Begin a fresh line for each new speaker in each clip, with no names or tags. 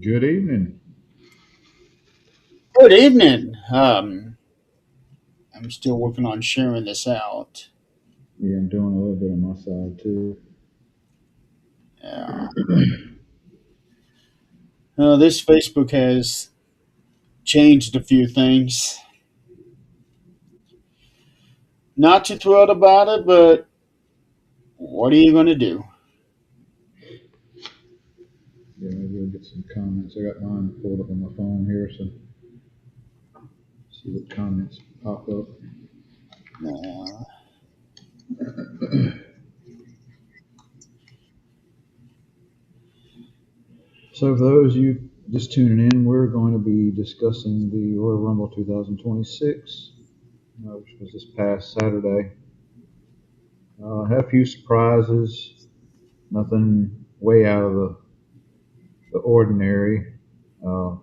Good evening.
Good evening. I'm still working on sharing this out.
Yeah, I'm doing a little bit on my side too.
Yeah. This Facebook has changed a few things. Not too thrilled about it, but what are you going to do?
Yeah, maybe we'll get some comments. I got mine pulled up on my phone here, so see what comments pop up.
Uh,
So, for those of you just tuning in, we're going to be discussing the Royal Rumble 2026, which was this past Saturday. Had a few surprises, nothing way out of the ordinary. I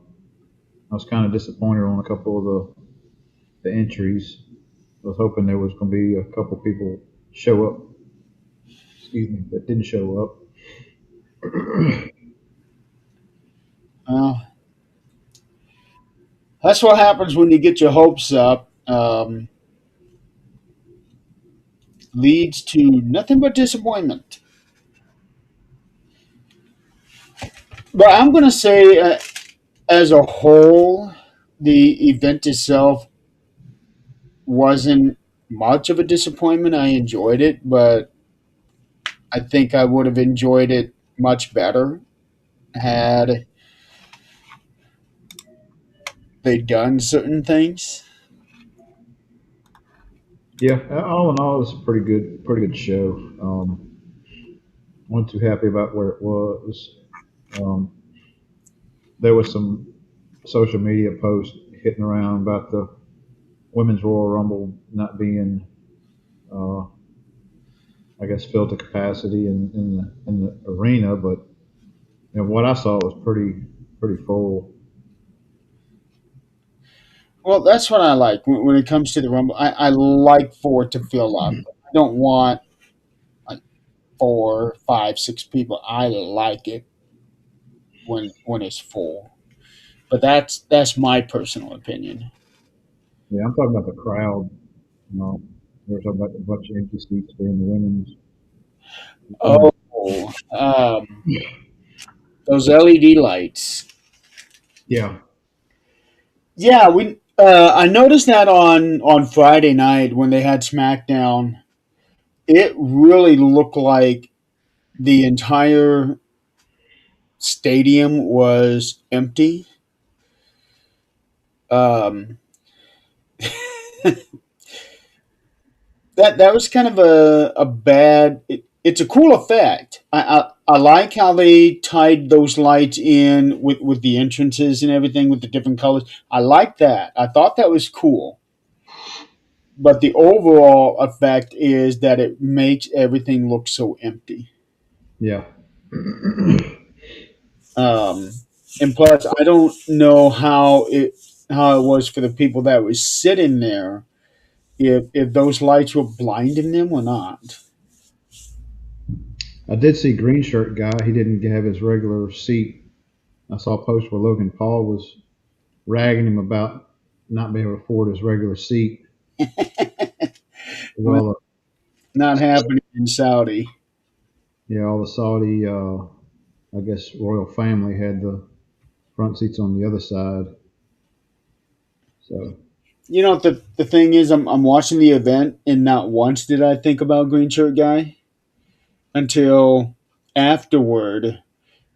was kind of disappointed on a couple of the entries. I was hoping there was going to be a couple people show up, excuse me, that didn't show up.
well, that's what happens when you get your hopes up. Leads to nothing but disappointment. But I'm going to say, as a whole, the event itself wasn't much of a disappointment. I enjoyed it, but I think I would have enjoyed it much better had they done certain things.
Yeah, all in all, it's a pretty good show. Wasn't too happy about where it was. Um, there was some social media posts hitting around about the women's Royal Rumble not being, uh, I guess, filled to capacity in the arena, but what I saw was pretty full.
Well, that's what I like when it comes to the Rumble. I like for it to fill up. I don't want like four, five, six people. I like it when it's full. But that's my personal opinion.
Yeah, I'm talking about the crowd. You know, we were talking about the bunch of empty seats during the women's.
Oh, those LED lights.
Yeah,
Yeah, we. I noticed that on Friday night when they had SmackDown. It really looked like the entire stadium was empty. Um, that was kind of a bad. It's a cool effect. I like how they tied those lights in with the entrances and everything with the different colors. I like that. I thought that was cool. But the overall effect is that it makes everything look so empty.
yeah.
Um, and plus, I don't know how it was for the people that was sitting there, if those lights were blinding them or not.
I did see green shirt guy. He didn't have his regular seat. I saw a post where Logan Paul was ragging him about not being able to afford his regular seat. With
Well,
all
not happening in Saudi.
all the Saudi, I guess, royal family had the front seats on the other side. So
You know, the thing is, I'm watching the event, and not once did I think about Green Shirt Guy until afterward.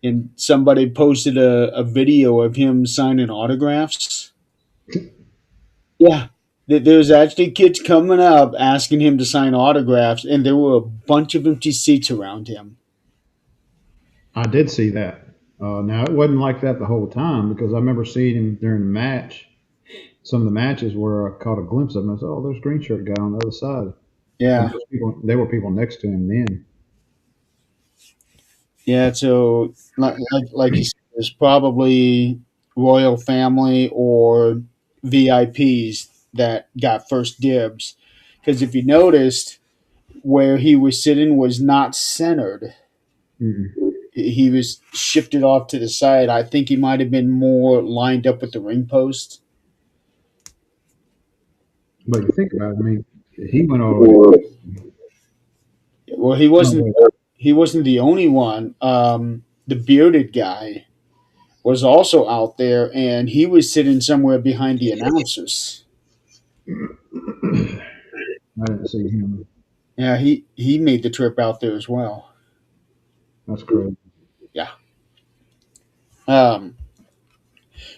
And somebody posted a video of him signing autographs. Yeah. There was actually kids coming up asking him to sign autographs, and there were a bunch of empty seats around him.
I did see that. Now it wasn't like that the whole time because I remember seeing him during the match. Some of the matches where I caught a glimpse of him. I said, "Oh, there's green shirt guy on the other side." And
Yeah.
those people, there were people next to him then.
Yeah, so like you said, there's probably royal family or VIPs that got first dibs. Because if you noticed, where he was sitting was not centered.
Mm-mm.
he was shifted off to the side. I think he might have been more lined up with the ring post.
But you think about it, I mean, he went all the way.
Well,
No, wait.
he wasn't the only one. The bearded guy was also out there, and he was sitting somewhere behind the announcers.
I didn't see him.
Yeah, he made the trip out there as well.
That's crazy.
Yeah. Um,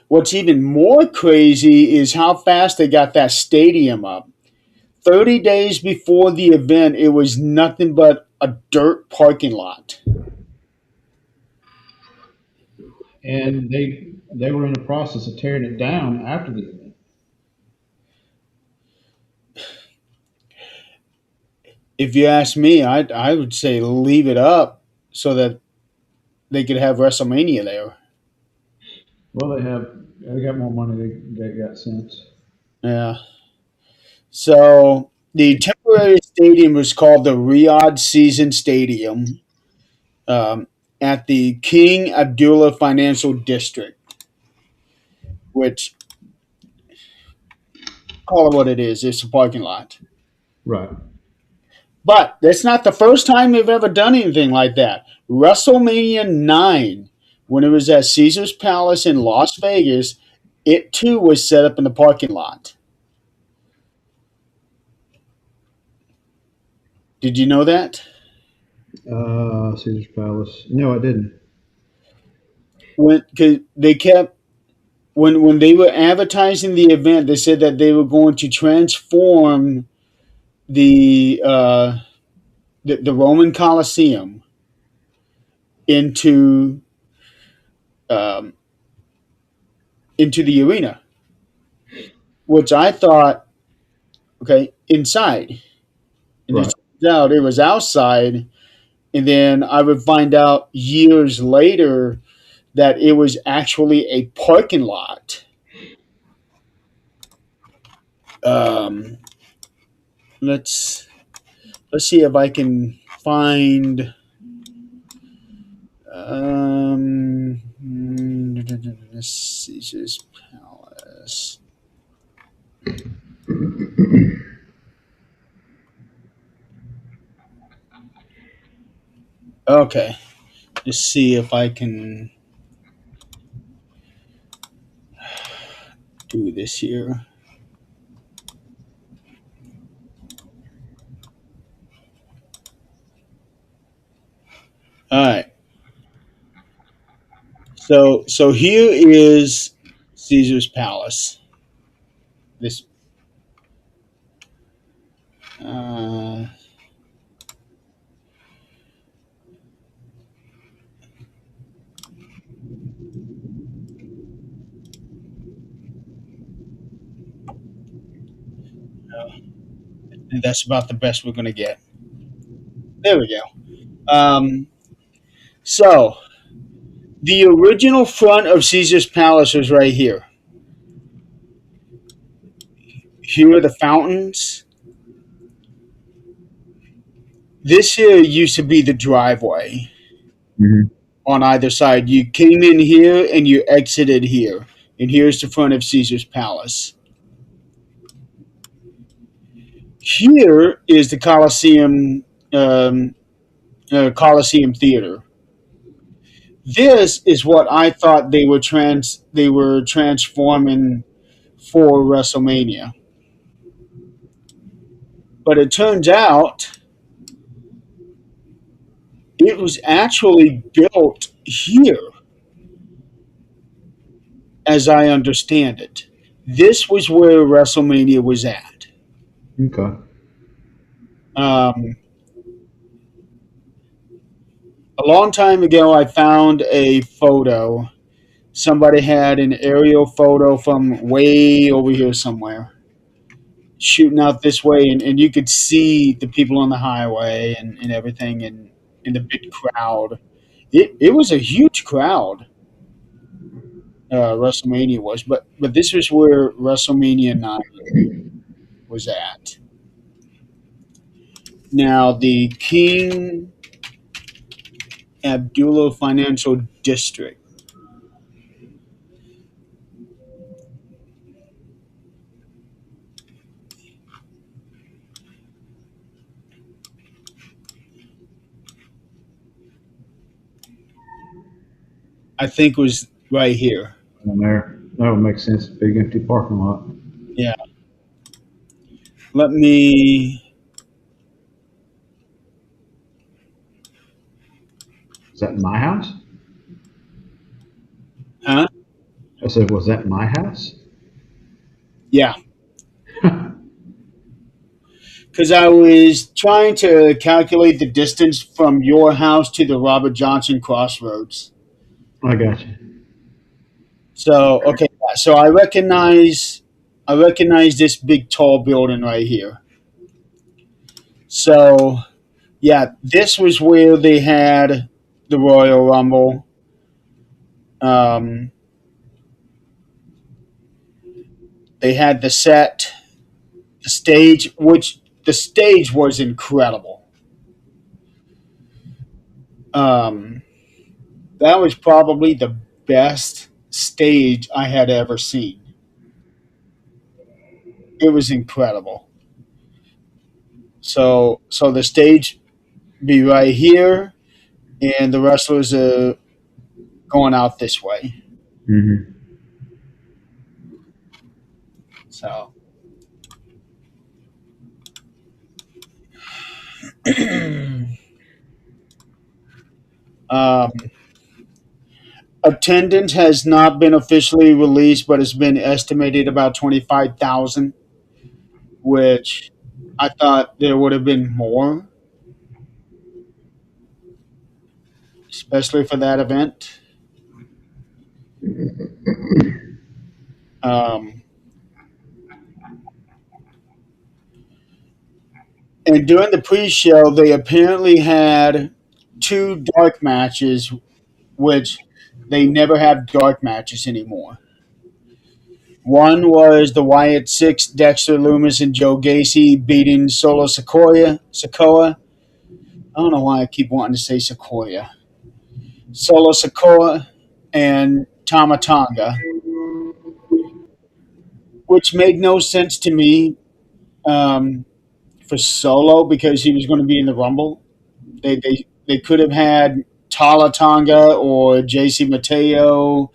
what's even more crazy is how fast they got that stadium up. 30 days before the event, it was nothing but a dirt parking lot.
And they were in the process of tearing it down after the event.
If you ask me, I would say leave it up so that they could have WrestleMania there.
Well, they got more money they got since.
Yeah. So the temporary stadium was called the Riyadh Season Stadium um, at the King Abdullah Financial District, which, call it what it is, it's a parking lot.
Right.
But that's not the first time they've ever done anything like that. WrestleMania 9, when it was at Caesar's Palace in Las Vegas, it too was set up in the parking lot. Did you know that?
Caesar's Palace. No, I didn't.
When cause they kept when they were advertising the event, they said that they were going to transform the the Roman Colosseum into um, into the arena, which I thought, okay, inside, and it
Right.
turns out it was outside, and then I would find out years later that it was actually a parking lot. Um, let's let's see if I can find Caesar's Palace. Okay, let's see if I can do this here. All right. So here is Caesar's Palace. This uh, that's about the best we're gonna get. There we go. So the original front of Caesar's Palace is right here. Here are the fountains. This here used to be the driveway
Hmm.
on either side. You came in here and you exited here. And here's the front of Caesar's Palace. Here is the Coliseum Theater. This is what I thought they were transforming for WrestleMania. But it turns out it was actually built here, as I understand it. This was where WrestleMania was at.
Okay.
Um, a long time ago, I found a photo. Somebody had an aerial photo from way over here somewhere, shooting out this way, and you could see the people on the highway and everything, and the big crowd. It was a huge crowd. WrestleMania was, but this was where WrestleMania 9 was at. Now the King Abdullah Financial District. I think was right here.
And there, that would make sense. Big empty parking lot.
Yeah. Let me.
Is that my house?
Huh?
I said, was that my house?
Yeah. Because I was trying to calculate the distance from your house to the Robert Johnson Crossroads.
I got you.
So okay, so I recognize this big tall building right here. So yeah, this was where they had the Royal Rumble. Um, they had the set, the stage, which the stage was incredible. Um, that was probably the best stage I had ever seen. It was incredible. So the stage be right here, and the wrestlers are going out this way.
Hmm.
So um, attendance has not been officially released, but it's been estimated about 25,000, which I thought there would have been more, especially for that event. Um, and during the pre-show, they apparently had two dark matches, which they never have dark matches anymore. One was the Wyatt Six, Dexter Loomis and Joe Gacy beating Solo Sokoa. I don't know why I keep wanting to say Sequoia. Solo Sokoa and Tamatanga, which made no sense to me um, for Solo because he was going to be in the Rumble. They could have had Tala Tonga or JC Mateo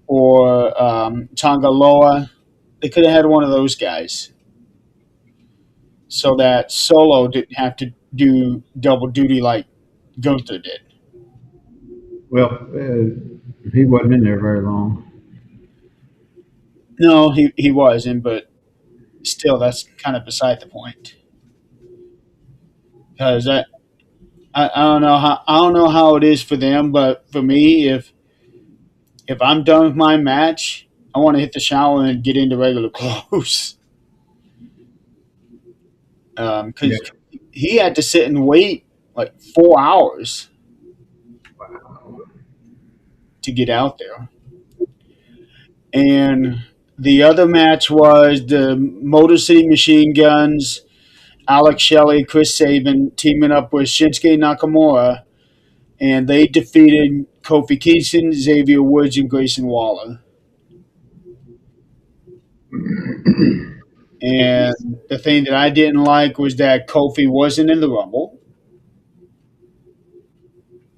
or Tonga Loa. They could have had one of those guys so that Solo didn't have to do double duty like Gunther did.
Well, he wasn't in there very long.
No, he wasn't, but still, that's kind of beside the point. Because I don't know how it is for them, but for me, if I'm done with my match, I want to hit the shower and get into regular clothes.
Yeah.
Because he had to sit and wait like 4 hours to get out there. And the other match was the Motor City Machine Guns, Alex Shelley, Chris Sabin teaming up with Shinsuke Nakamura, and they defeated Kofi Kingston, Xavier Woods, and Grayson Waller. And the thing that I didn't like was that Kofi wasn't in the Rumble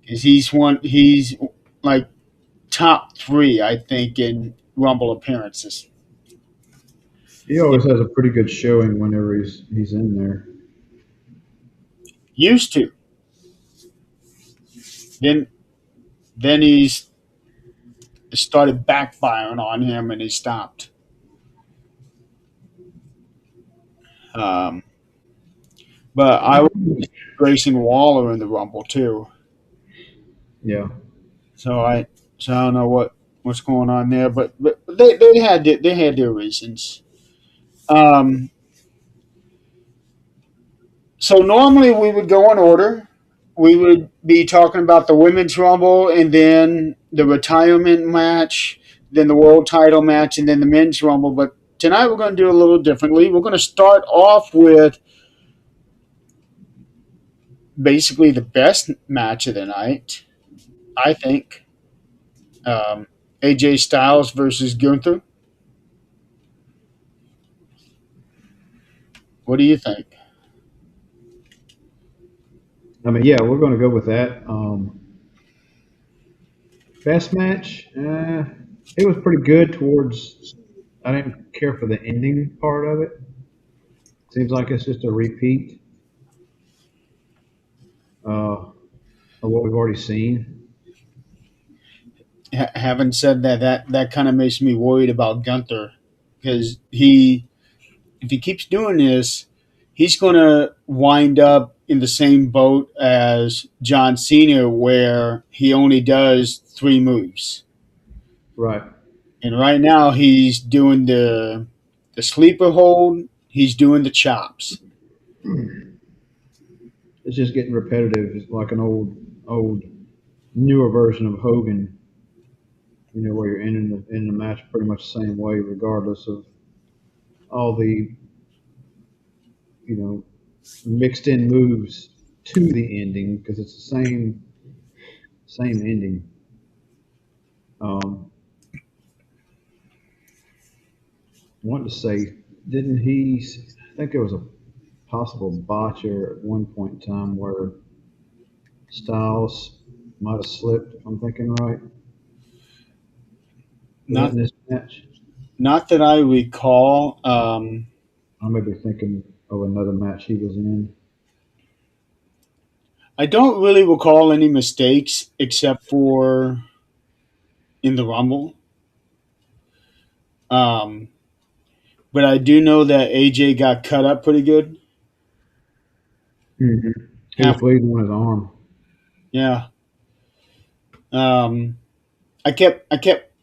because he's like top three, I think, in Rumble appearances.
He always has a pretty good showing whenever he's in there.
Used to. Then then he's it started backfiring on him and he stopped. Um, but I was Grayson Waller in the Rumble too.
Yeah.
So I don't know what's going on there, but they had their reasons. Um, so normally we would go in order. We would be talking about the women's rumble and then the retirement match, then the world title match, and then the men's rumble. But tonight we're going to do it a little differently. We're going to start off with basically the best match of the night. I think. AJ Styles versus Gunther. What do you think?
I mean, yeah, we're going to go with that. Best match, it was pretty good. Towards, I didn't care for the ending part of it. Seems like it's just a repeat of what we've already seen.
Having said that, that kind of makes me worried about Gunther because he, if he keeps doing this, he's going to wind up in the same boat as John Cena, where he only does three moves.
Right.
And right now, he's doing the sleeper hold. He's doing the chops.
It's just getting repetitive. It's like an old, newer version of Hogan. Where you're ending the match pretty much the same way, regardless of all the you know mixed in moves to the ending, because it's the same ending. Um, I wanted to say, didn't he? I think there was a possible botcher at one point in time where Styles might have slipped. If I'm thinking right, was that
Not
in this match?
not that I recall.
I may be thinking of another match he was in.
I don't really recall any mistakes except for in the Rumble. Um, but I do know that AJ got cut up pretty good.
Hmm. He was
Half,
bleeding on his arm.
yeah. Um, I kept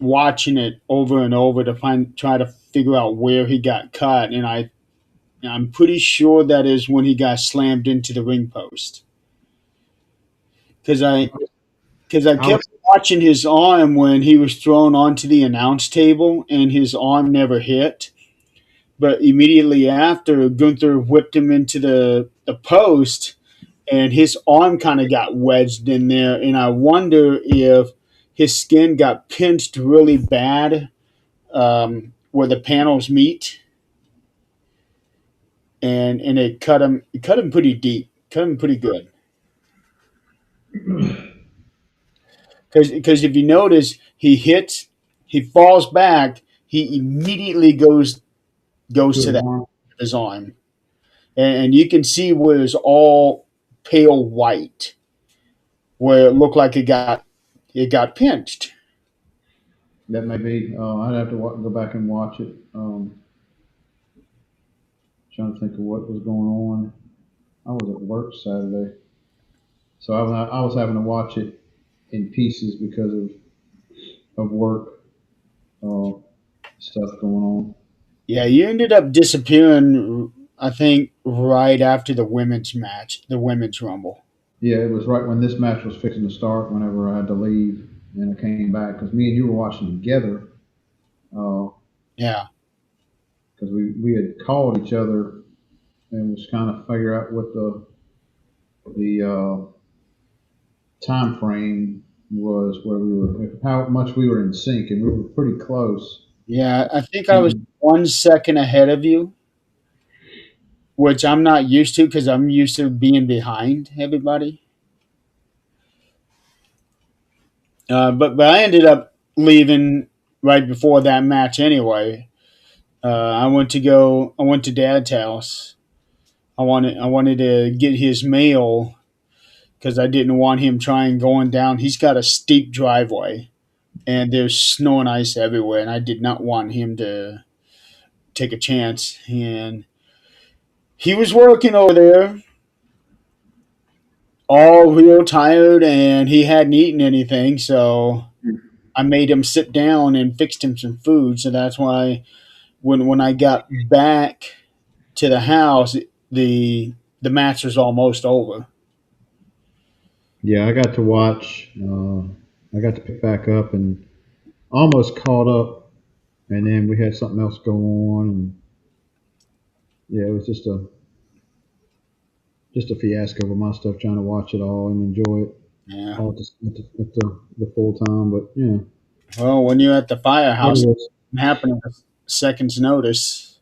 watching it over and over to try to figure out where he got cut, and I'm pretty sure that is when he got slammed into the ring post because I
I was
kept watching his arm when he was thrown onto the announce table, and his arm never hit. But immediately after, Gunther whipped him into the post, and his arm kind of got wedged in there. And I wonder if his skin got pinched really bad where the panels meet, and it cut him pretty deep, cut him pretty good. Because if you notice, he falls back, he immediately goes
to
to
his
the
arm.
his arm, and you can see where it's all pale white, where it looked like it got pinched.
That may be. I'd have to go back and watch it. Trying to think of what was going on. I was at work Saturday, so I was having to watch it in pieces because of work uh, stuff going on.
Yeah, you ended up disappearing. I think right after the women's match, the women's rumble.
Yeah, it was right when this match was fixing to start. Whenever I had to leave, and I came back because me and you were watching together. Because
Yeah,
we had called each other and was kind of figure out what the time frame was where we were, how much we were in sync, and we were pretty close.
yeah. I think I was
And
1 second ahead of you, which I'm not used to because I'm used to being behind everybody. But I ended up leaving right before that match anyway. I went to Dad's house. I wanted to get his mail because I didn't want him trying going down. He's got a steep driveway and there's snow and ice everywhere, and I did not want him to take a chance. And he was working over there, all real tired, and he hadn't eaten anything, so I made him sit down and fixed him some food. So that's why when I got back to the house, the match was almost over.
yeah, I got to watch. I got to pick back up and almost caught up, and then we had something else go on, and yeah, it was just a fiasco with my stuff trying to watch it all and enjoy it.
Yeah.
all at the full time. But yeah,
Well, when you're at the
it
firehouse, it
was.
can happen in a second's notice.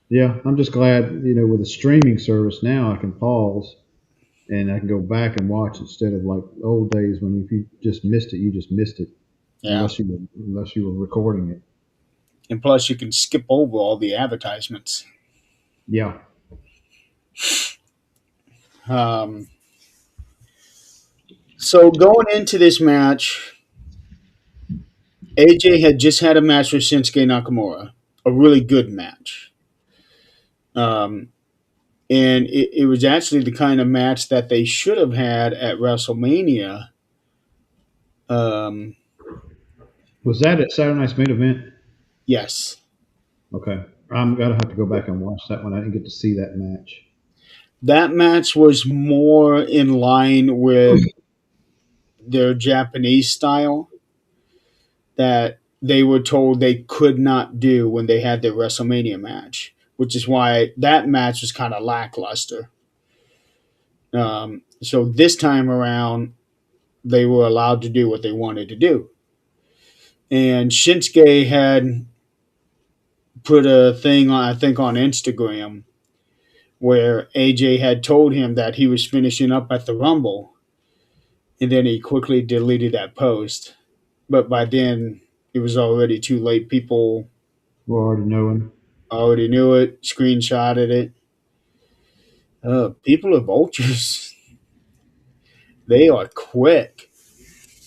Yeah, I'm just glad with a streaming service now I can pause and I can go back and watch instead of like the old days when if you just missed it, you just missed it
Yeah.
unless you were recording it.
And plus, you can skip over all the advertisements.
Yeah.
Um, so going into this match, AJ had just had a match with Shinsuke Nakamura, a really good match. Um, and it was actually the kind of match that they should have had at WrestleMania. Um,
Was that at Saturday Night's main event?
yes,
Okay. I'm gonna have to go back and watch that one. I didn't get to see that match.
that match was more in line with their Japanese style that they were told they could not do when they had their WrestleMania match, which is why that match was kind of lackluster. So this time around, they were allowed to do what they wanted to do. And Shinsuke had put a thing on, I think, on Instagram where AJ had told him that he was finishing up at the Rumble, and then he quickly deleted that post. But by then, it was already too late. People
We're already knowing.
already knew it, screenshotted it. People are vultures. They are quick.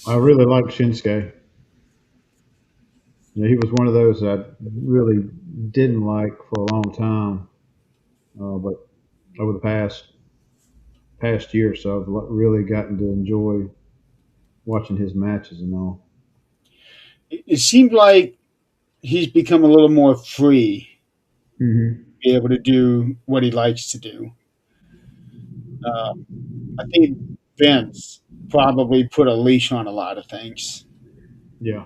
I really like Shinsuke. He was one of those that I really didn't like for a long time, but over the past year or so, I've really gotten to enjoy watching his matches and all.
It seems like he's become a little more free,
Hmm.
be able to do what he likes to do. Uh, I think Vince probably put a leash on a lot of things.
Yeah.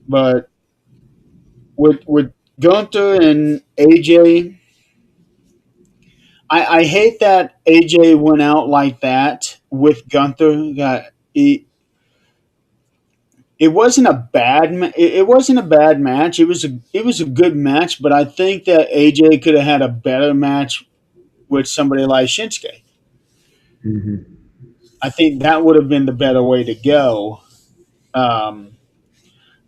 But with Gunther and AJ, I hate that AJ went out like that with Gunther. It wasn't a it wasn't a bad match. It was a good match, but I think that AJ could have had a better match with somebody like Shinsuke.
Hmm.
I think that would have been the better way to go. Um,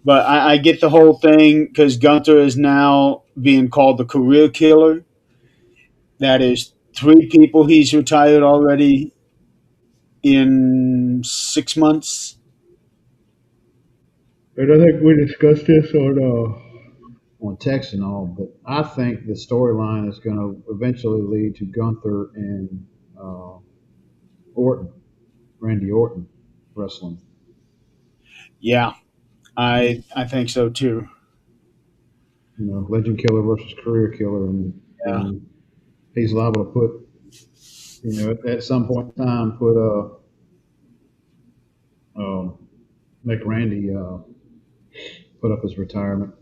but I get the whole thing because Gunther is now being called the career killer. That is three people he's retired already in 6 months.
And I think we discussed this on text and all, but I think the storyline is going to eventually lead to Gunther and uh, Orton, Randy Orton, wrestling.
Yeah, I think so too.
Legend killer versus career killer, and
Yeah,
then he's liable to put, at some point in time, uh, make Randy put up his retirement.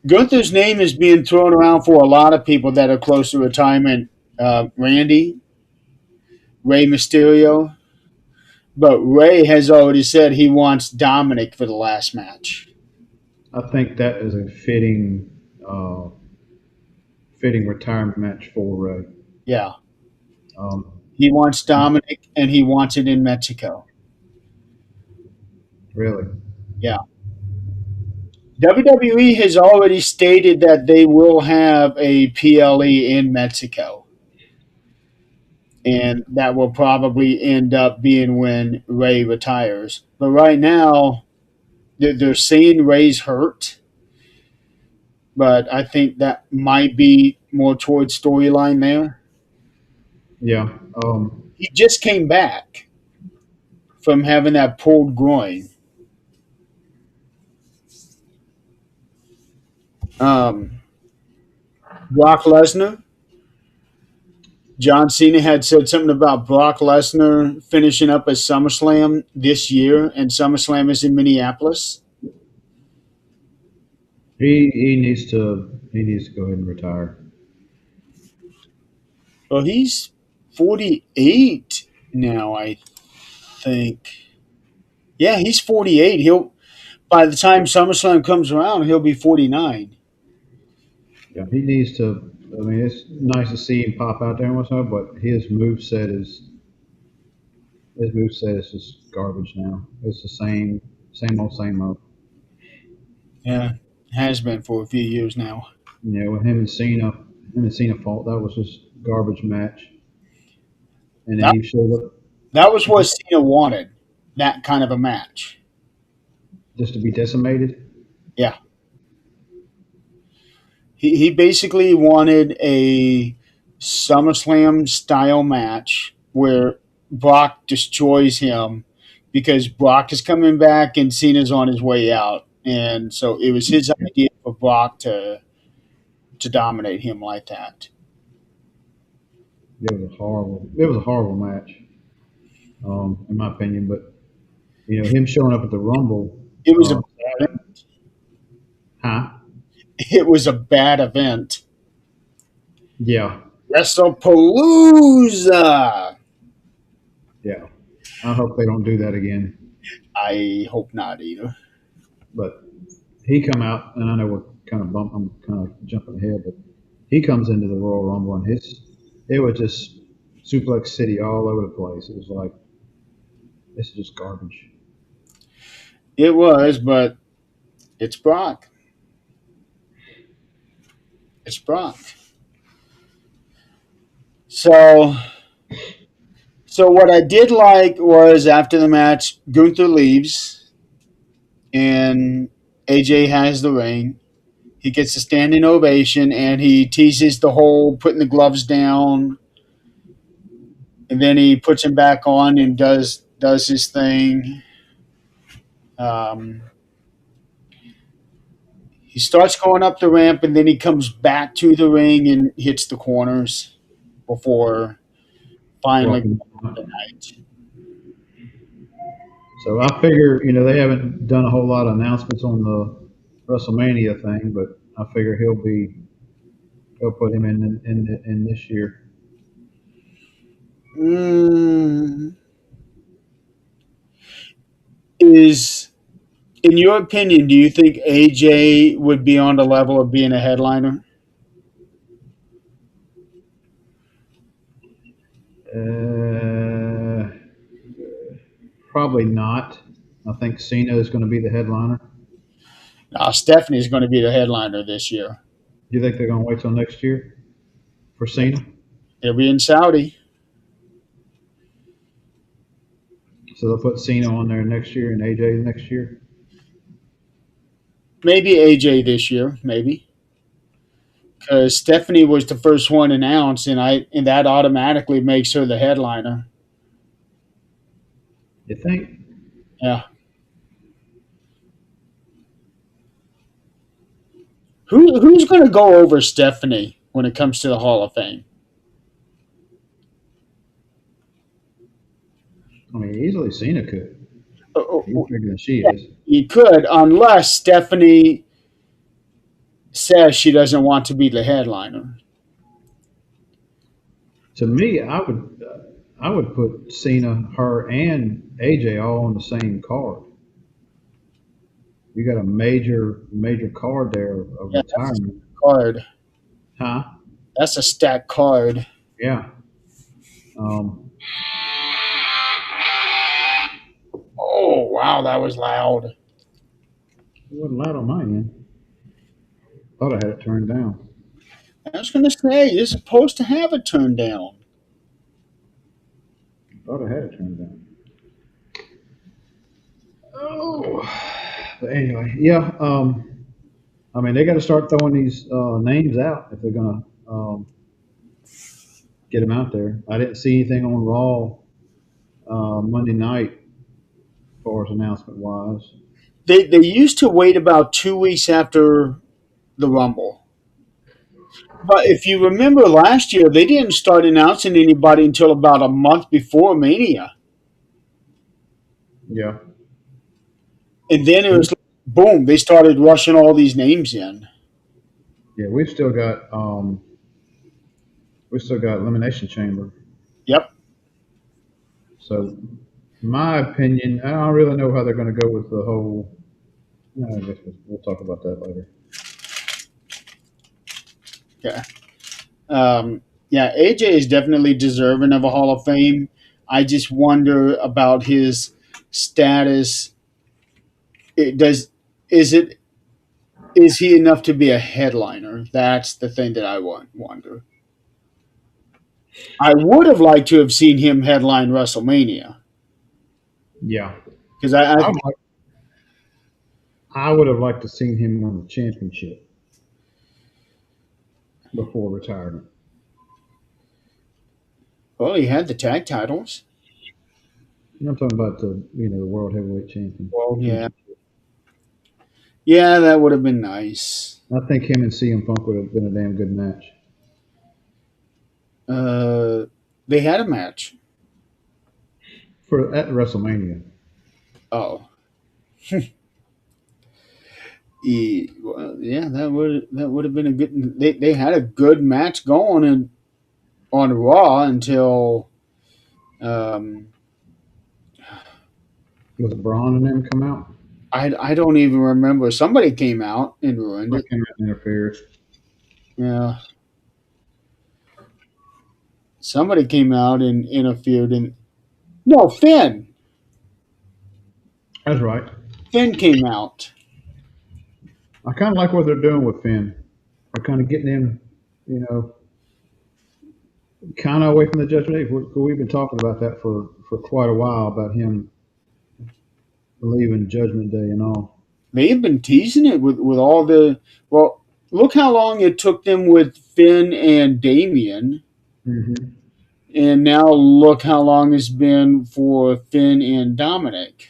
Gunther's name is being thrown around for a lot of people that are close to retirement. Randy, Rey Mysterio, but Ray has already said he wants Dominic for the last match.
I think that is a uh, fitting retirement match for Ray.
Yeah,
Um,
he wants Dominic, and he wants it in Mexico.
really.
Yeah. WWE has already stated that they will have a PLE in Mexico, and that will probably end up being when Ray retires. But right now, they're saying Ray's hurt, but I think that might be more towards storyline there.
Yeah.
He just came back from having that pulled groin. Um, Brock Lesnar, John Cena had said something about Brock Lesnar finishing up at SummerSlam this year, and SummerSlam is in Minneapolis.
he needs to go ahead and retire.
Well, he's 48 now, I think. Yeah, he's 48. He'll By the time SummerSlam comes around, he'll be 49.
Yeah, he needs to. I mean, it's nice to see him pop out there once in a while, but his move set is just garbage now. It's the same old, same old.
Yeah, has been for a few years now.
You know, with him and Cena fought, that was just garbage match. And then
That
he showed up
that was what Cena wanted. That kind of a match.
just to be decimated.
Yeah, he basically wanted a SummerSlam style match where Brock destroys him because Brock is coming back and Cena's on his way out, and so it was his idea for Brock to dominate him like that.
It was a horrible match, in my opinion. But him showing up at the Rumble,
It was a
huh?
it was a bad event.
Yeah,
WrestlePalooza.
yeah. I hope they don't do that again.
I hope not either.
But he come out, and I know I'm kind of jumping ahead, but he comes into the Royal Rumble, and it was just Suplex City all over the place. It was like this is just garbage.
It was, but it's Brock. It's Brock. So, so what I did like was after the match, Gunther leaves and AJ has the ring. He gets a standing ovation and he teases the whole putting the gloves down, and then he puts him back on and does his thing. Um, he starts going up the ramp and then he comes back to the ring and hits the corners before finally
Walking.
the night.
So I figure, they haven't done a whole lot of announcements on the WrestleMania thing, but I figure he'll put him in this year.
Mm, is in your opinion, do you think AJ would be on the level of being a headliner?
Uh, Probably not. I think Cena is going to be the headliner.
Stephanie's going to be the headliner this year.
Do you think they're going to wait till next year for Cena?
He'll be in Saudi.
So they'll put Cena on there next year and AJ next year.
Maybe AJ this year, maybe. Because Stephanie was the first one announced, and that automatically makes her the headliner.
You think?
Yeah. Who's going to go over Stephanie when it comes to the Hall of Fame?
I mean, easily Cena could.
Uh,
He's
uh,
bigger than she
yeah,
is.
he could, unless Stephanie says she doesn't want to be the headliner.
To me, I would put Cena, her, and AJ all on the same card. You got a major card there of
Yeah, that's a
retirement,
card.
huh?
That's a stacked card.
Yeah. Um,
Oh wow, that was loud.
it wasn't loud on my end. Thought I had it turned down.
I was going to say you're supposed to have it turned down.
Thought I had it turned down. Oh. But anyway, yeah. I mean, they got to start throwing these names out if they're gonna get them out there. I didn't see anything on Raw Monday night, as far as announcement wise.
They used to wait about 2 weeks after the Rumble. But if you remember last year, they didn't start announcing anybody until about a month before Mania.
Yeah.
And then it was like, boom, they started rushing all these names in.
Yeah, we've still got we still got Elimination Chamber.
Yep.
So, my opinion, I don't really know how they're going to go with the whole. No, I guess we'll talk about that later.
Yeah. Yeah. AJ is definitely deserving of a Hall of Fame. I just wonder about his status. It does. Is it? Is he enough to be a headliner? That's the thing that I wonder. I would have liked to have seen him headline WrestleMania
Yeah,
because
I would, I would have liked to seen him win the championship before retirement.
well, he had the tag titles.
I'm talking about the world heavyweight champion
Well, yeah,
championship.
yeah, that would have been nice.
I think him and CM Punk would have been a damn good match
Uh, they had a match.
for at WrestleMania.
Oh, well, yeah, that would have been a good. They had a good match going on Raw until um,
Was Braun and them come out?
I don't even remember. Somebody came out and ruined
I
it.
came out and interfered.
Yeah, somebody came out and interfered. And no,
That's right.
Finn came out.
I kind of like what they're doing with Finn. They're kind of getting him, you know, kind of away from the Judgment Day. We've been talking about that for quite a while about him leaving Judgment Day and all.
They've been teasing it with all the. Well, look how long it took them with Finn and Damien,
Hmm.
and now look how long it's been for Finn and Dominic.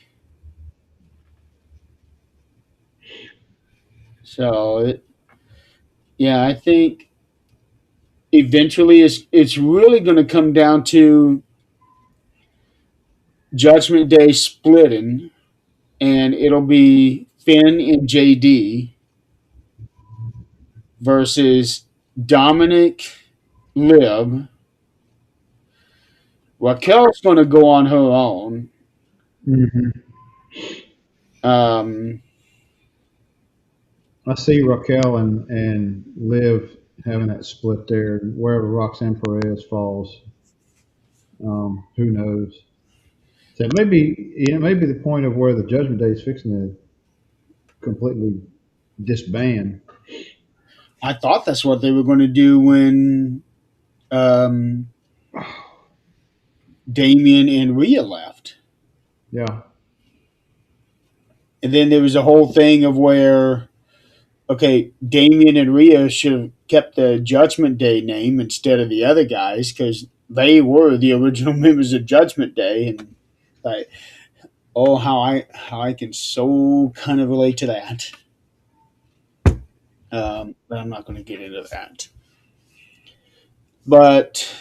So, yeah, I think eventually it's really going to come down to Judgment Day splitting, and it'll be Finn and JD versus Dominic, Liv. Raquel's going to go on her own.
Hmm.
Um,
I see Raquel and Liv having that split there. Wherever Roxanne Perez falls, who knows? So maybe the point of where the Judgment Day is fixing to completely disband.
I thought that's what they were going to do when um, Damien and Rhea left.
Yeah.
And then there was a whole thing of where, okay, Damien and Rhea should have kept the Judgment Day name instead of the other guys because they were the original members of Judgment Day. And like, oh, how I can so kind of relate to that. But I'm not going to get into that. But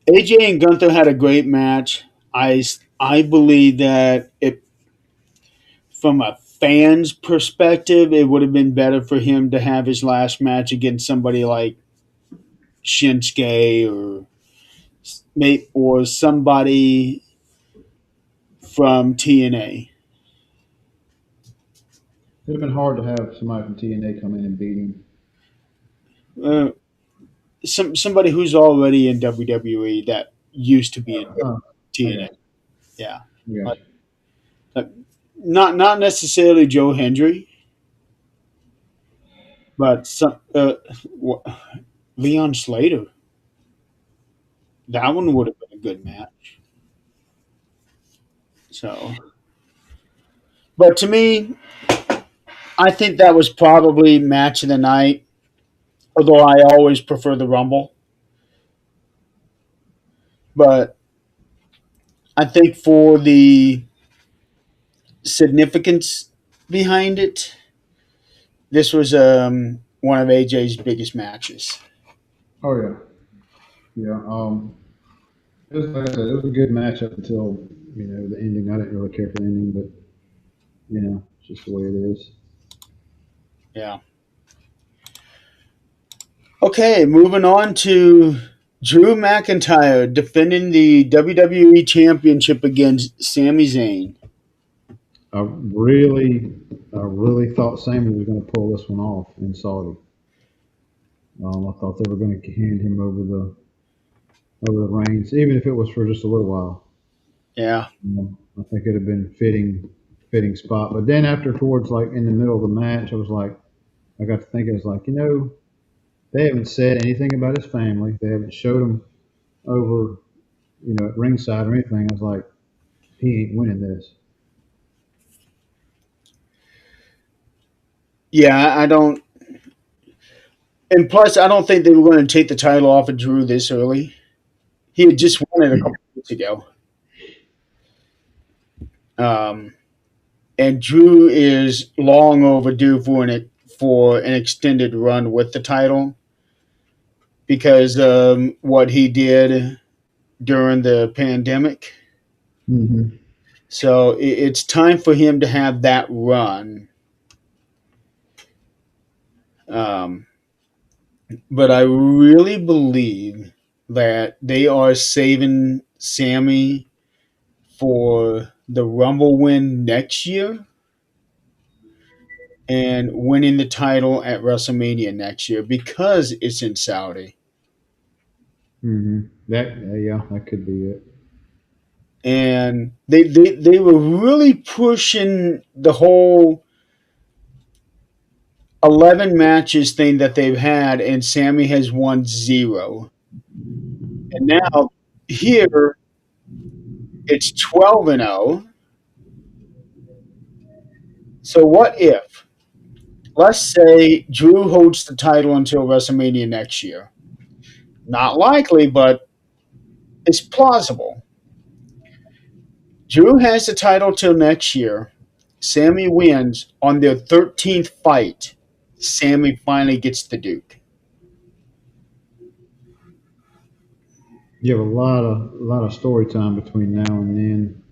AJ and Gunther had a great match. I believe that it from a fan's perspective, it would have been better for him to have his last match against somebody like Shinsuke or somebody from TNA.
It'd have been hard to have somebody from TNA come in and beat him.
Uh, somebody who's already in WWE that used to be in
I
TNA.
got
Yeah,
you. I got
like, like, not necessarily Joe Hendry, but Leon Slater. That one would have been a good match. So, but to me, I think that was probably match of the night. Although I always prefer the Rumble, but I think for the significance behind it, this was one of AJ's biggest matches.
Oh yeah, yeah. It was like I said, it was a good match up until the ending. I didn't really care for the ending, but it's just the way it is.
Yeah. Okay, moving on to Drew McIntyre defending the WWE Championship against Sami Zayn.
I really thought Sammy was going to pull this one off in Saudi. I thought they were going to hand him over the reins, even if it was for just a little while.
Yeah.
I think it'd have been fitting spot. But then after towards like in the middle of the match, I got to thinking, I was like, they haven't said anything about his family. They haven't showed him over, at ringside or anything. I was like, he ain't winning this.
Yeah, I don't. And plus, I don't think they were going to take the title off of Drew this early. He had just won it a couple weeks ago. Um, and Drew is long overdue for an extended run with the title because what he did during the pandemic.
Mm-hmm.
So it's time for him to have that run. Um, but I really believe that they are saving Sammy for the Rumble win next year and winning the title at WrestleMania next year because it's in Saudi.
Mm-hmm. Yeah, that could be it.
And they were really pushing the whole 11 matches thing that they've had, and Sammy has won zero. And now here it's 12-0. So what if, let's say Drew holds the title until WrestleMania next year? Not likely, but it's plausible. Drew has the title till next year. Sammy wins on their 13th fight. Sammy finally gets the Duke.
You have a lot of story time between now and then.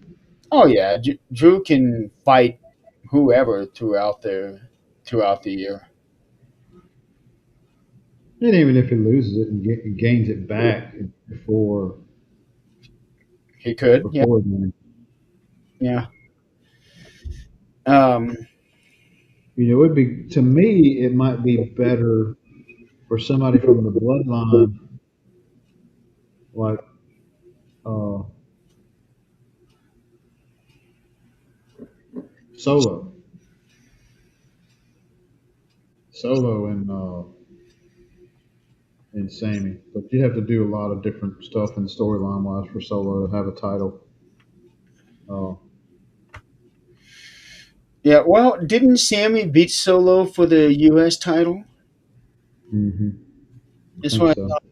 Oh yeah, Drew can fight whoever throughout the year.
And even if he loses it and gains it back
He could, yeah,
before then,
yeah. Um,
it'd be to me it might be better for somebody from the bloodline like uh, Solo, Solo and Sammy. But you'd have to do a lot of different stuff in storyline wise for Solo to have a title. Uh,
yeah, well, didn't Sammy beat Solo for the U.S. title?
hmm I
That's
think
what I
so.
thought.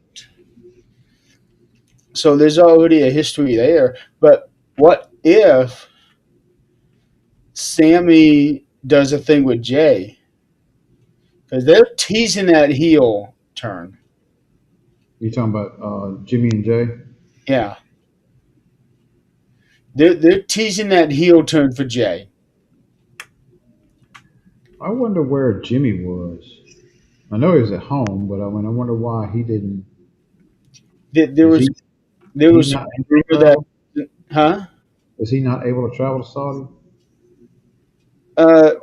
So there's already a history there. But what if Sammy does a thing with Jay? Because they're teasing that heel turn.
You talking about Jimmy and Jay?
Yeah, they're teasing that heel turn for Jay.
I wonder where Jimmy was. I know he was at home, but I wonder why he didn't.
There
Is
was
he
there
he
was
not able to
rumor that,
travel?
huh?
Is he not able to travel to Saudi?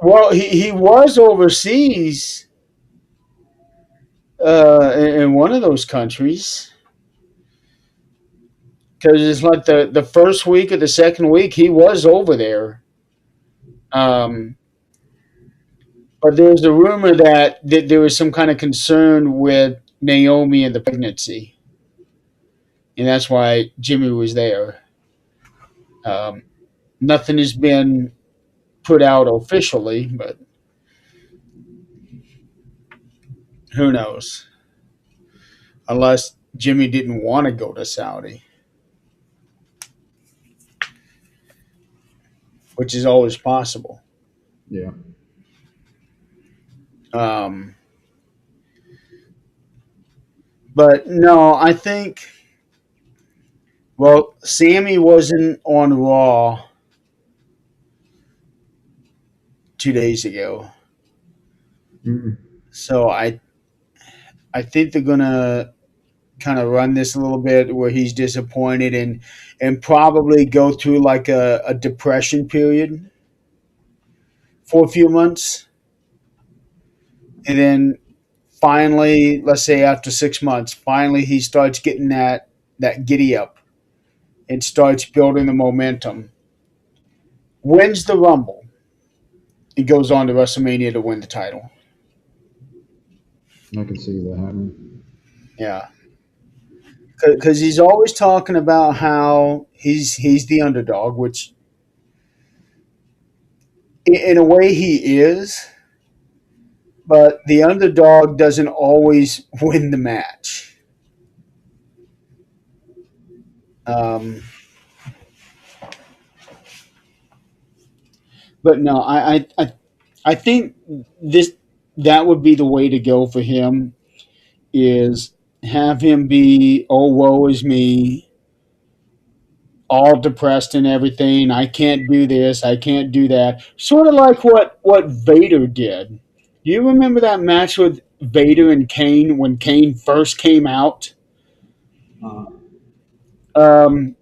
Well, he was overseas in one of those countries because it's like the first week or the second week he was over there. Um, but there's a rumor that there was some kind of concern with Naomi and the pregnancy, and that's why Jimmy was there. Um, Nothing has been put out officially, but who knows? Unless Jimmy didn't want to go to Saudi, which is always possible.
Yeah.
Um, but no, I think, well, Sammy wasn't on Raw 2 days ago,
Mm-mm.
so I think they're gonna kind of run this a little bit where he's disappointed and probably go through like a depression period for a few months, and then finally, let's say after 6 months, finally he starts getting that giddy up and starts building the momentum. Wins the Rumble. He goes on to WrestleMania to win the title.
I can see that happening.
Yeah, because he's always talking about how he's the underdog, which in a way he is, but the underdog doesn't always win the match. Um, but no, I think this that would be the way to go for him is have him be, oh, woe is me, all depressed and everything. I can't do this. I can't do that. Sort of like what Vader did. Do you remember that match with Vader and Kane when Kane first came out?
Uh,
Um,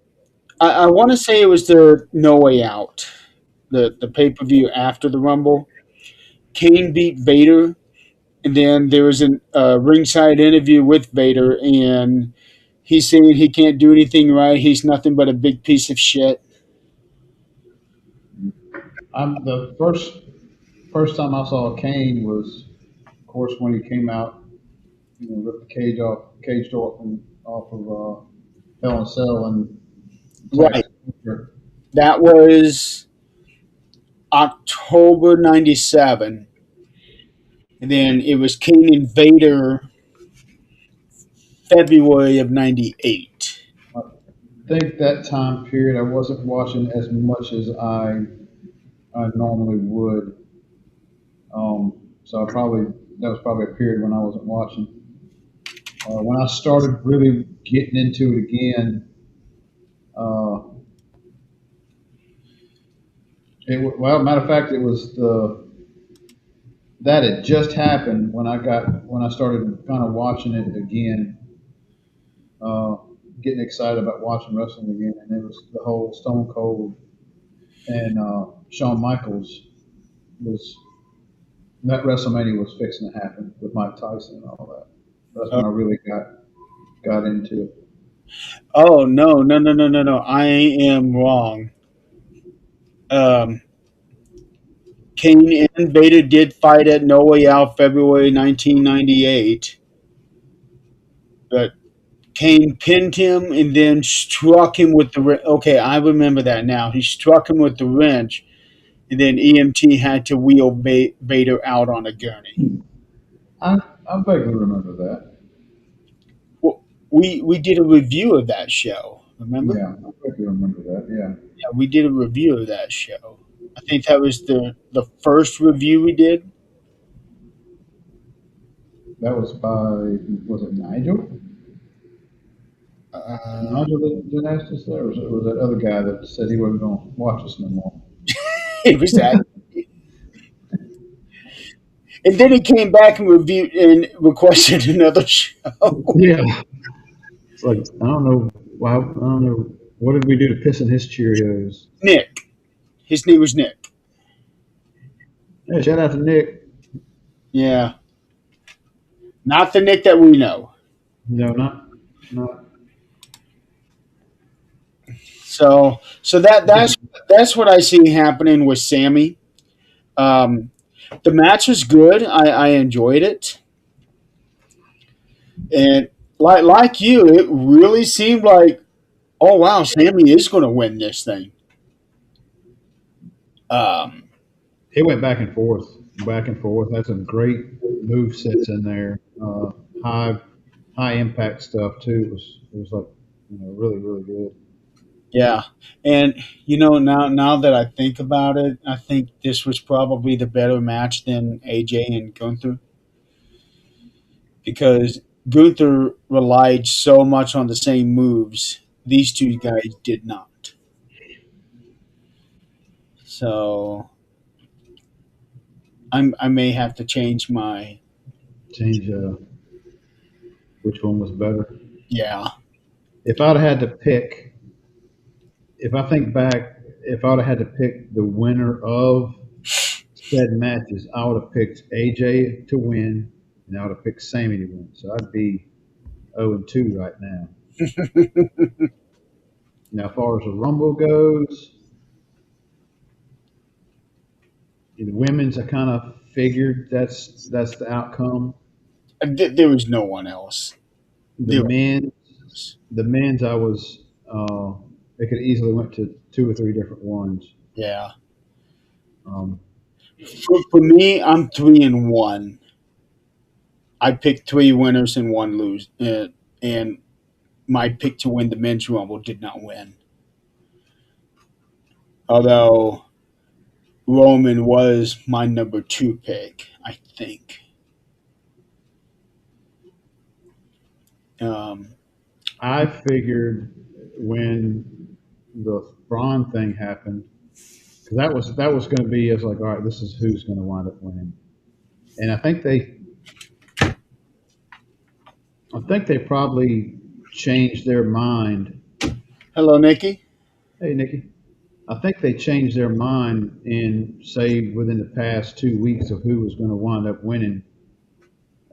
I want to say it was the No Way Out, the pay per view after the Rumble. Kane beat Vader, and then there was a ringside interview with Vader, and he's saying he can't do anything right. He's nothing but a big piece of shit.
I'm the first time I saw Kane was, of course, when he came out. Ripped the cage door off of Hell in a Cell and
Right.
attacked Hunter.
That was October '97, and then it was Kane and Vader February of '98.
I think that time period I wasn't watching as much as I normally would. So that was probably a period when I wasn't watching. When I started really getting into it again, uh, well, matter of fact, it was the that had just happened when I started kind of watching it again, uh, getting excited about watching wrestling again, and it was the whole Stone Cold and Shawn Michaels was that WrestleMania was fixing to happen with Mike Tyson and all that. That's
Uh,
when I really got into it.
oh no, no, no, no, no, no! I am wrong. Um, Kane and Vader did fight at No Way Out February 1998, but Kane pinned him and then struck him with the okay. I remember that now. He struck him with the wrench, and then EMT had to wheel Vader out on a gurney.
I I vaguely remember that.
Well, we did a review of that show. Remember?
Yeah, I vaguely remember that. Yeah,
Yeah, we did a review of that show. I think that was the first review we did.
that was by was it Nigel?
Uh,
Nigel that asked us there, or was that other guy that said he wasn't going to watch us no more?
it was that, and then he came back and reviewed and requested another show.
Yeah, it's like I don't know. Wow, I don't know. What did we do to piss in his Cheerios?
Nick, his name was Nick.
Hey, shout out to Nick.
Yeah, not the Nick that we know.
No, not.
So that's what I see happening with Sammy. Um, the match was good. I enjoyed it, and like you, it really seemed like, oh wow, Sammy is going to win this thing. Um,
It went back and forth, back and forth. Had some great move sets in there. High high impact stuff too. It was like really good.
yeah, and now that I think about it, I think this was probably the better match than AJ and Gunther because Gunther relied so much on the same moves. These two guys did not. So I may have to change my
Change. which one was better.
Yeah.
If I'd had to pick, if I think back, if I'd have had to pick the winner of said matches, I would have picked AJ to win, and I would have picked Sammy to win. So I'd be 0-2 right now. Now, as far as the Rumble goes, the women's, I kind of figured that's the outcome.
There was no one else.
The
There
men,
was.
the men's, I was. They could easily went to two or three different ones.
Yeah.
Um,
For me, I'm 3-1. I picked three winners and one lose, and my pick to win the men's rumble did not win. Although Roman was my number two pick, I think. Um,
I figured when the Braun thing happened, because that was going to be as like, all right, this is who's going to wind up winning, and I think they probably changed their mind.
Hello, Nikki.
Hey, Nikki. I think they changed their mind in say within the past 2 weeks of who was going to wind up winning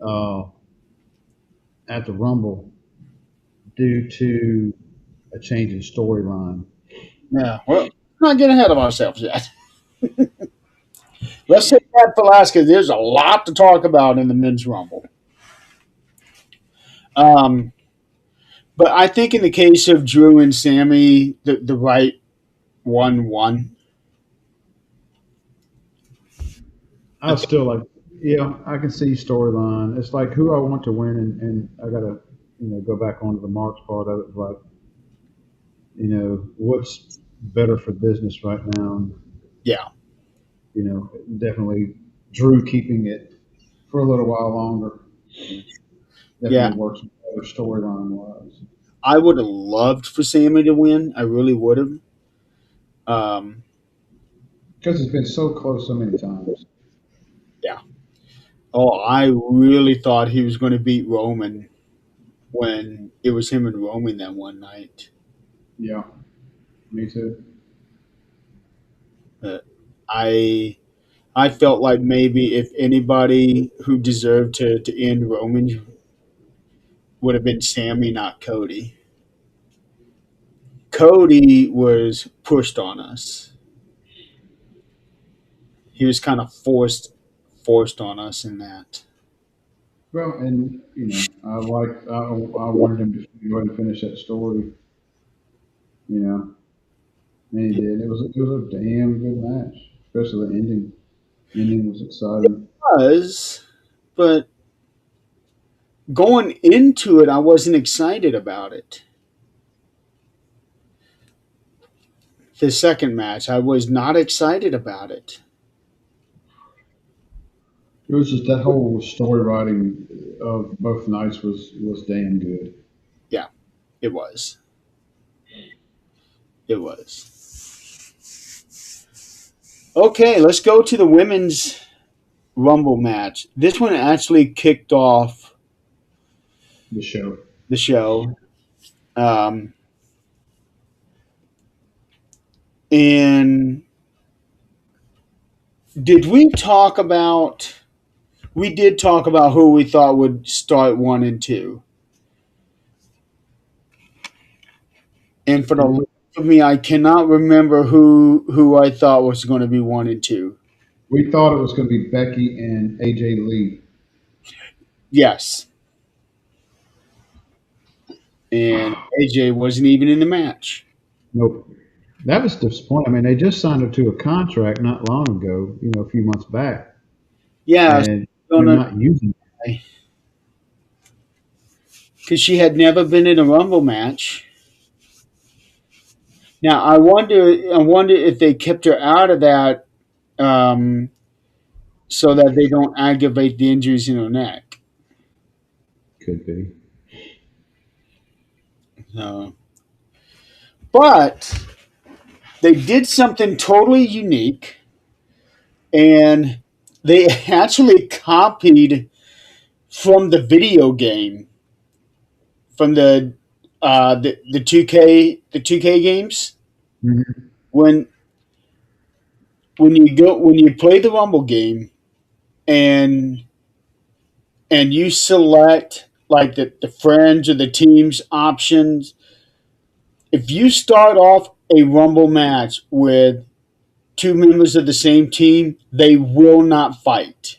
uh, at the Rumble due to a change in storyline.
Yeah. Well, not getting ahead of ourselves yet. Let's save that for last because there's a lot to talk about in the men's rumble. Um, but I think in the case of Drew and Sammy, the right one won.
I was still like, yeah, I can see storyline. It's like who I want to win, and I gotta, go back onto the Marks part of it. Like, what's better for business right now? And,
Yeah.
definitely Drew keeping it for a little while longer
Yeah.
definitely works better storyline wise.
I would have loved for Sammy to win. I really would have. Um,
Because it's been so close so many times.
yeah. Oh, I really thought he was going to beat Roman when it was him and Roman that one night.
Yeah, me too.
Uh, I I felt like maybe if anybody who deserved to end Roman would have been Sammy, not Cody. Cody was pushed on us. He was kind of forced on us in that.
Well, and I wanted him to go ahead and finish that story. You know, and he did. It was a damn good match, especially the ending. The ending was exciting.
Was, but going into it, I wasn't excited about it. The second match, I was not excited about it.
It was just that whole story writing of both nights was damn good.
Yeah, it was. It was. Okay, let's go to the women's Rumble match. This one actually kicked off
The show.
the show. Um, and did we talk about? We did talk about who we thought would start one and two. And for the life of me, I cannot remember who I thought was going to be one and two.
We thought it was going to be Becky and AJ Lee.
Yes, and AJ wasn't even in the match.
Nope. That was disappointing. I mean, they just signed her to a contract not long ago, a few months back,
Yeah,
and they're
because
not using it.
she had never been in a Rumble match. Now I wonder if they kept her out of that um, so that they don't aggravate the injuries in her neck.
Could be.
Uh, but they did something totally unique, and they actually copied from the video game. from the 2K games
Hmm.
when when you play the Rumble game and you select like the friends or the teams options. If you start off a Rumble match with two members of the same team, they will not fight.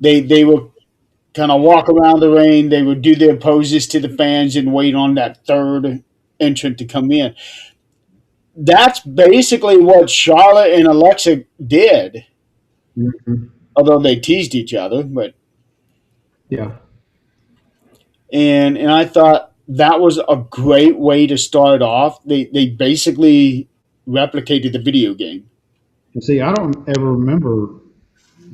They will kind of walk around the ring. They would do their poses to the fans and wait on that third entrant to come in. That's basically what Charlotte and Alexa did,
Hmm.
although they teased each other. But
Yeah.
and I thought that was a great way to start off. They basically replicated the video game.
And see, I don't ever remember,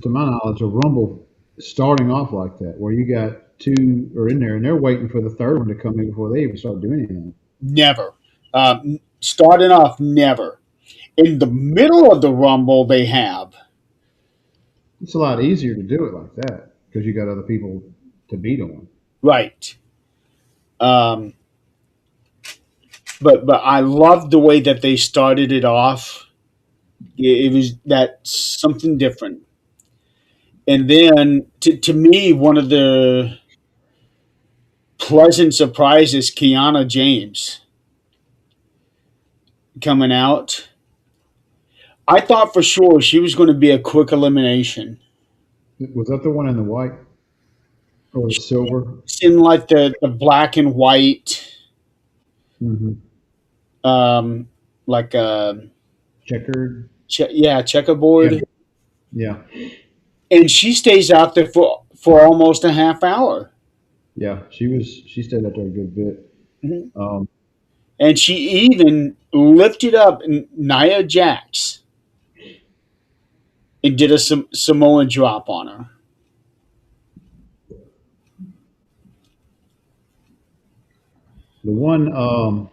to my knowledge, a Rumble starting off like that, where you got two are in there and they're waiting for the third one to come in before they even start doing anything.
Never. Starting off, never. In the middle of the Rumble, they have.
It's a lot easier to do it like that because you got other people to beat on.
Right. Um, but I loved the way that they started it off. It was that something different. And then, to me, one of the pleasant surprises, Kiana James coming out. I thought for sure she was going to be a quick elimination.
Was that the one in the white or the silver?
It's in like the black and white,
Hmm.
um, like
Checkered.
yeah,
Yeah.
checkerboard,
Yeah.
and she stays out there for almost a half hour.
Yeah. She stayed out there a good bit.
Mhm.
Um,
And she even lifted up Nia Jax and did a Samoan drop on her.
the one, of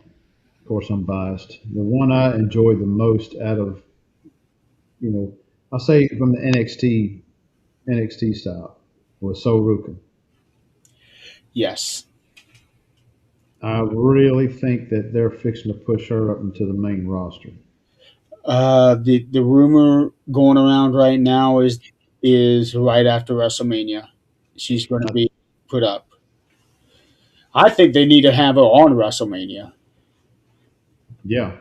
course, I'm biased. The one I enjoyed the most out of, I'll say from the NXT style was Sol Ruka.
Yes.
I really think that they're fixing to push her up into the main roster.
The rumor going around right now is right after WrestleMania, she's going to
Uh,
be put up. I think they need to have her on WrestleMania.
yeah,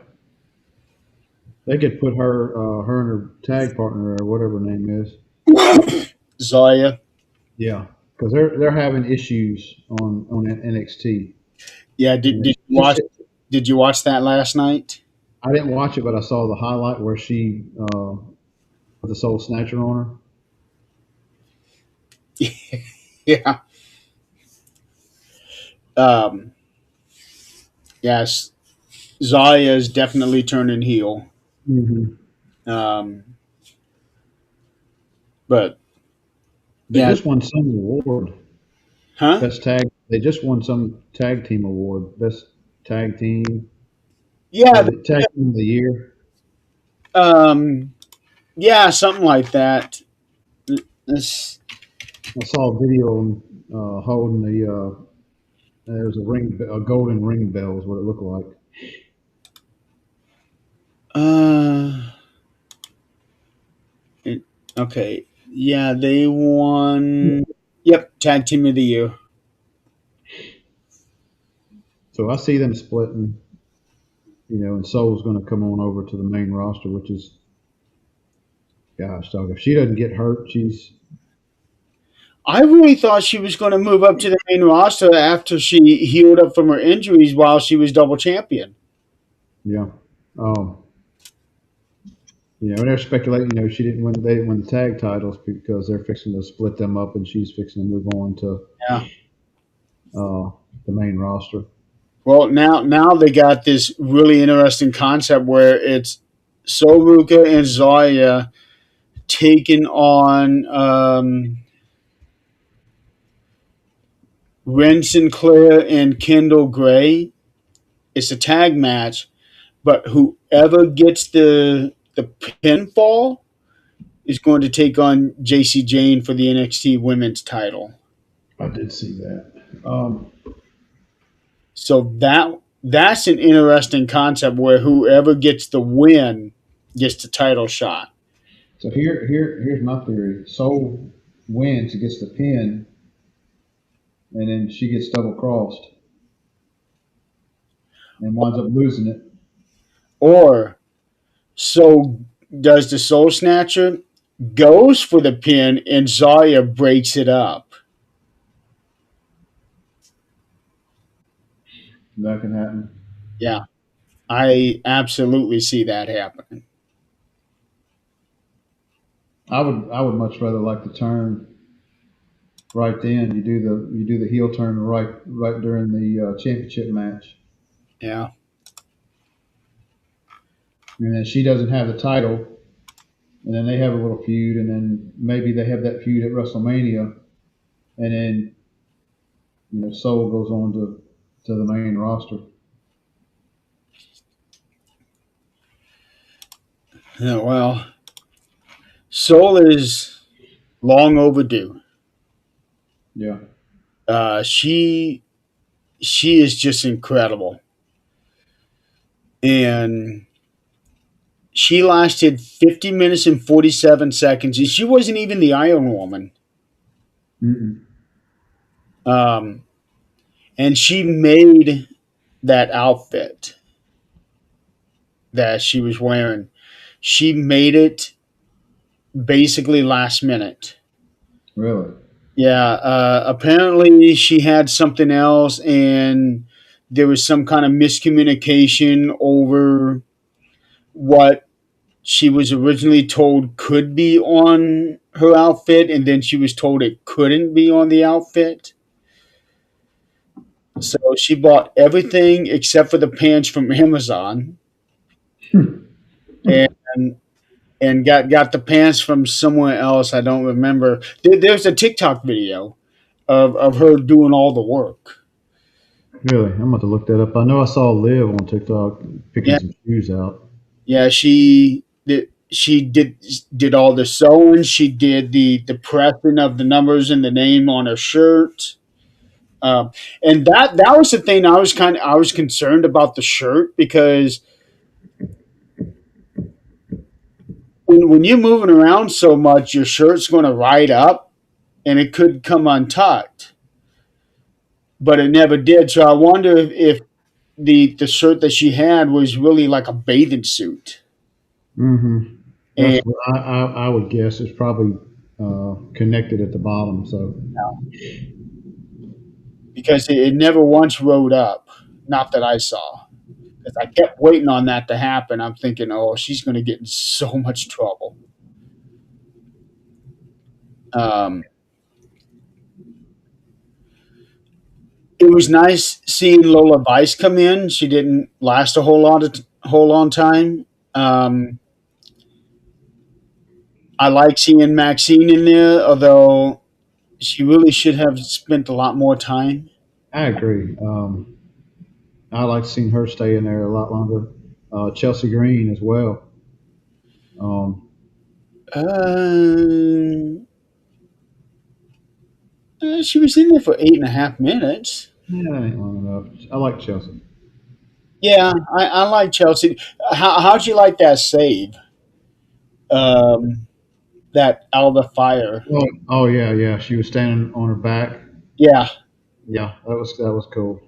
they could put her and her tag partner or whatever her name is.
Zaya.
Yeah, because they're having issues on NXT.
Yeah,
You know,
did you watch that last night?
I didn't watch it, but I saw the highlight where she with the Soul Snatcher on her.
Yeah. Um, yes, Zaya is definitely turning heel.
Hmm.
Um, but
They
yeah,
just won some award,
huh?
best tag. They just won some tag team award, best tag team
Yeah,
or the tag team of the year.
um, yeah, something like that. This,
I saw a video holding there was a golden ring bell is what it looked like.
uh, it- okay, yeah, they won. Yep, tag team of the year.
So I see them splitting, and Soul's going to come on over to the main roster, which is, gosh, dog, if she doesn't get hurt, she's,
I really thought she was going to move up to the main roster after she healed up from her injuries while she was double champion.
yeah. Um, and they're speculating, they didn't win the tag titles because they're fixing to split them up and she's fixing to move on to
Yeah.
uh, the main roster.
Well, now they got this really interesting concept where it's Soruka and Zaya taking on Ren Sinclair and Kendall Gray. It's a tag match, but whoever gets the pinfall is going to take on JC Jane for the NXT Women's title.
I did see that. Um,
So that's an interesting concept where whoever gets the win gets the title shot.
so here's my theory. Soul wins, gets the pin, and then she gets double crossed and winds up losing it.
Or so does the Soul Snatcher, goes for the pin, and Zarya breaks it up.
That can happen.
Yeah, I absolutely see that happening.
I would much rather like the turn right then. You do the heel turn right during the championship match,
Yeah.
and then she doesn't have the title, and then they have a little feud, and then maybe they have that feud at WrestleMania, and then Soul goes on to the main roster.
Yeah, well, Soul is long overdue.
Yeah,
She is just incredible, and she lasted 50 minutes and 47 seconds, and she wasn't even the Iron Woman.
mm-mm.
Um, and she made that outfit that she was wearing. She made it basically last minute.
Really.
Yeah, apparently she had something else, and there was some kind of miscommunication over what she was originally told could be on her outfit, and then she was told it couldn't be on the outfit. So she bought everything except for the pants from Amazon, and got the pants from somewhere else. I don't remember. There's a TikTok video of her doing all the work.
Really, I'm about to look that up. I know I saw Liv on TikTok picking
Yeah,
some shoes out.
yeah. She did all the sewing. She did the pressing of the numbers and the name on her shirt. Um, and that was the thing. I was concerned about the shirt because when you're moving around so much, your shirt's going to ride up and it could come untucked. But it never did. So I wonder if the shirt that she had was really like a bathing suit.
Mm-hmm. That's
And
what I would guess. It's probably connected at the bottom. So
because it never once rode up, not that I saw. Because I kept waiting on that to happen. I'm thinking, oh, she's going to get in so much trouble. Um, it was nice seeing Lola Vice come in. She didn't last a whole long time. Um, I like seeing Maxine in there, although she really should have spent a lot more time.
I agree. I like seeing her stay in there a lot longer. Chelsea Green as well. Um,
Uh, she was in there for 8.5 minutes.
yeah, that ain't long enough. I like Chelsea.
Yeah, I like Chelsea. How'd you like that save? Um, that out of the fire.
Oh yeah, yeah. She was standing on her back.
Yeah,
Yeah, that was cool.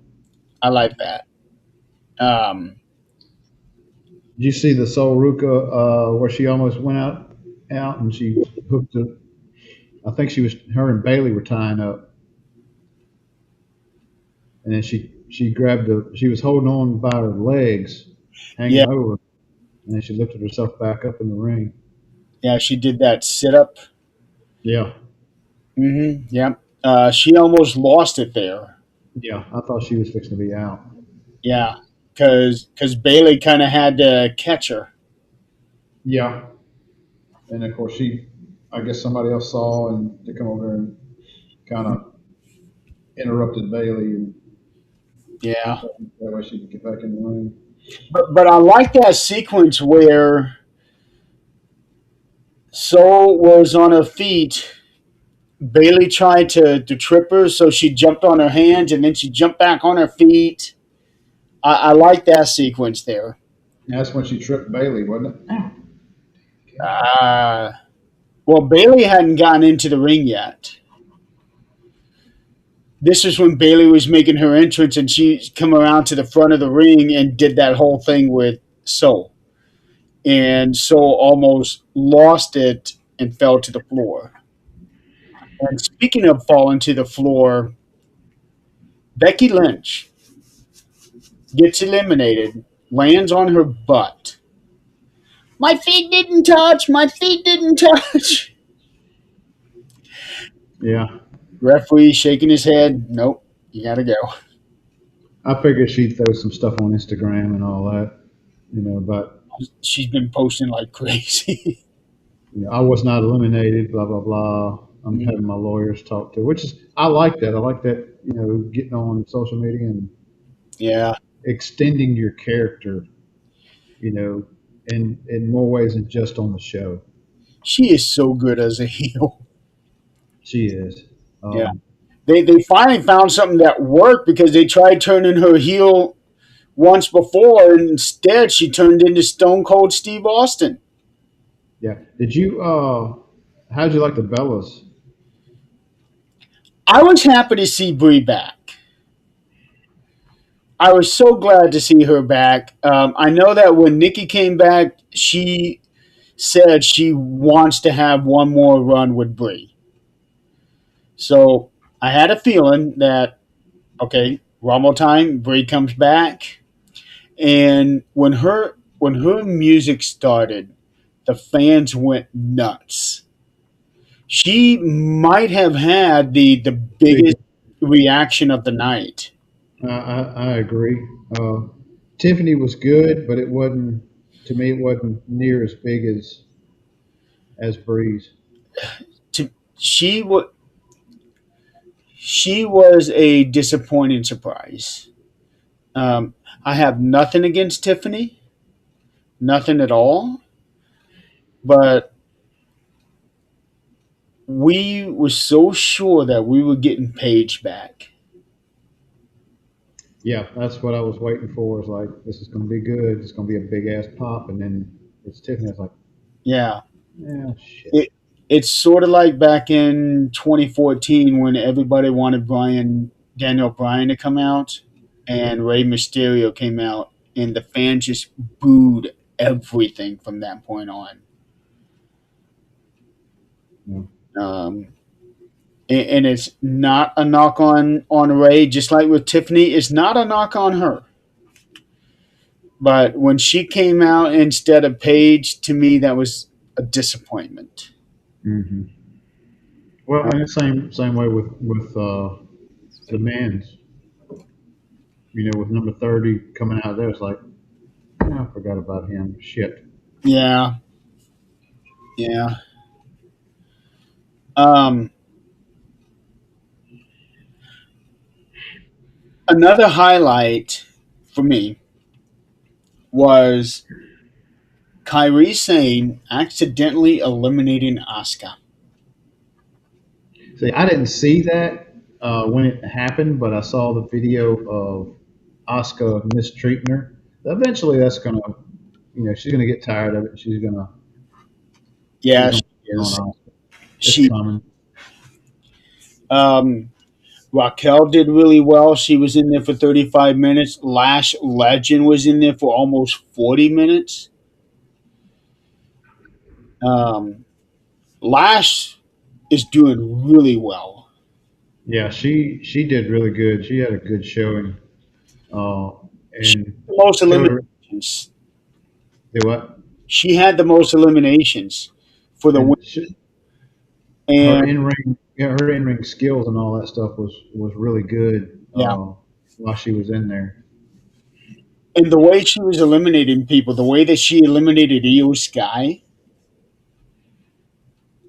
I like that. Um,
Did you see the Sol Ruka where she almost went out and she hooked it? I think her and Bailey were tying up, and then she grabbed she was holding on by her legs,
yeah,
hanging over, and then she lifted herself back up in the ring.
yeah, she did that sit up.
Yeah,
Yeah, she almost lost it there.
yeah. I thought she was fixing to be out.
Yeah, because Bailey kind of had to catch her.
Yeah, and of course I guess somebody else saw and to come over and kind of interrupted Bailey, and
Yeah,
that way she could get back in the ring.
but I like that sequence where Soul was on her feet Bailey tried to trip her, so she jumped on her hands and then she jumped back on her feet. I like that sequence there.
That's when she tripped Bailey, wasn't it? Ow.
Uh, well, Bailey hadn't gotten into the ring yet. This is when Bailey was making her entrance, and she come around to the front of the ring and did that whole thing with Soul, and Soul almost lost it and fell to the floor. And speaking of falling to the floor, Becky Lynch gets eliminated, lands on her butt. My feet didn't touch. My feet didn't touch.
Yeah.
Referee shaking his head. Nope, you gotta go.
I figured she'd throw some stuff on Instagram and all that, but
She's been posting like crazy.
I was not eliminated, blah, blah, blah. I'm having my lawyers talk to, which is, I like that. I like that, getting on social media and
Yeah,
extending your character, in more ways than just on the show.
she is so good as a heel.
She is.
Yeah,
Um,
they finally found something that worked because they tried turning her heel once before, and instead she turned into Stone Cold Steve Austin.
yeah. How'd you like the Bellas?
I was happy to see Brie back. I was so glad to see her back. I know that when Nikki came back, she said she wants to have one more run with Brie. So I had a feeling that okay, Rumble time, Brie comes back, and when her music started, the fans went nuts. She might have had the biggest
Big.
reaction of the night.
I agree. Tiffany was good, but it wasn't. To me, it wasn't near as big as Breeze.
To, she was a disappointing surprise. Um, I have nothing against Tiffany, nothing at all. But we were so sure that we were getting Paige back.
Yeah, that's what I was waiting for. Is like this is going to be good. It's going to be a big ass pop, and then it's Tiffany. It's like,
Yeah,
yeah, shit.
it it's sort of like back in 2014 when everybody wanted Daniel Bryan to come out, and Rey Mysterio came out, and the fans just booed everything from that point on.
Yeah.
Um, and it's not a knock on Ray, just like with Tiffany, it's not a knock on her. But when she came out instead of Paige, to me that was a disappointment.
Hmm. Well, and the same way with the men's. With number 30 coming out there, it's like, I forgot about him. Shit.
Yeah, yeah. Um, Another highlight for me was Kyrie Sane accidentally eliminating Asuka.
See, I didn't see that when it happened, but I saw the video of Asuka mistreating her. Eventually, that's gonna, she's gonna get tired of it. She's
Yeah,
gonna
she
get on
is.
Asuka. It's
She
coming.
um, Raquel did really well. She was in there for 35 minutes. Lash Legend was in there for almost 40 minutes. Um, Lash is doing really well.
Yeah, she did really good. She had a good showing, uh,
She
and
had the most
showed her
eliminations.
do what,
She had the most eliminations for the win.
and her
And
in ring, yeah, her in ring skills and all that stuff was really good
yeah,
while she was in there.
and the way she was eliminating people, the way that she eliminated Io Sky,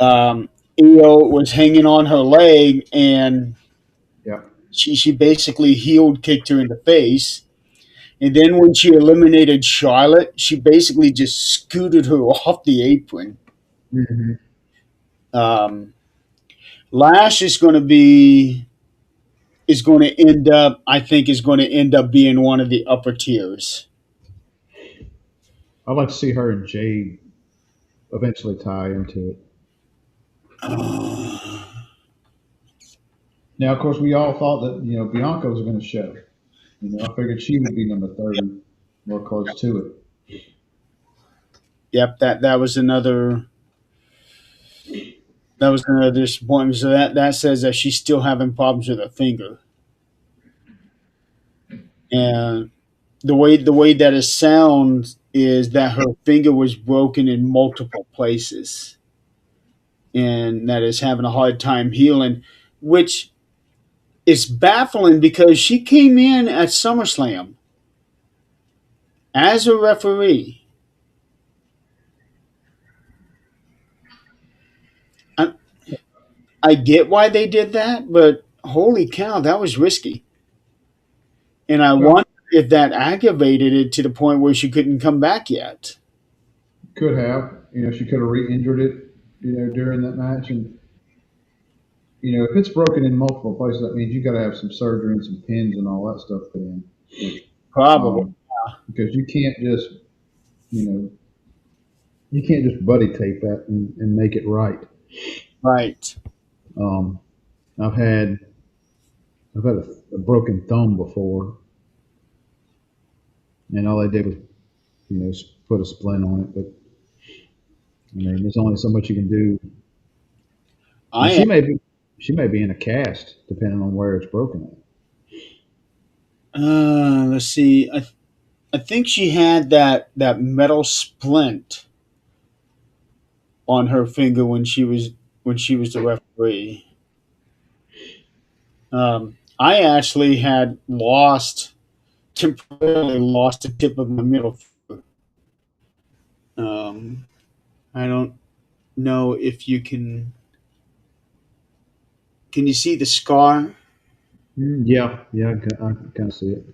Io was hanging on her leg, and
Yeah.
she basically heeled kicked her in the face. And then when she eliminated Charlotte, she basically just scooted her off the apron.
Hmm.
Um, Lash is going to end up, I think, is going to end up being one of the upper tiers.
I'd like to see her and Jade eventually tie into it. Now, of course, we all thought that Bianca was going to show. I figured she would be number 30, more close to it.
Yep, that was another disappointment. So that says that she's still having problems with her finger, and the way that it sounds is that her finger was broken in multiple places, and that is having a hard time healing, which is baffling because she came in at SummerSlam as a referee. I, I get why they did that, but holy cow, that was risky. And I
Well,
wonder if that aggravated it to the point where she couldn't come back yet.
could have. She could have re-injured it. During that match, and if it's broken in multiple places, that means you got to have some surgery and some pins and all that stuff put in.
Probably.
Um, because you know, you can't just buddy tape that and make it right.
Right.
Um, I've had I've had a broken thumb before, and all they did was put a splint on it. But I mean, there's only so much you can do, and
I
she may be in a cast depending on where it's broken at.
let's see. I think she had that metal splint on her finger when she was the referee. I actually had temporarily lost the tip of my middle finger. Um, I don't know if you can you see the scar?
Yeah, yeah, I kind of see it.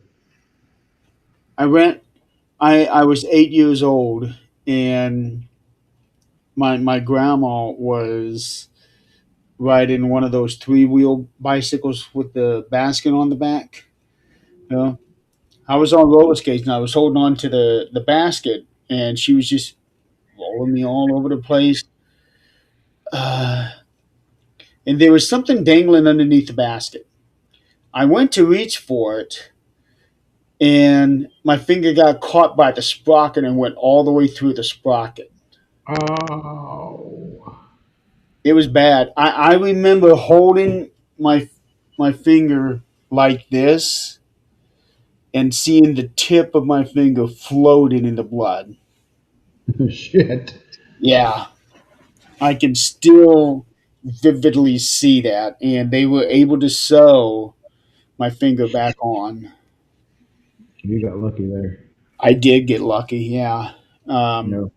I went. I was 8 years old, and my grandma was riding one of those three-wheel bicycles with the basket on the back. You know, I was on roller skates and I was holding on to the basket, and she was just rolling me all over the place. Uh, and there was something dangling underneath the basket. I went to reach for it, and my finger got caught by the sprocket and went all the way through the sprocket.
Oh,
It was bad. I remember holding my finger like this and seeing the tip of my finger floating in the blood.
shit!
Yeah, I can still vividly see that, and they were able to sew my finger back on.
You got lucky there.
I did get lucky, yeah.
You
Um,
know,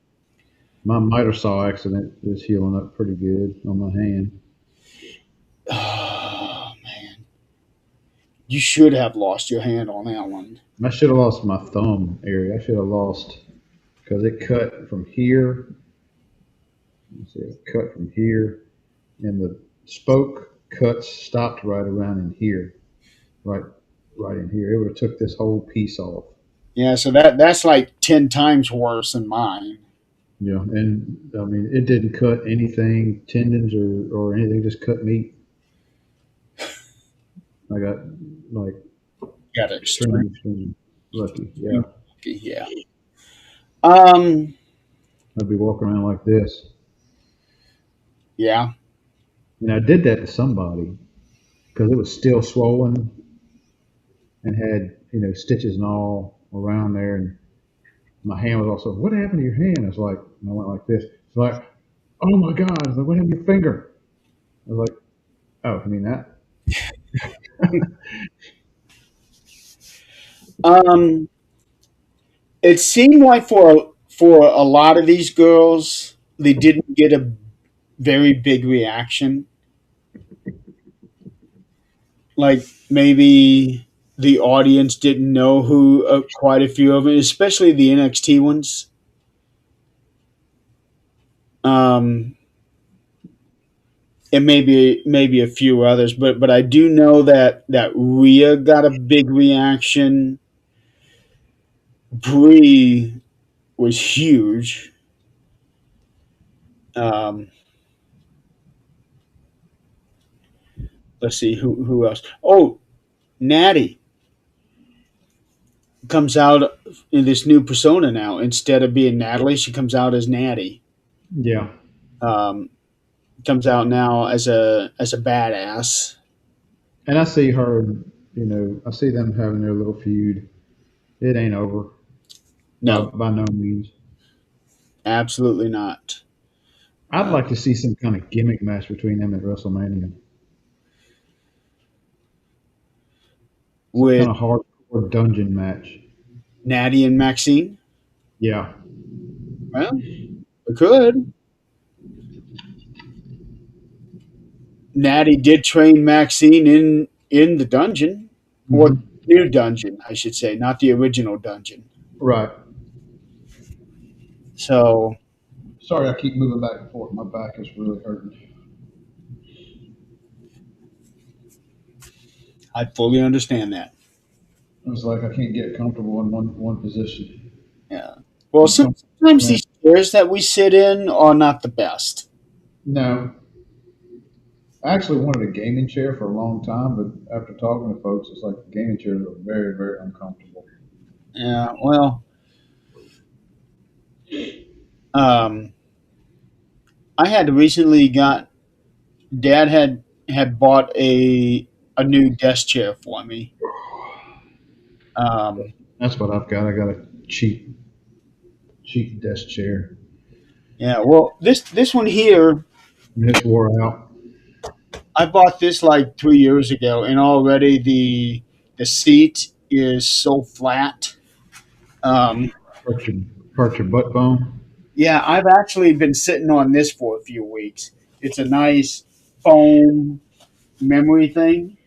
my miter saw accident is healing up pretty good on my hand.
oh, man, you should have lost your hand on that one.
I should have lost my thumb area. I should have lost because it cut from here. Let's see, it cut from here, and the spoke cuts stopped right around in here, right, right in here. It would have took this whole piece off.
Yeah, so that's like 10 times worse than mine.
And I mean, it didn't cut anything, tendons or anything. Just cut meat. I got like
Got extremely
extremely, extremely lucky. Yeah,
lucky, yeah. Um,
I'd be walking around like this,
yeah.
and I did that to somebody because it was still swollen and had stitches and all around there, and my hand was also. What happened to your hand? I was like, and I went like this. It's like, oh my god! I was like, what happened to your finger? I was like, oh, you mean that?
Um, it seemed like for a lot of these girls, they didn't get a very big reaction. Like maybe the audience didn't know who quite a few of them, especially the NXT ones. Um, and maybe a few others, but I do know that Rhea got a big reaction. Brie was huge. Um, let's see who else. Oh, Natty comes out in this new persona now. Instead of being Natalie, she comes out as Natty.
Yeah,
Um, comes out now as a badass.
and I see her. I see them having their little feud. It ain't over
No,
by no means.
absolutely not.
I'd
Uh,
like to see some kind of gimmick match between them at WrestleMania. Some
with
kind of hardcore dungeon match.
Natty and Maxine,
Yeah.
well, we could. Natty did train Maxine in the dungeon, or
Hmm.
new dungeon, I should say, not the original dungeon.
Right.
So
Sorry, I keep moving back and forth. My back is really hurting.
I fully understand that.
It's like I can't get comfortable in one position.
Yeah. Well,
I'm comfortable.
sometimes these chairs that we sit in are not the best.
No, I actually wanted a gaming chair for a long time, but after talking to folks, it's like gaming chairs are very, very uncomfortable.
Yeah. Well, um, I had recently got Dad had bought a new desk chair for me. Um,
That's what I've got. I got a cheap desk chair.
yeah. Well, this one here,
And it's wore out.
I bought this like 3 years ago, and already the seat is so flat. Um,
Hurt your, hurt your butt bone.
yeah, I've actually been sitting on this for a few weeks. It's a nice foam memory thing.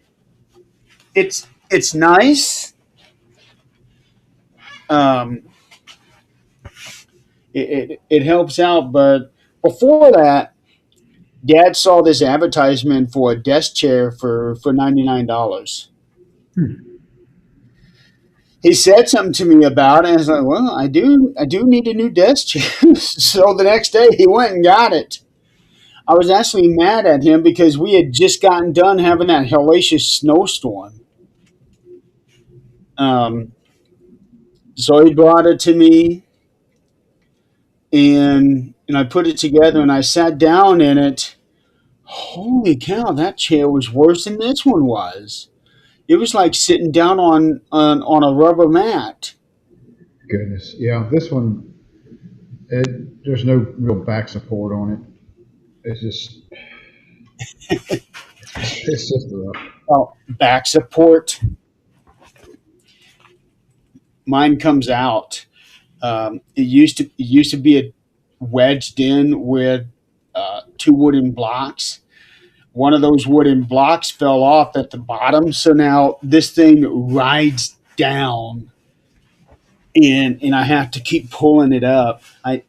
It's nice. Um, it helps out, but before that, Dad saw this advertisement for a desk chair for $99.
Hmm.
He said something to me about it, and I was like, "Well, I do need a new desk chair." So the next day, he went and got it. I was actually mad at him because we had just gotten done having that hellacious snowstorm. Um, so he brought it to me, and I put it together, and I sat down in it. Holy cow, that chair was worse than this one was. It was like sitting down on a rubber mat.
Goodness. Yeah, this one, there's no real back support on it. It's just, it's just rough.
Well, back support, mine comes out. It used to be a wedged in with two wooden blocks. One of those wooden blocks fell off at the bottom, so now this thing rides down, and I have to keep pulling it up. I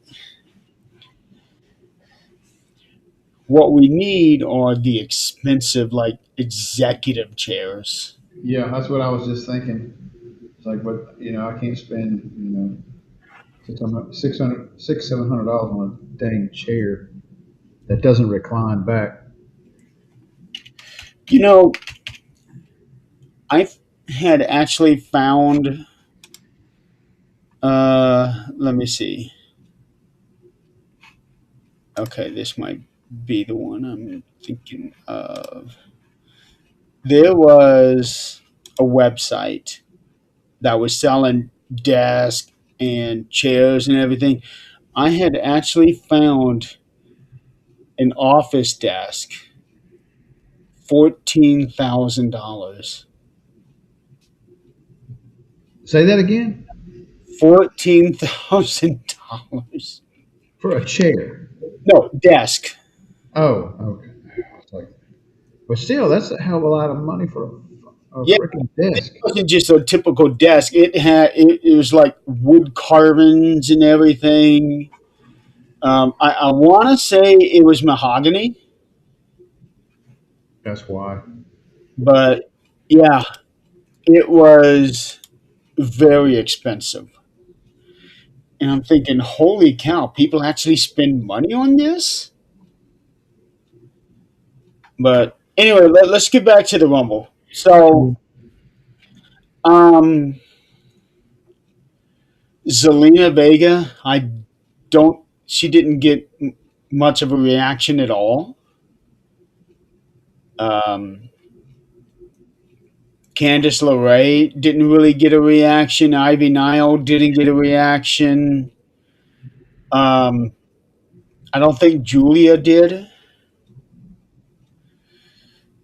What we need are the expensive like executive chairs.
Yeah, that's what I was just thinking. It's like, but I can't spend $700 on a dang chair that doesn't recline back.
You know, I had actually found. Let me see. Okay, this might be the one I'm thinking of. There was a website that was selling desks and chairs and everything. I had actually found an office desk, $14,000.
Say that again.
$14,000.
For a chair.
No, desk.
Oh, okay. It's like, but still, that's a hell of a lot of money for a
Yeah,
freaking
it
desk.
wasn't just a typical desk. It was like wood carvings and everything. I want to say it was mahogany.
That's why.
But yeah, it was very expensive. And I'm thinking, holy cow, people actually spend money on this? But anyway, let's get back to the Rumble. So, um, Zelina Vega, she didn't get much of a reaction at all. Um, Candice LeRae didn't really get a reaction. Ivy Nile didn't get a reaction. Um, I don't think Julia did.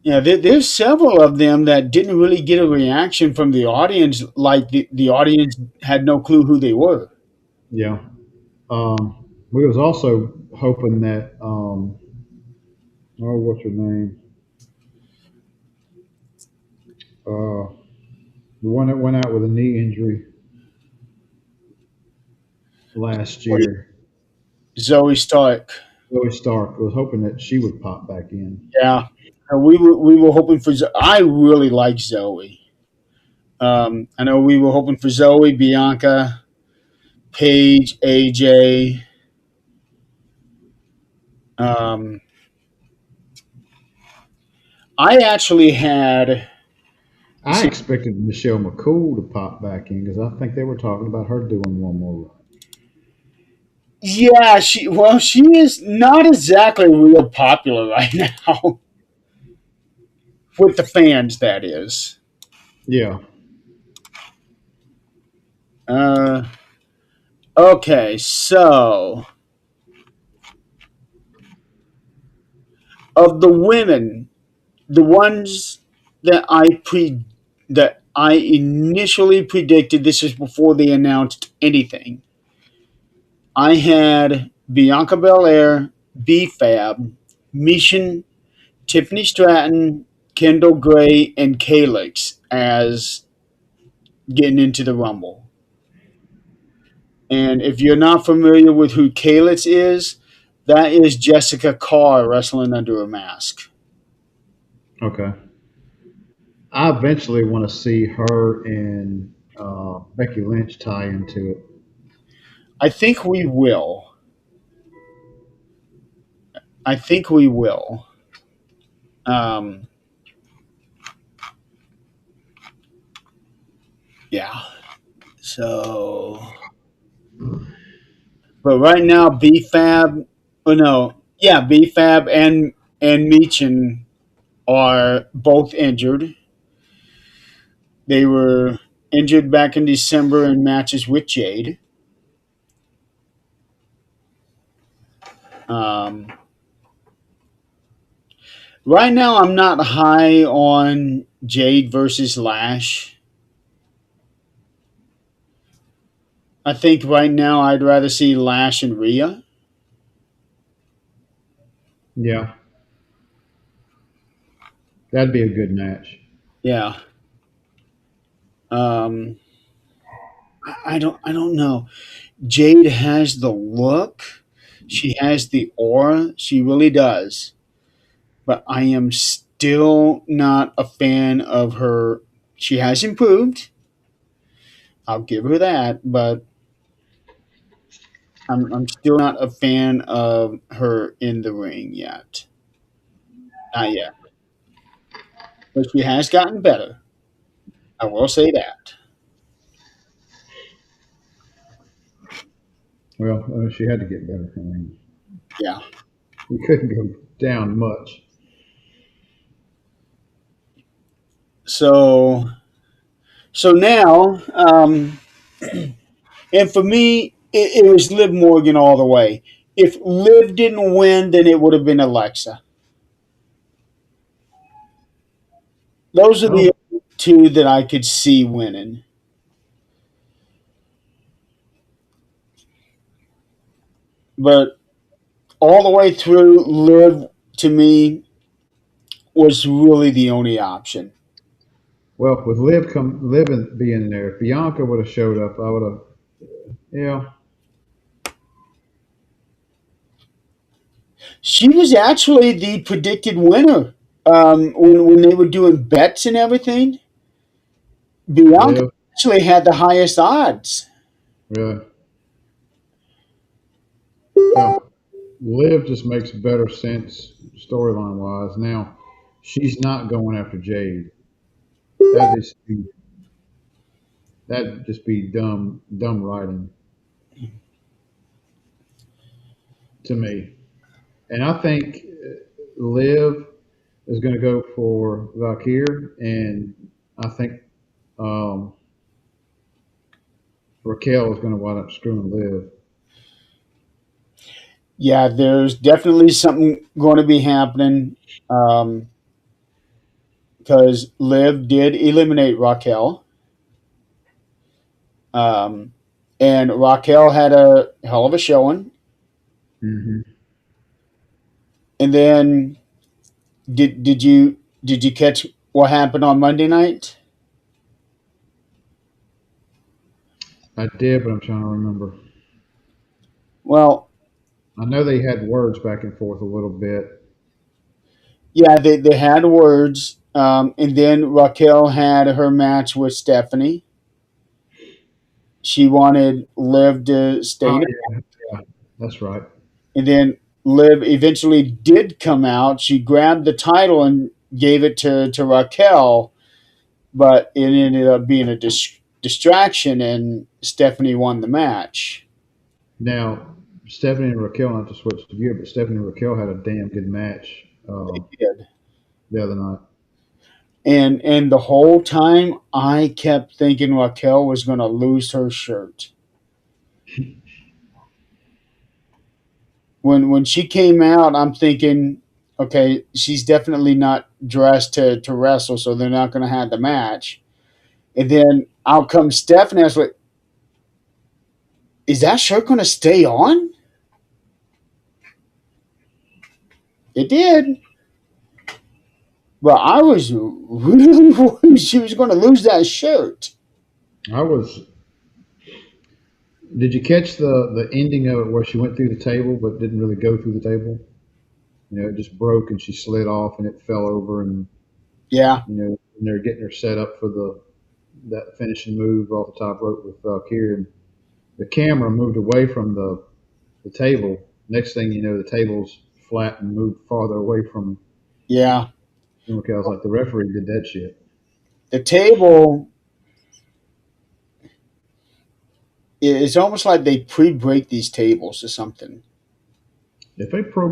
Yeah, there's several of them that didn't really get a reaction from the audience, like the audience had no clue who they were.
Yeah. We was also hoping that oh, what's her name? Uh, the one that went out with a knee injury last year.
Zoe Stark.
Zoe Stark. I was hoping that she would pop back in.
Yeah, we were hoping for. I really like Zoe. I know we were hoping for Zoe, Bianca, Paige, AJ. Um, I actually had.
I
See,
expected Michelle McCool to pop back in because I think they were talking about her doing one more run.
yeah, she is not exactly real popular right now with the fans. That is.
Yeah.
Uh, okay, so of the women, the ones that I initially predicted, this is before they announced anything. I had Bianca Belair, B Fab, Mishan, Tiffany Stratton, Kendall Gray, and Calix as getting into the Rumble. And if you're not familiar with who Calix is, that is Jessica Carr wrestling under a mask.
Okay. I eventually want to see her and Becky Lynch tie into it.
I think we will. I think we will. Um, yeah. So, but right now, BFAB, oh no, yeah, BFAB and Meechin are both injured. They were injured back in December in matches with Jade. Um, right now, I'm not high on Jade versus Lash. I think right now I'd rather see Lash and Rhea.
Yeah, that'd be a good match.
Yeah. Um, I don't know. Jade has the look. She has the aura. She really does. But I am still not a fan of her. She has improved. I'll give her that. But I'm still not a fan of her in the ring yet. Not yet. But she has gotten better. I will say that.
Well, she had to get better. I mean,
Yeah.
we couldn't go down much.
So now, and for me, it was Liv Morgan all the way. If Liv didn't win, then it would have been Alexa. Those are the
Oh,
two that I could see winning. But all the way through, Liv to me was really the only option.
well, with Liv being there, if Bianca would have showed up, I would have. Yeah,
She was actually the predicted winner. when they were doing bets and everything, Bianca
Liv,
actually had the highest odds.
really, yeah. Liv just makes better sense storyline wise. Now, she's not going after Jade. That just be that just be dumb writing to me. And I think Liv is going to go for Valkyr, and I think um, Raquel is going to wind up screwing Liv.
Yeah, there's definitely something going to be happening because Liv did eliminate Raquel, um, and Raquel had a hell of a showing.
Hmm.
And then did you catch what happened on Monday night?
I did, but I'm trying to remember.
Well,
I know they had words back and forth a little bit.
yeah, they had words, and then Raquel had her match with Stephanie. She wanted Liv to stay
Oh
in,
yeah, yeah, that's right.
and then Liv eventually did come out. She grabbed the title and gave it to Raquel, but it ended up being a distraction, and Stephanie won the match.
Now, Stephanie and Raquel, not to switch the gear, but Stephanie and Raquel had a damn good match
Did.
the other night.
And the whole time I kept thinking Raquel was going to lose her shirt. When she came out, I'm thinking, okay, she's definitely not dressed to wrestle, so they're not going to have the match. And then out comes Stephanie. I was like, is that shirt going to stay on? It did. But I was really worried she was going to lose that shirt.
I was. Did you catch the ending of it where she went through the table but didn't really go through the table? You know, it just broke and she slid off and it fell over and
Yeah,
and they're getting her set up for the that finishing move off the top rope with Kieran. The camera moved away from the table. Next thing you know, the table's flat and moved farther away from.
yeah.
Okay, I was like, the referee did that shit.
The table, it's almost like they pre break these tables or something.
If they pre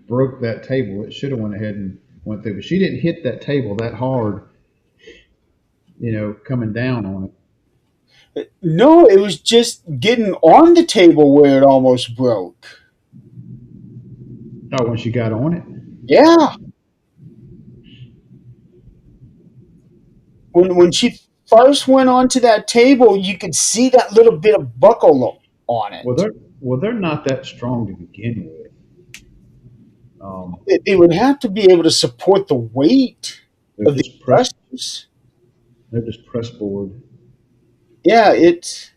broke that table, it should have went ahead and went through. But she didn't hit that table that hard, coming down on it.
No, it was just getting on the table where it almost broke.
Oh, when she got on it.
Yeah, when she first went onto that table, you could see that little bit of buckle on
Well,
it.
they're not that strong to begin with. Um,
It would have to be able to support the weight
they're
of the
just press.
wrestlers.
They're just press board.
Yeah, it's.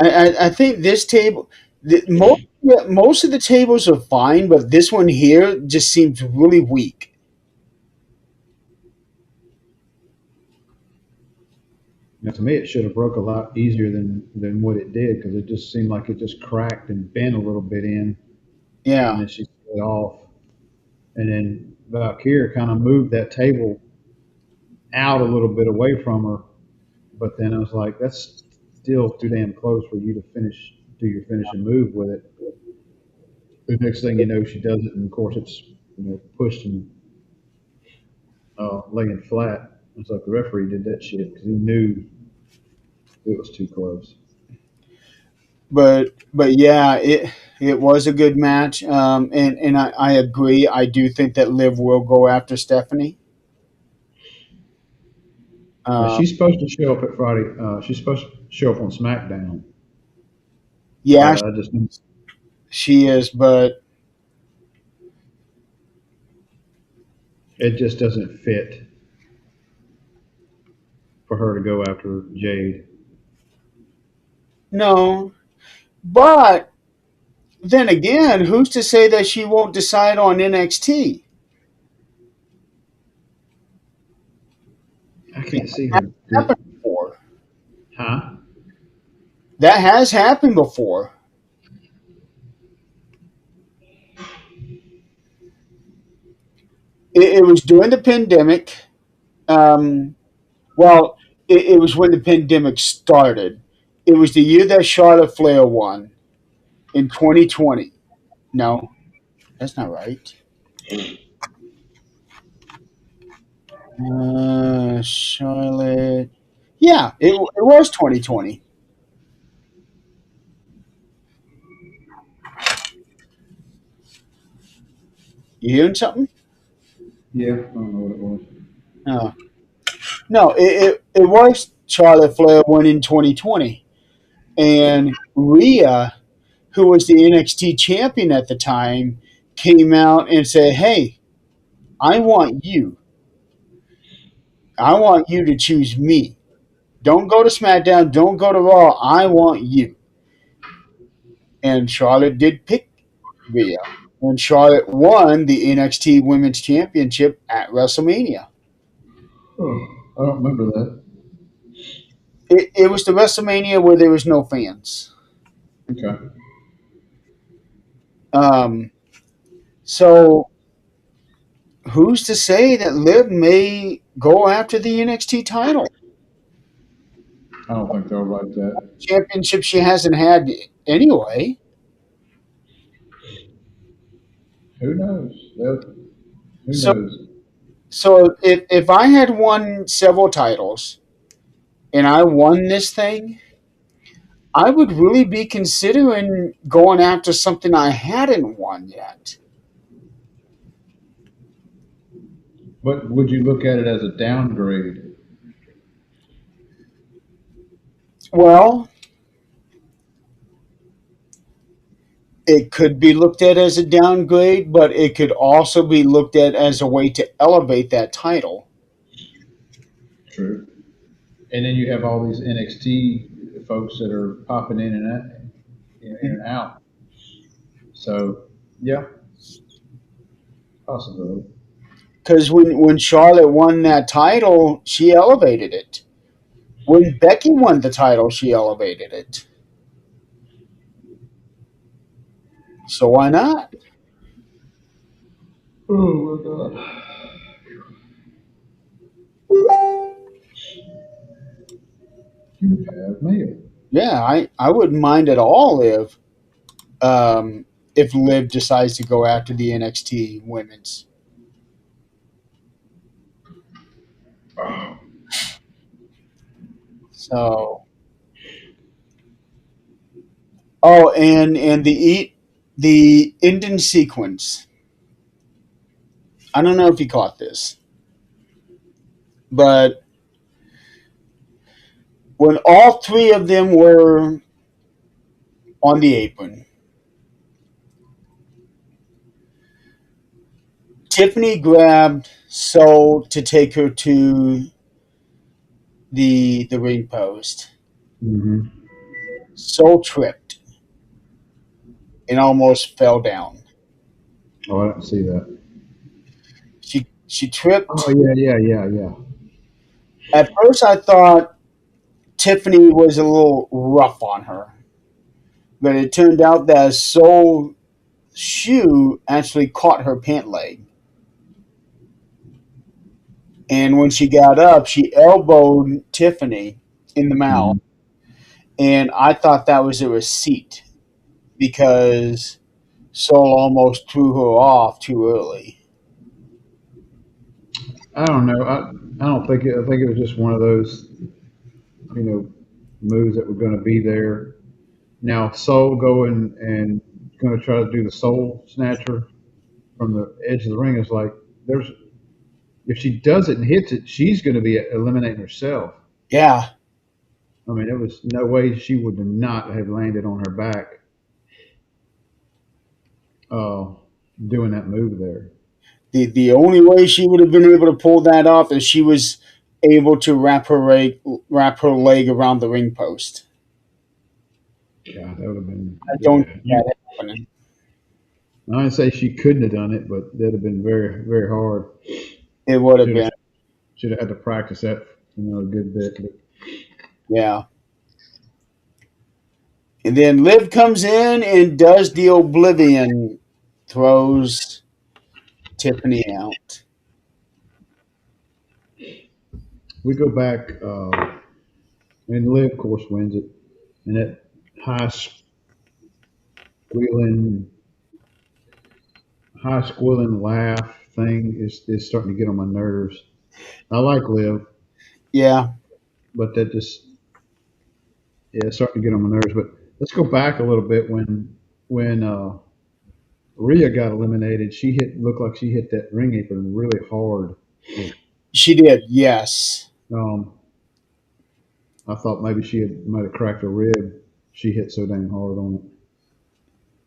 I think this table, most of the tables are fine, but this one here just seems really weak.
Now, to me, it should have broke a lot easier than what it did because it just seemed like it just cracked and bent a little bit in, and
Yeah,
then she slid off. And then Valkyrie kind of moved that table out a little bit away from her, but then I was like, that's still too damn close for you to do your finishing move with it. The next thing you know, she does it, and of course, it's pushed and laying flat. It's like the referee did that shit because he knew it was too close.
but yeah, it was a good match, and I agree. I do think that Liv will go after Stephanie.
Now
Uh,
she's supposed to show up at Friday. She's supposed to show up on SmackDown,
yeah,
but I just
she is, but
it just doesn't fit for her to go after Jade.
no, but Then again, who's to say that she won't decide on NXT?
I can't see her.
Happened before.
Huh?
That has happened before. It was during the pandemic. Um, well, it was when the pandemic started. It was the year that Charlotte Flair won in 2020. No, that's not right. Charlotte. Yeah, it was 2020. You hearing something?
Yeah, I don't know what it was.
No, no. It was Charlotte Flair won in 2020, and Rhea, who was the NXT champion at the time, came out and said, "Hey, I want you. I want you to choose me. Don't go to SmackDown. Don't go to Raw. I want you." And Charlotte did pick Rhea. And Charlotte won the NXT Women's Championship at WrestleMania.
Oh, I don't remember that.
It was the WrestleMania where there was no fans.
Okay.
Um, so who's to say that Liv may go after the NXT title?
I don't think they'll write that.
Championship she hasn't had anyway.
Who knows? Who
So
knows?
so if I had won several titles and I won this thing, I would really be considering going after something I hadn't won yet.
But would you look at it as a downgrade?
Well, it could be looked at as a downgrade, but it could also be looked at as a way to elevate that title.
True. And then you have all these NXT folks that are popping in and out. So yeah, possibility.
Because when Charlotte won that title, she elevated it. When Becky won the title, she elevated it. So why not?
Oh my god. You have mail.
Yeah, I wouldn't mind at all if Liv decides to go after the NXT women's.
Oh,
So oh, and the ending sequence. I don't know if you caught this, but when all three of them were on the apron, Tiffany grabbed Soul to take her to the ring post.
mm-hmm.
Soul tripped and almost fell down.
Oh, I didn't see that.
She
Oh
tripped.
yeah.
At first, I thought Tiffany was a little rough on her, but it turned out that Soul's shoe actually caught her pant leg. And when she got up, she elbowed Tiffany in the mouth.
Mm-hmm.
And I thought that was a receipt because Soul almost threw her off too early.
I don't know. I don't think it. I think it was just one of those moves that were going to be there. Now Soul going and going to try to do the Soul Snatcher from the edge of the ring is like there's if she does it and hits it, she's going to be eliminating herself.
Yeah,
I mean, there was no way she would not have landed on her back uh, doing that move there.
the only way she would have been able to pull that off is she was able to wrap her leg around the ring post.
Yeah, that would have been
I don't
yeah.
think that. happening.
I didn't say she couldn't have done it, but that'd have been very, very hard.
It would have
Should have
been,
should have had to practice that, a good bit. But
yeah. And then Liv comes in and does the Oblivion, throws Tiffany out.
we go back, and Liv, of course, wins it, and that high squealing, high squealing laugh thing is starting to get on my nerves. I like Liv,
Yeah,
but that just yeah, it's starting to get on my nerves. But let's go back a little bit when Rhea got eliminated. She looked like she hit that ring apron really hard.
she did. Yes,
Um, I thought maybe might have cracked a rib. She hit so dang hard on it.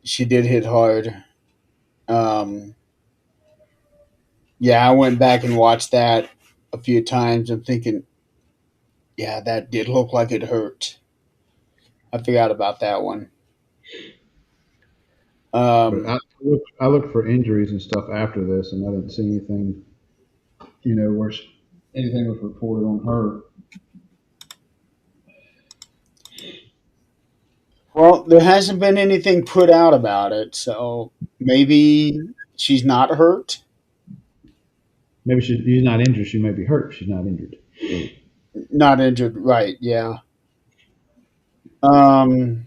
she did hit hard. Um, yeah, I went back and watched that a few times. I'm thinking, yeah, that did look like it hurt. I forgot about that one.
But
Um,
I looked for injuries and stuff after this, and I didn't see anything. Where anything was reported on her.
well, there hasn't been anything put out about it, so maybe she's not hurt.
Maybe she's not injured. She may be hurt. She's not injured.
Not injured, right? Yeah. Um,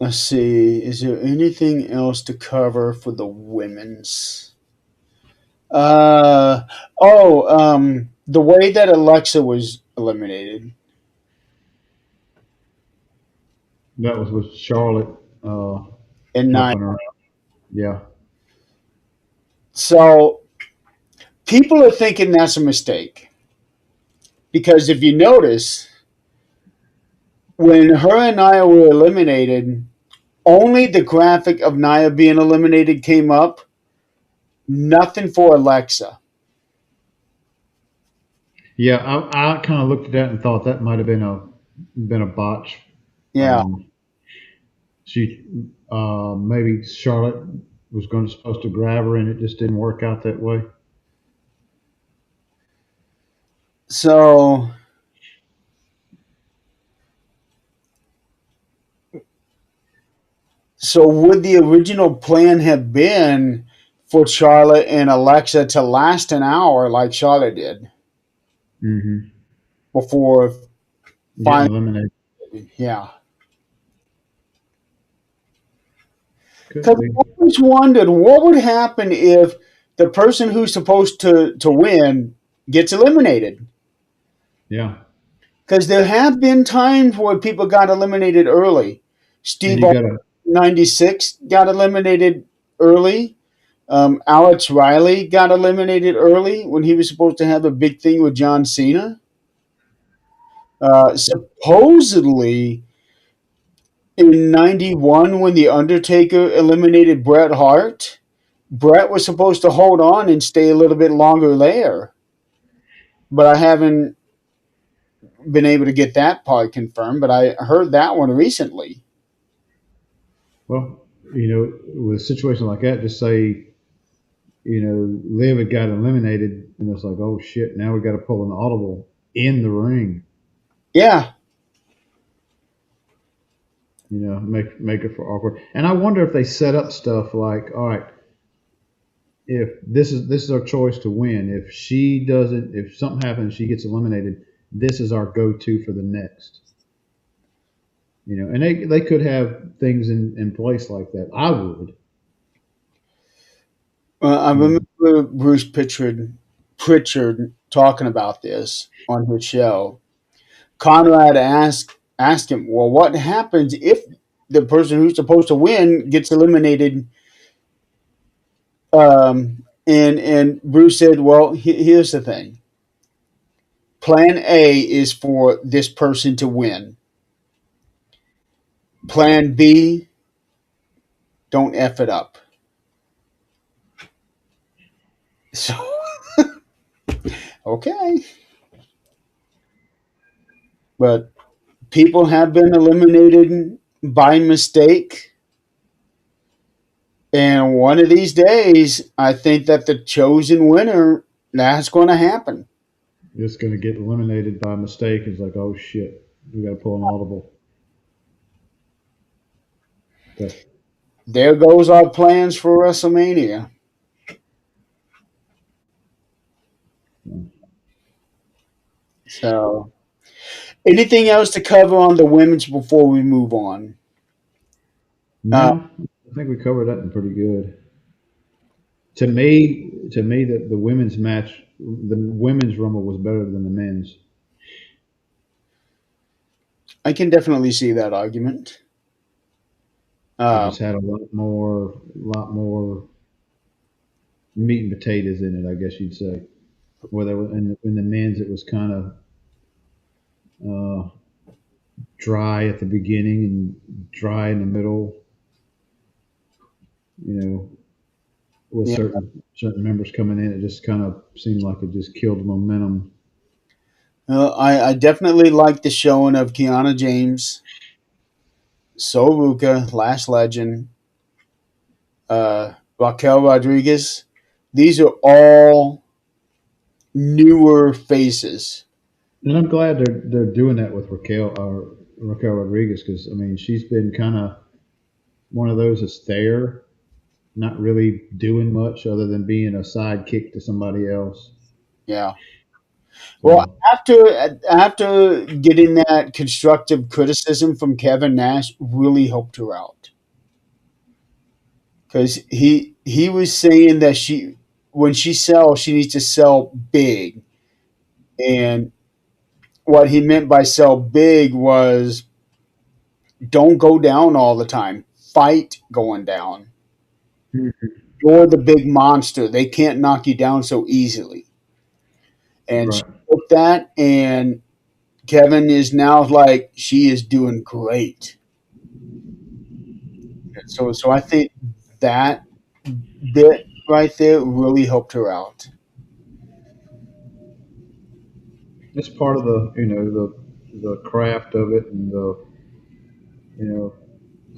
let's see. Is there anything else to cover for the women's? Uh the way that Alexa was eliminated
That was with Charlotte
in nine.
helping her. Yeah,
So people are thinking that's a mistake because if you notice, when her and Nia were eliminated, only the graphic of Nia being eliminated came up. Nothing for Alexa.
yeah. I kind of looked at that and thought that might have been a botch.
Yeah.
Um, she maybe Charlotte was supposed to grab her, and it just didn't work out that way.
So So would the original plan have been for Charlotte and Alexa to last an hour like Charlotte did
Hmm.
before
Getting
finally?
eliminated
Yeah.
could
Because I
be.
always wondered what would happen if the person who's supposed to win gets eliminated.
Yeah,
Because there have been times where people got eliminated early.
and
Steve
you
Austin,
gotta
96 got eliminated early. Alex Riley got eliminated early when he was supposed to have a big thing with John Cena. Supposedly in 91, when The Undertaker eliminated Bret Hart, Bret was supposed to hold on and stay a little bit longer there. But I haven't been able to get that part confirmed, but I heard that one recently.
well, with a situation like that, just say Liv had got eliminated, and it's like, oh shit, now we got to pull an audible in the ring.
Yeah.
Make it for awkward. And I wonder if they set up stuff like, all right, if this is our choice to win. If something happens, she gets eliminated. This is our go-to for the next. And they could have things in place like that. I would.
I
You know,
remember Bruce Pritchard talking about this on his show. Conrad asked him, "Well, what happens if the person who's supposed to win gets eliminated?" And Bruce said, "Well, here's the thing. Plan A is for this person to win. Plan B, don't f it up." So okay, but people have been eliminated by mistake. And one of these days, I think that the chosen winner, that's going to happen.
Just going to get eliminated by mistake. It's like, oh shit, we got to pull an audible. That's,
There goes our plans for WrestleMania. So, anything else to cover on the women's before we move on? Uh,
no, I think we covered that one pretty good. To me, that the women's match, the women's rumble was better than the men's.
I can definitely see that argument.
It
Uh,
just had a lot more meat and potatoes in it, I guess you'd say. Whether in the men's, it was kind of uh, dry at the beginning and dry in the middle. You know, with
yeah.
certain members coming in, it just kind of seemed like it just killed momentum.
I definitely like the showing of Kiana James, Soruka, Lash Legend, Raquel Rodriguez. These are all newer faces.
And I'm glad they're doing that with Raquel Rodriguez, because I mean she's been kind of one of those that's there, not really doing much other than being a sidekick to somebody else.
Yeah. Well,
So
after getting that constructive criticism from Kevin Nash, really helped her out because he was saying that she when she sells, she needs to sell big, and what he meant by sell big was don't go down all the time. Fight going down. You're the big monster. They can't knock you down so easily. And she
right,
took that, and Kevin is now like she is doing great. So I think that bit right there really helped her out.
it's part of the the craft of it and the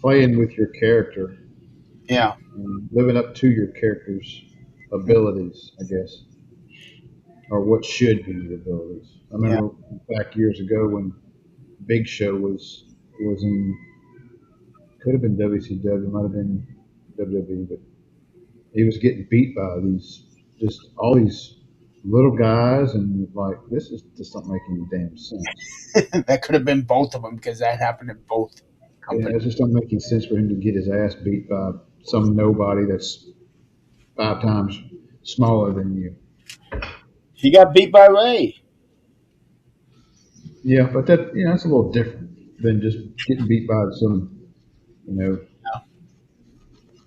playing with your character
Yeah,
and living up to your character's abilities, I guess, or what should be your abilities. I
yeah.
remember back years ago when Big Show was in could have been WCW, might have been WWE, but he was getting beat by these just all these little guys, and like this is just not making any damn sense.
That could have been both of them because that happened in both
Yeah,
companies.
it just don't make any sense for him to get his ass beat by some nobody that's 5 times smaller than you.
He got beat by Ray.
Yeah, but that that's a little different than just getting beat by some you know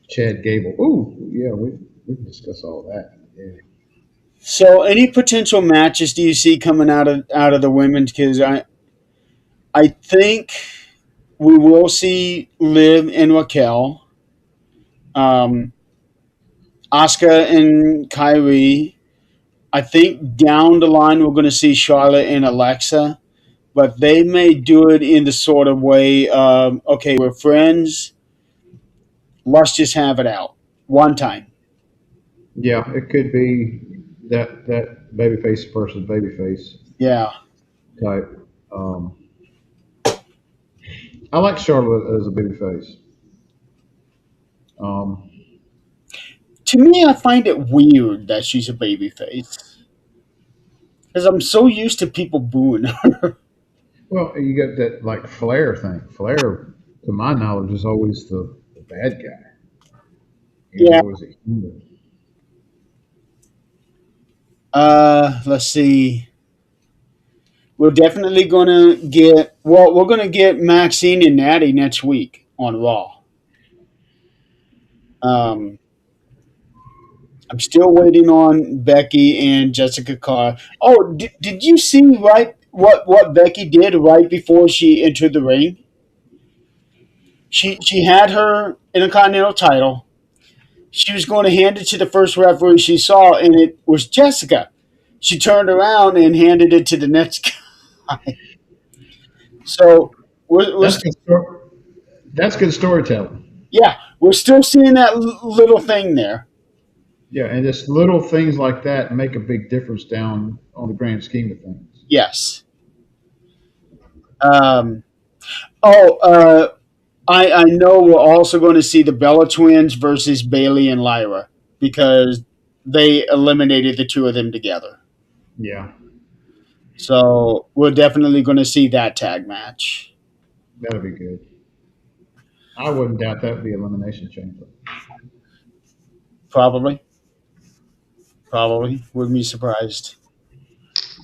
Chad Gable. Oh yeah, we can discuss all that. Yeah.
So, any potential matches do you see coming out of the women's? Because I think we will see Liv and Raquel, um, Asuka and Kyrie. I think down the line we're going to see Charlotte and Alexa, but they may do it in the sort of way of okay, we're friends. Let's just have it out one time.
Yeah, it could be that babyface versus babyface
Yeah.
type. Um, I like Charlotte as a babyface. Um,
To me, I find it weird that she's a babyface because I'm so used to people booing her.
well, you got that like Flair thing. Flair, to my knowledge, is always the bad guy. He was
Yeah.
always a heel.
Let's see. We're definitely gonna get. Well, we're gonna get Maxine and Natty next week on Raw. Um, I'm still waiting on Becky and Jessica Carr. Oh, did you see right what Becky did right before she entered the ring? She had her Intercontinental title. She was going to hand it to the first referee she saw, and it was Jessica. She turned around and handed it to the next guy. So we're
That's
still,
good. That's good storytelling.
yeah, we're still seeing that little thing there.
Yeah, and just little things like that make a big difference down on the grand scheme of things.
Yes. Um, oh, I know we're also going to see the Bella Twins versus Bailey and Lyra because they eliminated the two of them together.
Yeah,
So we're definitely going to see that tag match.
that'll be good. I wouldn't doubt that would be elimination chamber.
Probably, probably wouldn't be surprised.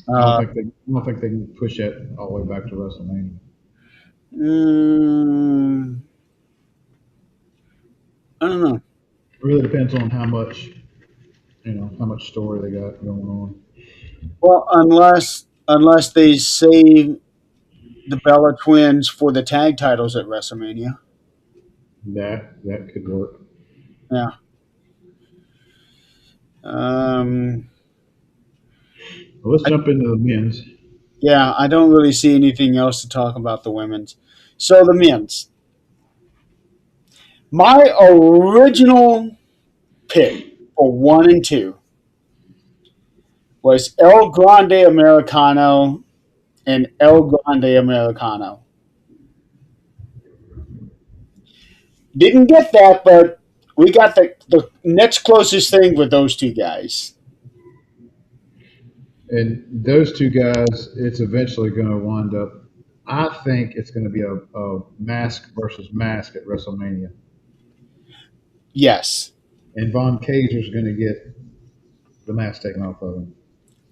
Uh,
I don't think they can push that all the way back to WrestleMania.
mm, I don't know.
It really depends on how much story they got going on.
Well, unless they save the Bella Twins for the tag titles at WrestleMania.
That could work.
Yeah. Um,
Well, let's
I,
jump into the men's.
yeah, I don't really see anything else to talk about the women's. So the men's. My original pick for 1 and 2 was El Grande Americano and El Grande Americano. Didn't get that, but we got the next closest thing with those two guys.
And those two guys, it's eventually going to wind up. I think it's going to be a mask versus mask at WrestleMania.
Yes.
And Von Kaiser's going to get the mask taken off of him.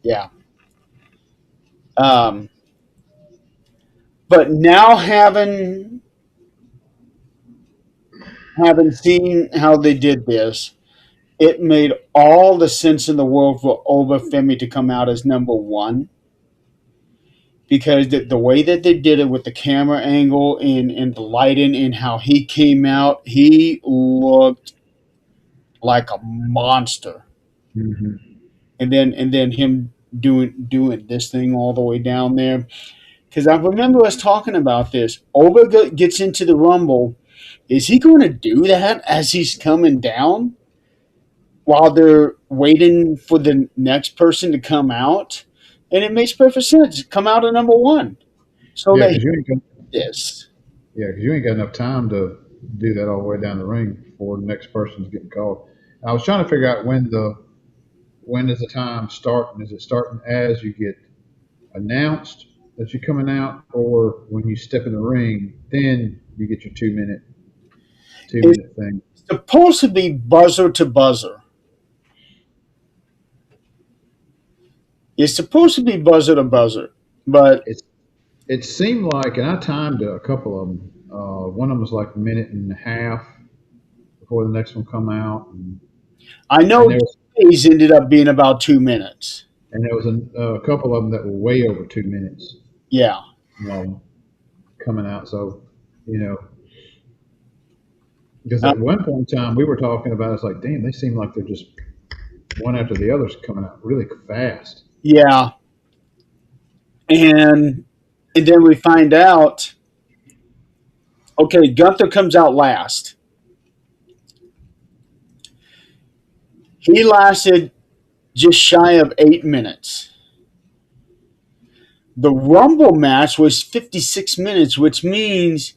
Yeah. Um, but now having seen how they did this, it made all the sense in the world for Obafemi to come out as number one because the way that they did it with the camera angle and the lighting and how he came out, he looked like a monster.
Mm-hmm.
And then him doing this thing all the way down there. Because I remember us talking about this. Oba gets into the Rumble. Is he going to do that as he's coming down while they're waiting for the next person to come out? And it makes perfect sense. Come out at number one so
Yeah,
that he
because
this.
you ain't got enough time to do that all the way down the ring before the next person's getting called. I was trying to figure out when does the time start, and is it starting as you get announced that you're coming out, or when you step in the ring, then you get your 2 minute
It's
thing.
supposed to be buzzer to buzzer. It's supposed to be buzzer to buzzer, but
It's it seemed like, and I timed a couple of them. One of them was like a minute and a half before the next one come out,
I
and
know
there was
days ended up being about 2 minutes.
a couple of them that were way over 2 minutes
Yeah.
um, coming out. So you know, because
Uh,
at one point in time we were talking about, it's like, damn, they seem like they're just one after the others coming out really fast.
yeah. And then we find out, okay, Gunther comes out last. He lasted just shy of 8 minutes. The Rumble match was 56 minutes, which means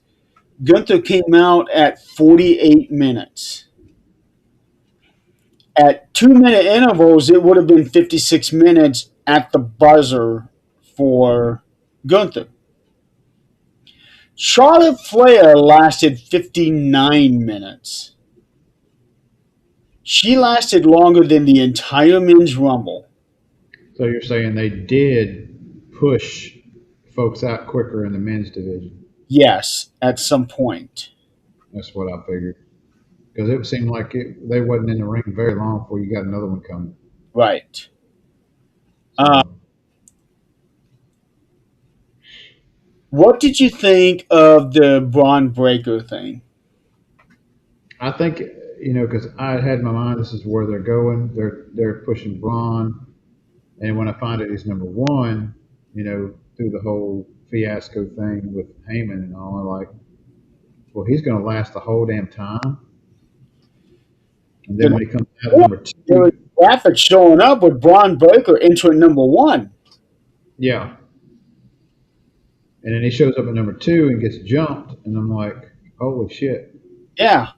Gunther came out at 48 minutes. At 2 minute intervals, it would have been 56 minutes at the buzzer for Gunther. Charlotte Flair lasted 59 minutes. She lasted longer than the entire men's rumble.
So you're saying they did push folks out quicker in the men's division?
Yes, at some point.
That's what I figured. Because it seemed like they wasn't in the ring very long before you got another one coming.
Right. Uh,
So
what did you think of the Braun Breaker thing?
I think, because I had in my mind this is where they're going. They're pushing Braun, and when I find out he's number one, through the whole fiasco thing with Heyman and all. I'm like, well, he's going to last the whole damn time. And
The
then when he comes out at number
there was
two,
graphics showing up with Braun Breaker entering number one.
yeah. And then he shows up at number two and gets jumped. And I'm like, holy shit.
Yeah.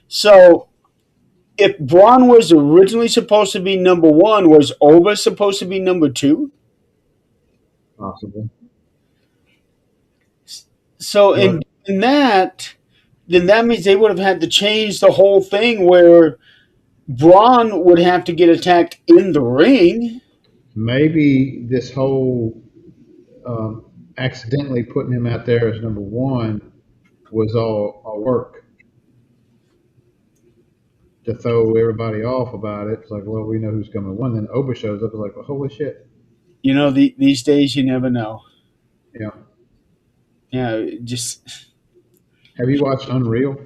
So if Braun was originally supposed to be number one, was Oba supposed to be number two?
Possible.
So
But
in that, then that means they would have had to change the whole thing where Braun would have to get attacked in the ring.
maybe this whole accidentally putting him out there as number one was all a work to throw everybody off about it. It's like, well, we know who's going to win. Then Oba shows up. It's like, well, holy shit.
You know, these days you never know.
Yeah.
Yeah, just
Have you watched Unreal?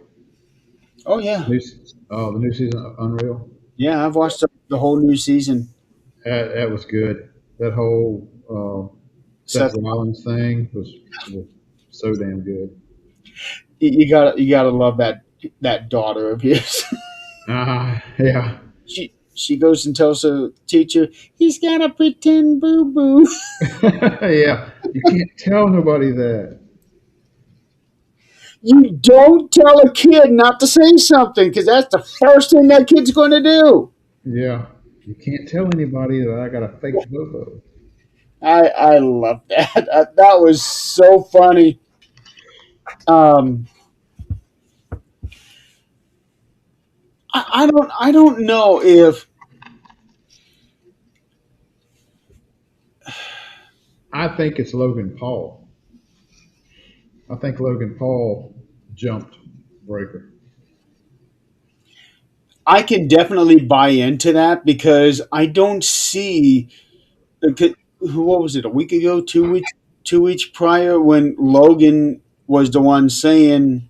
oh yeah,
New, the new season of Unreal.
yeah. I've watched the whole new season.
That was good. That whole Seth
Seth,
Rollins thing was so damn good.
you gotta love that daughter of his.
Yeah.
She goes and tells her teacher he's got a pretend boo boo.
Yeah. You can't tell nobody that.
You don't tell a kid not to say something because that's the first thing that kid's going to do.
Yeah. You can't tell anybody that I got a fake boo.
I love that. That was so funny. Um, I don't know if
I think it's Logan Paul. I think Logan Paul jumped Breaker.
I can definitely buy into that because I don't see what was it, a week ago, 2 weeks, 2 weeks prior, when Logan was the one saying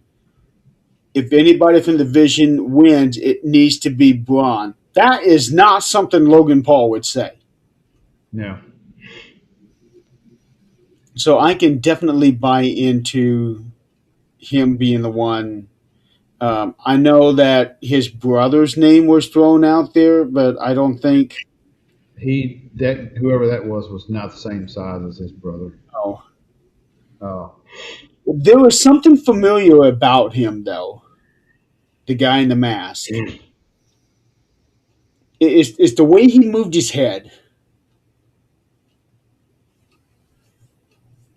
if anybody from the division wins, it needs to be Braun. That is not something Logan Paul would say.
Yeah.
So I can definitely buy into him being the one. I know that his brother's name was thrown out there, but I don't think.
Whoever that was not the same size as his brother.
Oh,
Uh,
there was something familiar about him, though. The guy in the mask. It's the way he moved his head.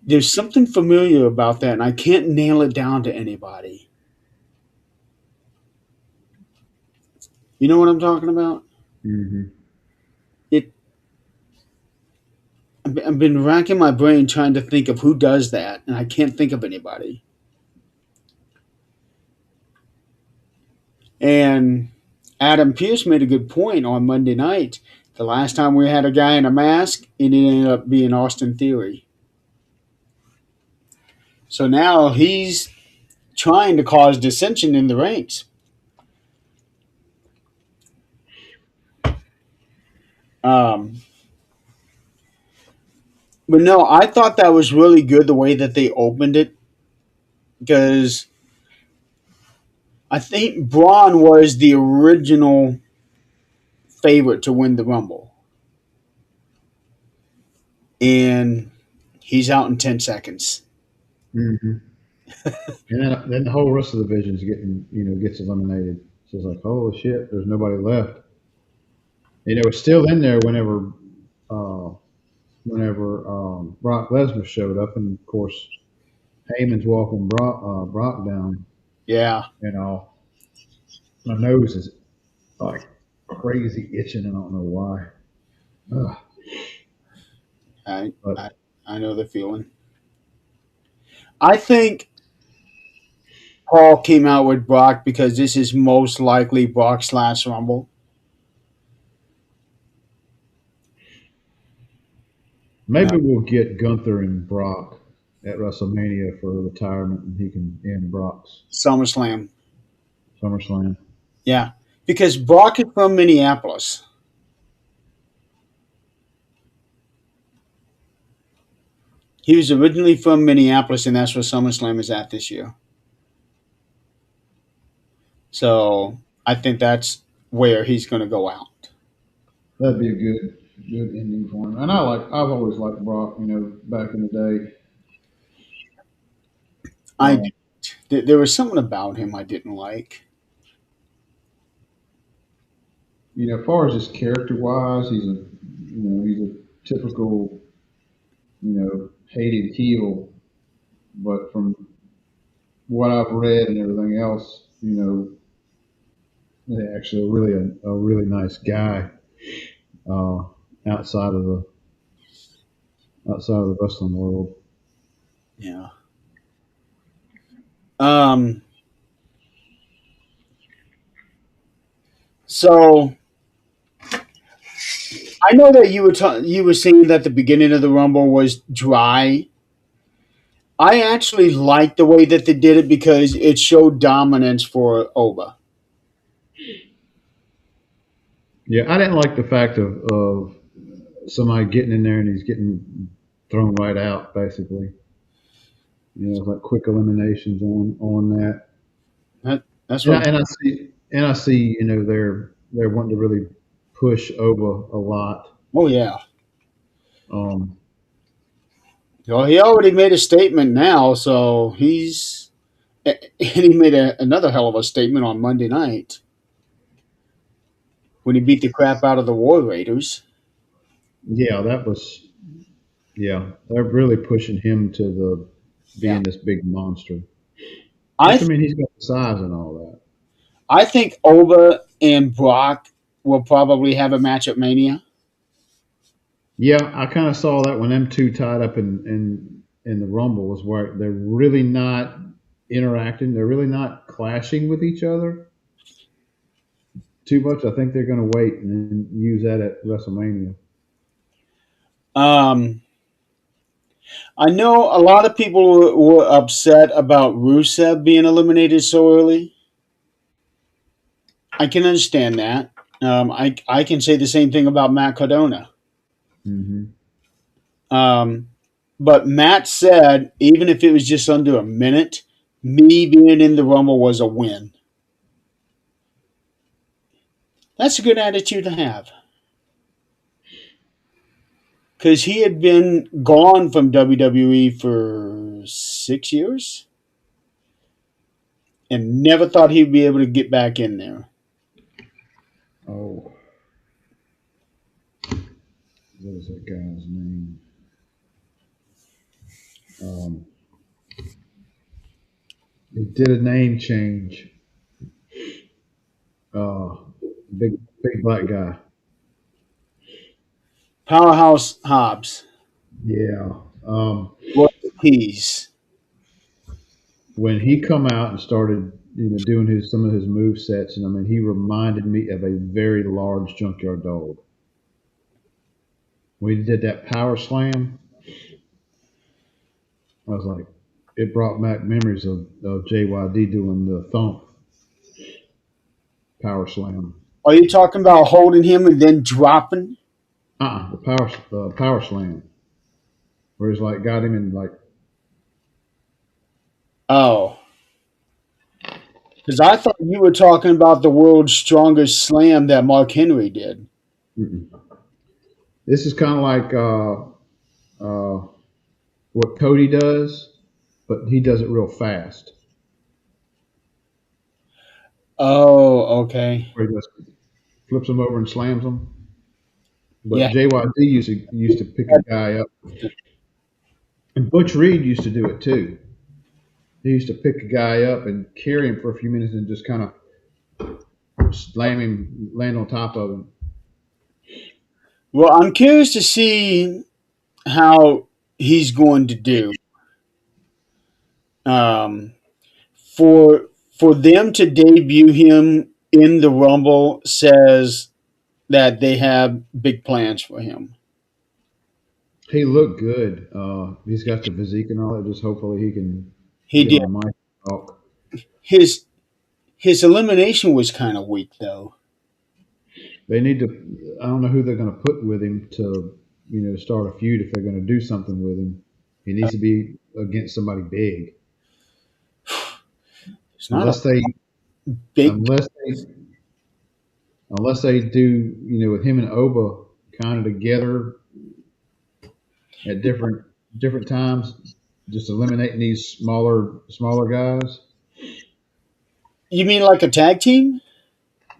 There's something familiar about that, and I can't nail it down to anybody. You know what I'm talking about?
hmm
It. I've been racking my brain trying to think of who does that, and I can't think of anybody. And Adam Pierce made a good point on Monday night. The last time we had a guy in a mask, it ended up being Austin Theory. So now he's trying to cause dissension in the ranks. Um, but no, I thought that was really good the way that they opened it because I think Braun was the original favorite to win the Rumble. And he's out in 10 seconds.
hmm And then the whole rest of the division's gets eliminated. So it's like, holy shit, there's nobody left. And it was still in there uh, whenever Brock Lesnar showed up, and of course Heyman's walking Brock down.
Yeah,
You know, my nose is like crazy itching, and I don't know why. Ugh.
I,
But
I, I know the feeling. I think Paul came out with Brock because this is most likely Brock's last Rumble.
maybe
Uh,
we'll get Gunther and Brock at WrestleMania for retirement, and he can end Brock's
SummerSlam.
SummerSlam.
Yeah, because Brock is from Minneapolis. He was originally from Minneapolis, and that's where SummerSlam is at this year. So I think that's where he's going to go out.
That'd be a good ending for him. And I've always liked Brock. You know, back in the day.
I
Um,
there was something about him I didn't like.
you know, as far as his character wise, he's a typical hated heel. But from what I've read and everything else, he's actually a really nice guy uh, outside of the outside of the wrestling world.
Yeah. Um. So I know that you were saying that the beginning of the Rumble was dry. I actually liked the way that they did it because it showed dominance for Oba.
Yeah, I didn't like the fact of somebody getting in there and he's getting thrown right out, basically. You know, it's like quick eliminations on that.
That's what.
And I see, they're wanting to really push over a lot.
Oh yeah.
Um,
Well, he already made a statement now, so and he made another hell of a statement on Monday night when he beat the crap out of the War Raiders.
yeah, they're really pushing him to the
Yeah.
being this big monster.
I
Which I
th-
mean, he's got the size and all that.
I think Oba and Brock will probably have a match at Mania.
Yeah, I kind of saw that when them two tied up in the Rumble was where they're really not interacting. They're really not clashing with each other too much. I think they're going to wait and then use that at WrestleMania.
Um, I know a lot of people were upset about Rusev being eliminated so early. I can understand that. I can say the same thing about Matt Cardona.
Hmm.
Um, but Matt said even if it was just under a minute, me being in the Rumble was a win. That's a good attitude to have because he had been gone from WWE for 6 years and never thought he'd be able to get back in there.
Oh, what is that guy's name? Um, he did a name change. Uh, big black guy.
Powerhouse Hobbs,
Yeah.
Royal Peas.
When he come out and started, doing his some of his move sets, and I mean, he reminded me of a very large junkyard dog. When he did that power slam, I was like, it brought back memories of JYD doing the thump power slam.
Are you talking about holding him and then dropping?
The power slam, where he's like got him in like,
Oh, because I thought you were talking about the world's strongest slam that Mark Henry did.
mm-mm. This is kind of like what Cody does, but he does it real fast.
Oh, okay.
Where he just flips him over and slams him.
Yeah.
But JYD used to pick a guy up, and Butch Reed used to do it too. He used to pick a guy up and carry him for a few minutes and just kind of slam him, land on top of him.
Well, I'm curious to see how he's going to do. Um, for them to debut him in the Rumble says that they have big plans for him.
He looked good. He's got the physique and all that. Just hopefully he can
He
get
did.
on a mic and talk.
His his elimination was kind of weak though.
They need to. I don't know who they're going to put with him to, start a feud if they're going to do something with him. He needs to be against somebody big.
It's not a
Unless they,
big.
unless they, unless they do, with him and Oba kind of together at different times, just eliminating these smaller guys.
You mean like a tag team?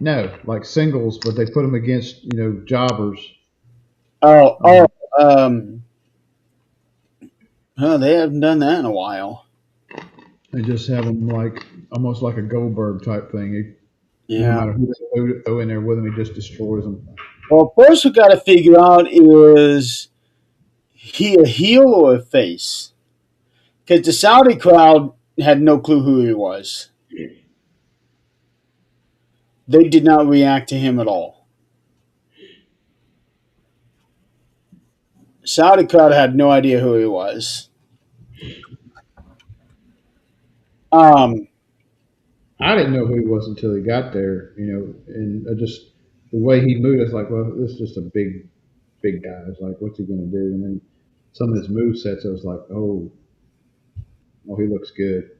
No, like singles, but they put them against jobbers.
Oh, oh,
Um,
um, huh, they haven't done that in a while.
they just have them like almost like a Goldberg type thing. No
Yeah.
matter who they throw in there with him, he just destroys them.
Well, first we got to figure out is he a heel or a face? Because the Saudi crowd had no clue who he was. They did not react to him at all. Saudi crowd had no idea who he was. Um,
I didn't know who he was until he got there, and I just the way he moved, it's like, well, this is just a big guy. It's like, what's he going to do? And then some of his move sets, I was like, oh, he looks good.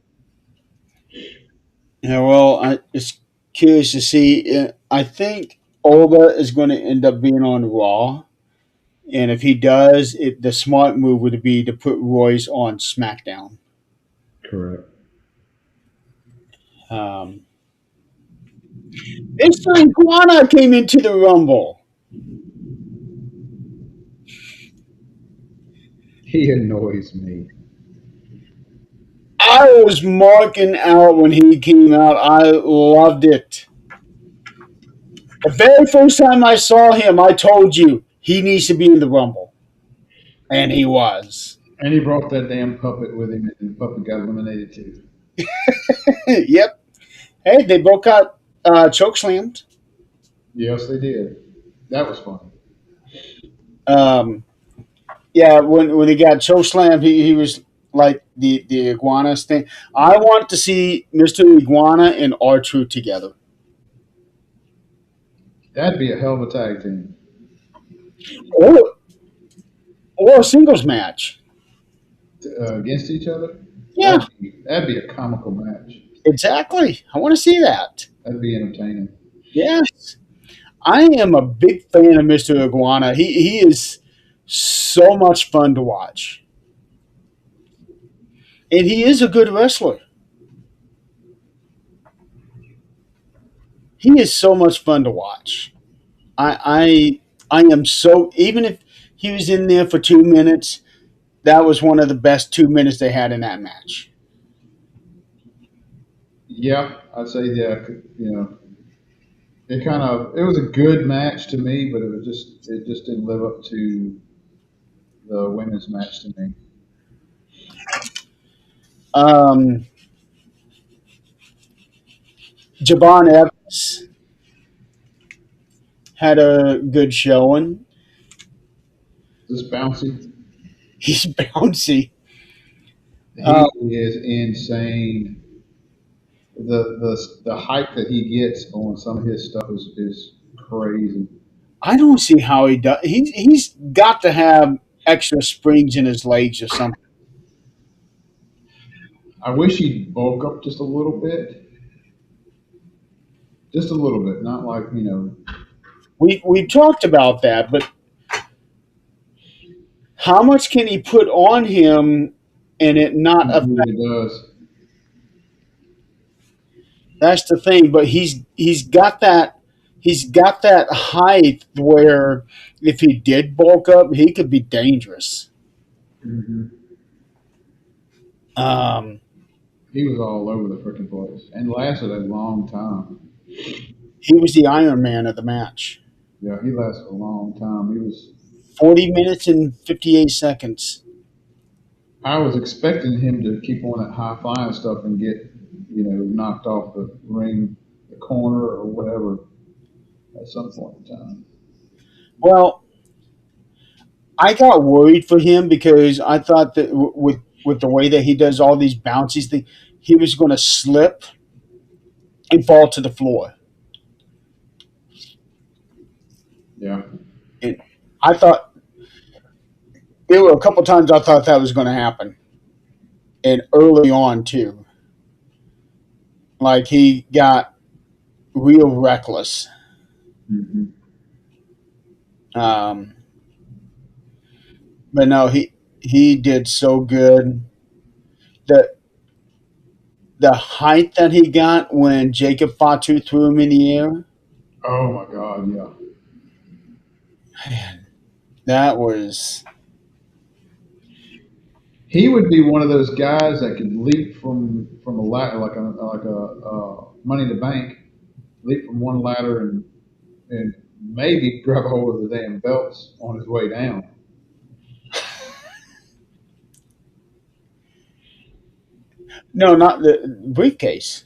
yeah, well, it's curious to see. I think Olga is going to end up being on Raw. And if he does, the smart move would be to put Royce on SmackDown.
Correct.
Um, Mr. Iguana came into the Rumble.
He annoys me.
I was marking out when he came out. I loved it. The very first time I saw him, I told you he needs to be in the Rumble. And he was.
And he brought that damn puppet with him, and the puppet got eliminated too.
Yep. Hey, they both got choke slammed.
Yes, they did. That was funny.
Um, yeah, when he got choke slammed, he was like the iguana thing. I want to see Mr. Iguana and R-Truth together.
That'd be a hell of a tag team
Or, or a singles match.
against each other.
Yeah,
That'd be a comical match.
exactly. I want to see that.
That'd be entertaining.
Yes. I am a big fan of Mr. Iguana. He is so much fun to watch. And he is a good wrestler. He is so much fun to watch. I am so even if he was in there for 2 minutes, that was one of the best 2 minutes they had in that match.
Yeah, I'd say yeah. It was a good match to me, but it just didn't live up to the women's match to me.
Um, Jabon Evans had a good showing.
This bouncy,
He's bouncy.
he is insane. The hype that he gets on some of his stuff is crazy.
I don't see how he does. He's got to have extra springs in his legs or something.
I wish he'd bulk up just a little bit, not like
We talked about that, but how much can he put on him and it not
he
affect?
really does.
That's the thing. But he's got that height where if he did bulk up, he could be dangerous.
Hmm.
Um,
He was all over the freaking place and lasted a long time.
he was the Iron Man of the match.
Yeah, he lasted a long time. He was.
40 minutes and 58 seconds.
I was expecting him to keep on that high flying stuff and get, knocked off the ring, the corner, or whatever at some point in time.
Well, I got worried for him because I thought that with the way that he does all these bouncies things, he was going to slip and fall to the floor.
Yeah.
And I thought there were a couple times I thought that was going to happen, and early on too. Like he got real reckless.
Hmm.
Um, but no, he did so good. The the height that he got when Jacob Fatu threw him in the air,
Oh my God, yeah.
that was
He would be one of those guys that could leap from a ladder like a Money in the Bank, leap from one ladder and maybe grab a hold of the damn belts on his way down.
no, not the briefcase.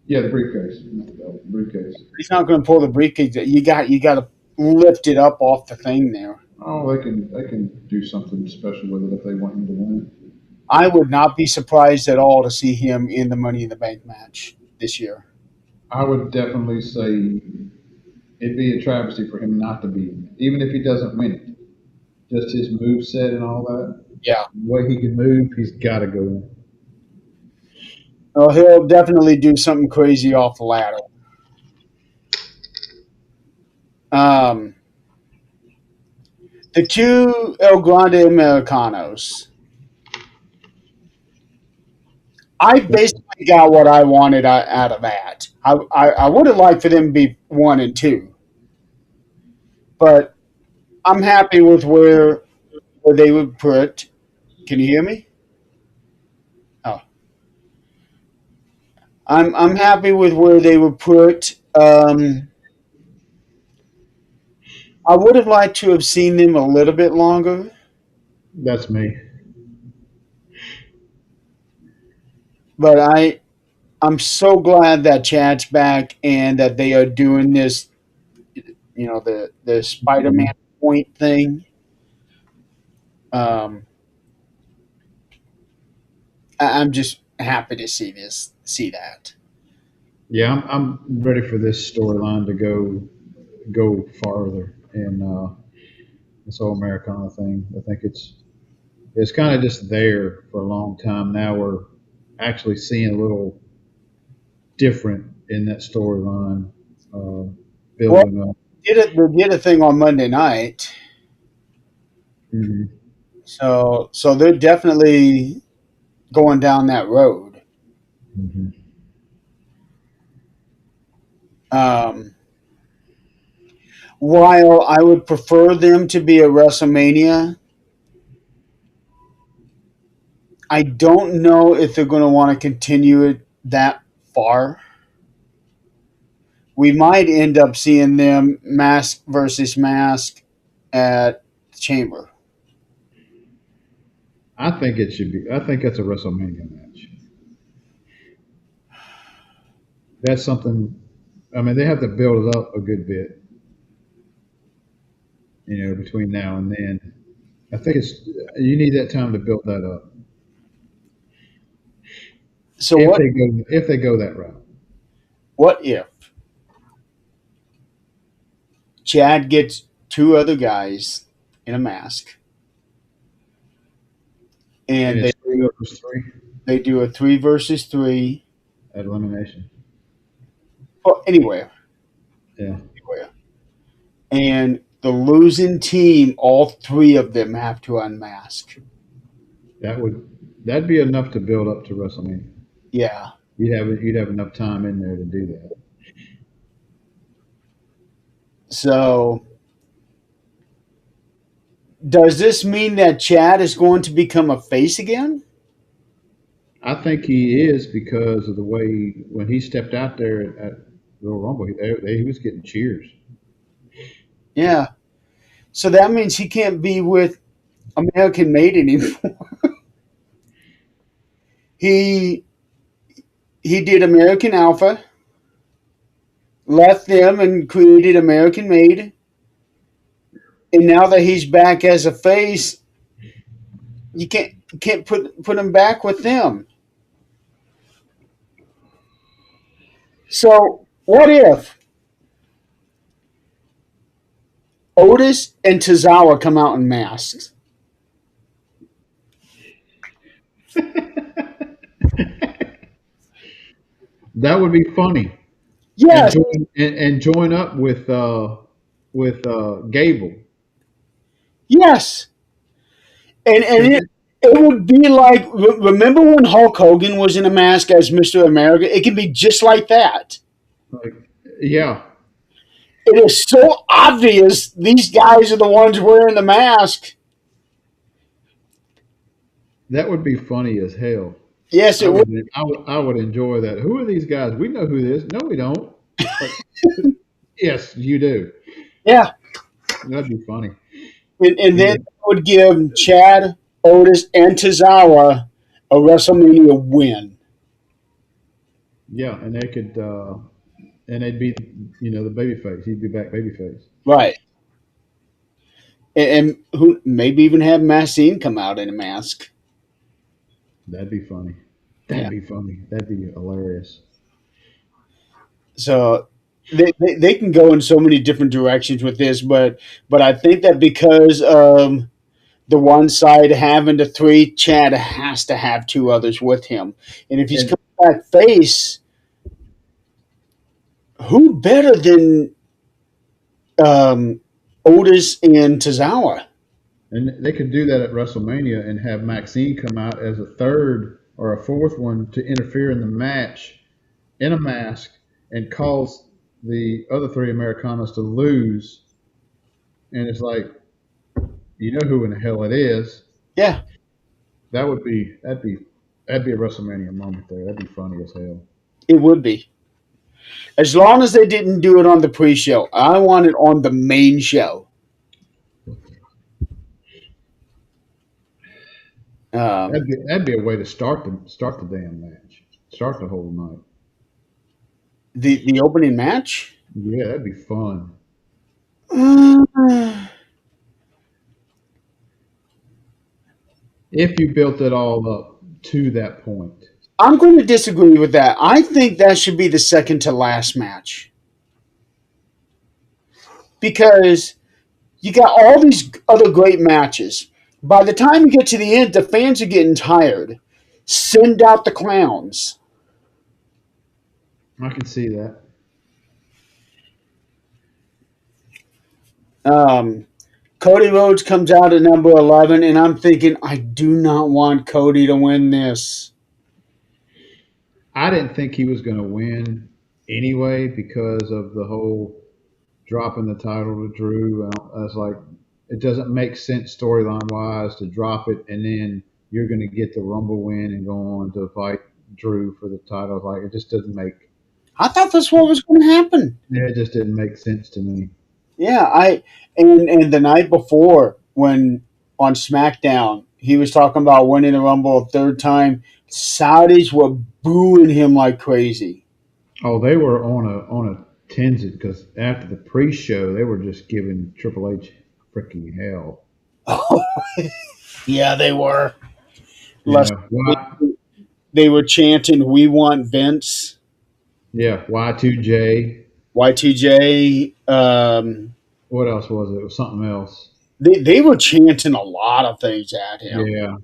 Yeah, the briefcase, not the belt, the briefcase.
He's not going to pull the briefcase. You got to lift it up off the thing there.
Oh, they can do something special with it if they want him to win it.
I would not be surprised at all to see him in the Money in the Bank match this year.
I would definitely say it'd be a travesty for him not to be in it, even if he doesn't win it. Just his move set and all that,
Yeah.
the way he can move, he's got to go in.
Well, he'll definitely do something crazy off the ladder. Um, the two El Grande Americanos. I basically got what I wanted out of that. I would have liked for them to be 1 and 2, but I'm happy with where they would put. Can you hear me? Oh, I'm happy with where they would put. I would have liked to have seen them a little bit longer,
That's me.
but I'm so glad that Chad's back and that they are doing this. The Spider-Man point thing. Um, I'm just happy to see that.
Yeah, I'm ready for this storyline to go farther in this whole Americana thing. I think it's kind of just there for a long time. Now we're actually seeing a little different in that storyline uh,
Well,
building up.
they did a thing on Monday night,
Hmm.
so they're definitely going down that road.
Hmm.
Um, while I would prefer them to be a WrestleMania, I don't know if they're going to want to continue it that far. We might end up seeing them mask versus mask at the Chamber.
I think it should be. I think that's a WrestleMania match. That's something. I mean, they have to build it up a good bit, between now and then. I think you need that time to build that up
So
if they go that route.
what if Chad gets two other guys in a mask
And
and
it's 3 versus 3
they do a 3 versus 3,
at elimination.
well,
Yeah,
anywhere, and the losing team, all three of them have to unmask.
that'd be enough to build up to WrestleMania.
Yeah.
You'd have enough time in there to do that.
So does this mean that Chad is going to become a face again?
I think he is because of the way when he stepped out there at Royal Rumble, he was getting cheers.
Yeah. So that means he can't be with American Made anymore. he he did American Alpha, left them and created American Made, and now that he's back as a face, you can't put him back with them. So what if Otis and Tozawa come out in masks?
That would be funny, and
Yes,
join up with Gable.
yes, and
'Cause
it would be like remember when Hulk Hogan was in a mask as Mr. America? It can be just like that.
like, yeah,
It is so obvious these guys are the ones wearing the mask.
that would be funny as hell.
Yes,
I
it would.
would, I would enjoy that. Who are these guys? We know who this. No, we don't. Like, yes, you do.
Yeah,
That'd be funny.
and then
Yeah,
it would give Chad, Otis, and Tozawa a WrestleMania win.
yeah, and they could, and they'd be, the baby face. He'd be back baby face.
Right. And who maybe even have Maxine come out in a mask.
That'd be funny.
Yeah.
That'd be funny. That'd be hilarious.
So they can go in so many different directions with this, but I think that because the one side having the three, Chad has to have two others with him. And if he's
And
coming back face, who better than Otis and Tozawa?
and they could do that at WrestleMania and have Maxine come out as a third or a fourth one to interfere in the match in a mask and cause the other three Americanos to lose. And it's like, you know who in the hell it is.
Yeah,
That'd be a WrestleMania moment there. That'd be funny as hell.
it would be. As long as they didn't do it on the pre-show, I want it on the main show. Um,
That'd be a way to start the damn match. Start the whole night.
the opening match.
Yeah, that'd be fun.
Uh,
If you built it all up to that point.
I'm going to disagree with that. I think that should be the second to last match because you got all these other great matches. By the time you get to the end, the fans are getting tired. Send out the clowns.
I can see that.
Um, Cody Rhodes comes out at number 11, and I'm thinking, I do not want Cody to win this.
I didn't think he was going to win anyway because of the whole dropping the title to Drew. I was like, it doesn't make sense storyline wise to drop it and then you're going to get the Rumble win and go on to fight Drew for the title. Like, it just doesn't make.
I thought that's what was going to happen.
Yeah, it just didn't make sense to me.
Yeah, and the night before when on SmackDown he was talking about winning the Rumble a third time, Saudis were booing him like crazy.
Oh, they were on a tangent because after the pre-show, they were just giving Triple H freaking hell.
Yeah, they were.
Yeah,
Less, they were chanting, "We want Vince."
yeah, Y2J.
Y2J.
What else was it? It was something else.
They were chanting a lot of things at him.
Yeah,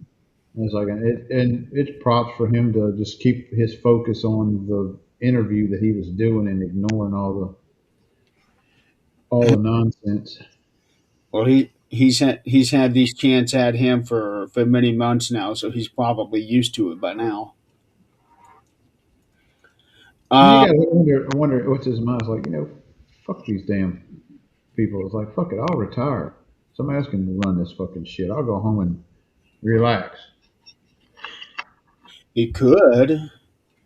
it's like, and it's props for him to just keep his focus on the interview that he was doing and ignoring all the nonsense.
Well, he's had these chants at him for many months now, so he's probably used to it by now.
And you
Uh,
got to wonder what's his mind. It's like, fuck these damn people. It's like, fuck it, I'll retire. Somebody else can run this fucking shit. I'll go home and relax.
he could.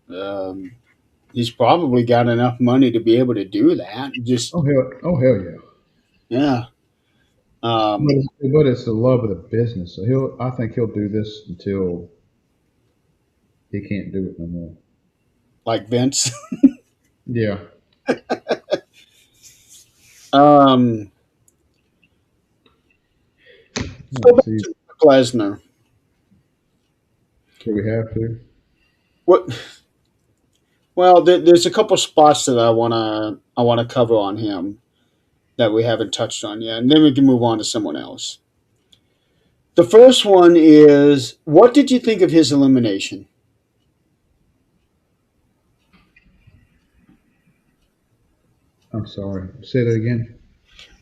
Um, he's probably got enough money to be able to do that. Just
Oh hell yeah.
yeah.
But
Um,
it's the love of the business. So I think he'll do this until he can't do it no more.
like Vince.
Yeah.
um, go back
See,
to Brock Lesnar.
do we have to?
What? Well, there's a couple spots that I wanna cover on him that we haven't touched on yet, and then we can move on to someone else. The first one is, what did you think of his elimination?
I'm sorry. Say that again.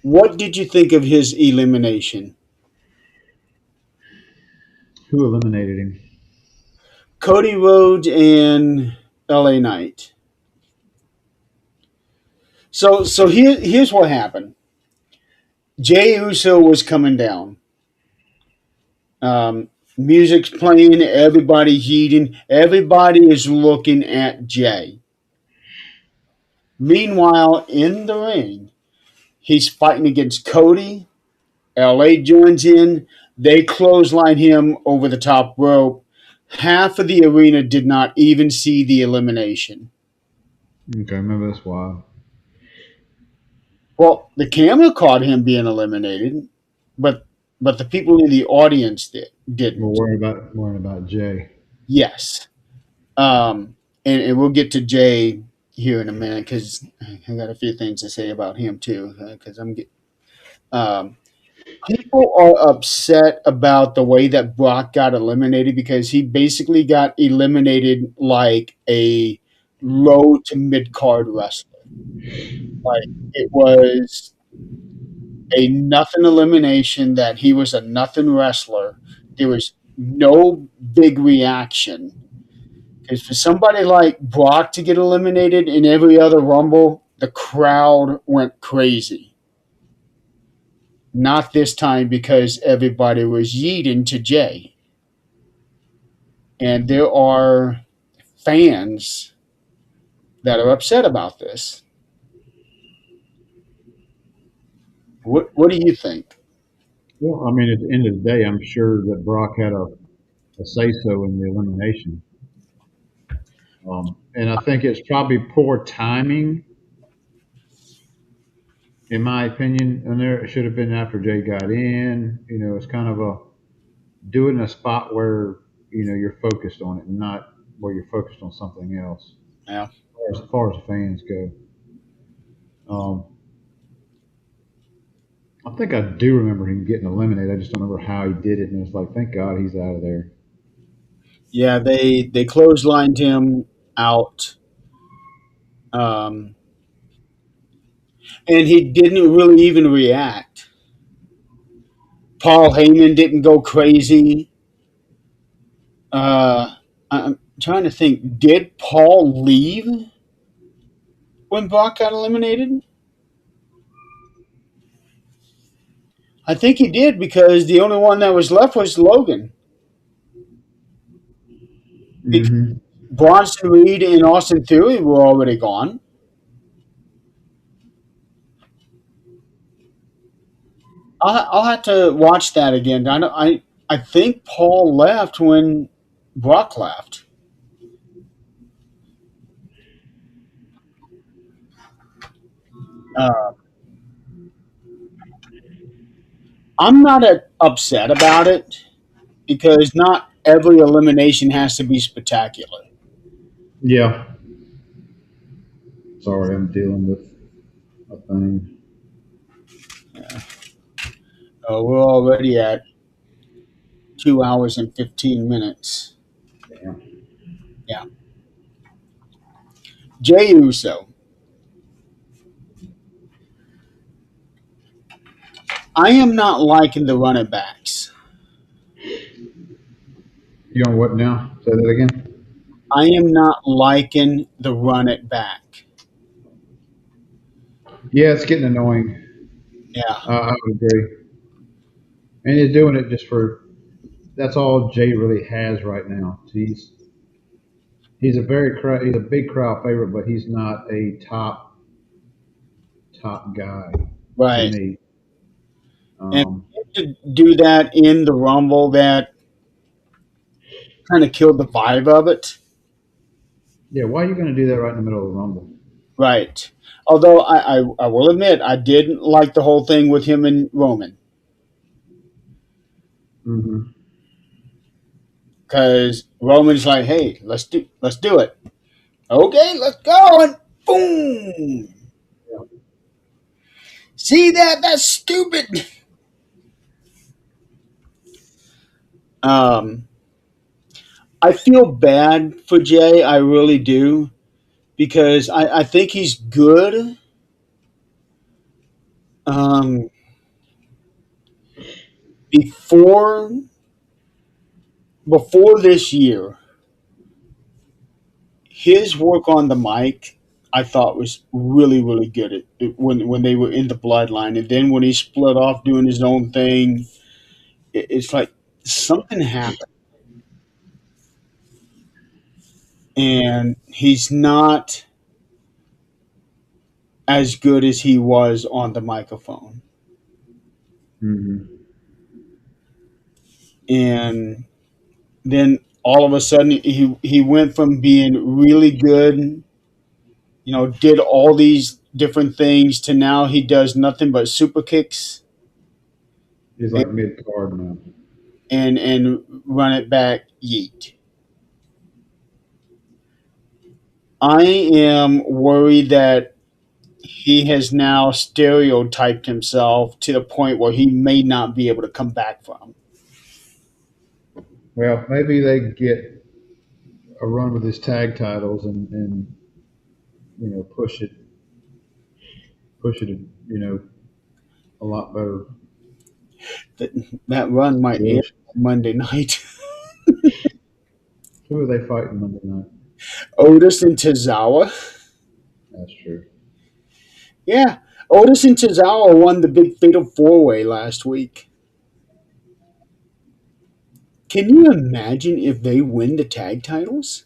What did you think of his elimination?
Who eliminated him?
Cody Rhodes and LA Knight. Here's what happened. Jey Uso was coming down. Music's playing, everybody's eating, everybody is looking at Jay. Meanwhile, in the ring, he's fighting against Cody. LA joins in. They clothesline him over the top rope. Half of the arena did not even see the elimination.
Okay, I remember that's why.
Well, the camera caught him being eliminated, but the people in the audience
We're
didn't.
worrying about Jay.
Yes. And we'll get to Jay here in a minute because I got a few things to say about him too. Because um, people are upset about the way that Brock got eliminated because he basically got eliminated like a low to mid card wrestler. Like it was a nothing elimination that he was a nothing wrestler. There was no big reaction. Because for somebody like Brock to get eliminated in every other Rumble, the crowd went crazy. Not this time because everybody was yeeting to Jay. And there are fans that are upset about this. What do you think?
Well, I mean, at the end of the day, I'm sure that Brock had a say so in the elimination. And I think it's probably poor timing, in my opinion. And there it should have been after Jay got in. It's kind of a do it in a spot where you're focused on it, and not where you're focused on something else.
Yeah.
As far as fans go, um, I think I do remember him getting eliminated. I just don't remember how he did it, and it was like, thank God he's out of there.
Yeah, they clotheslined him out. Um, and he didn't really even react. Paul Heyman didn't go crazy. I'm trying to think. Did Paul leave when Brock got eliminated? I think he did because the only one that was left was Logan. Because
Hmm.
Bronson Reed and Austin Theory were already gone. I'll have to watch that again. I think Paul left when Brock left. Uh, I'm not upset about it because not every elimination has to be spectacular.
Yeah. Sorry, I'm dealing with a thing.
We're already at 2 hours and 15 minutes.
Damn.
Yeah. Jey Uso. I am not liking the running backs.
You on what now? Say that again.
I am not liking the run it back.
Yeah, it's getting annoying.
Yeah.
I would agree. And he's doing it just for that's all Jay really has right now. He's a big crowd favorite, but he's not a top guy to
Right.
me.
And
Um,
to do that in the Rumble, that kind of killed the vibe of it.
yeah, why are you going to do that right in the middle of the Rumble?
Right. Although I will admit, I didn't like the whole thing with him and Roman
Hmm.
because Roman's like, "Hey, let's do it. Okay, let's go!" And boom. See that? That's stupid. Um, I feel bad for Jay. I really do because I think he's good. Um, before before this year, his work on the mic I thought was really really good when they were in the bloodline, and then when he split off doing his own thing, it's like something happened, and he's not as good as he was on the microphone.
Hmm.
And then all of a sudden he went from being really good, did all these different things to now he does nothing but super kicks
He's
and
like mid card now.
and run it back yeet. I am worried that he has now stereotyped himself to the point where he may not be able to come back from.
Well, maybe they get a run with his tag titles and push it, a lot better
That run might end
situation.
Monday night.
Who are they fighting Monday night?
Otis and Tozawa.
That's true.
Yeah, Otis and Tozawa won the big fatal four way last week. Can you imagine if they win the tag titles?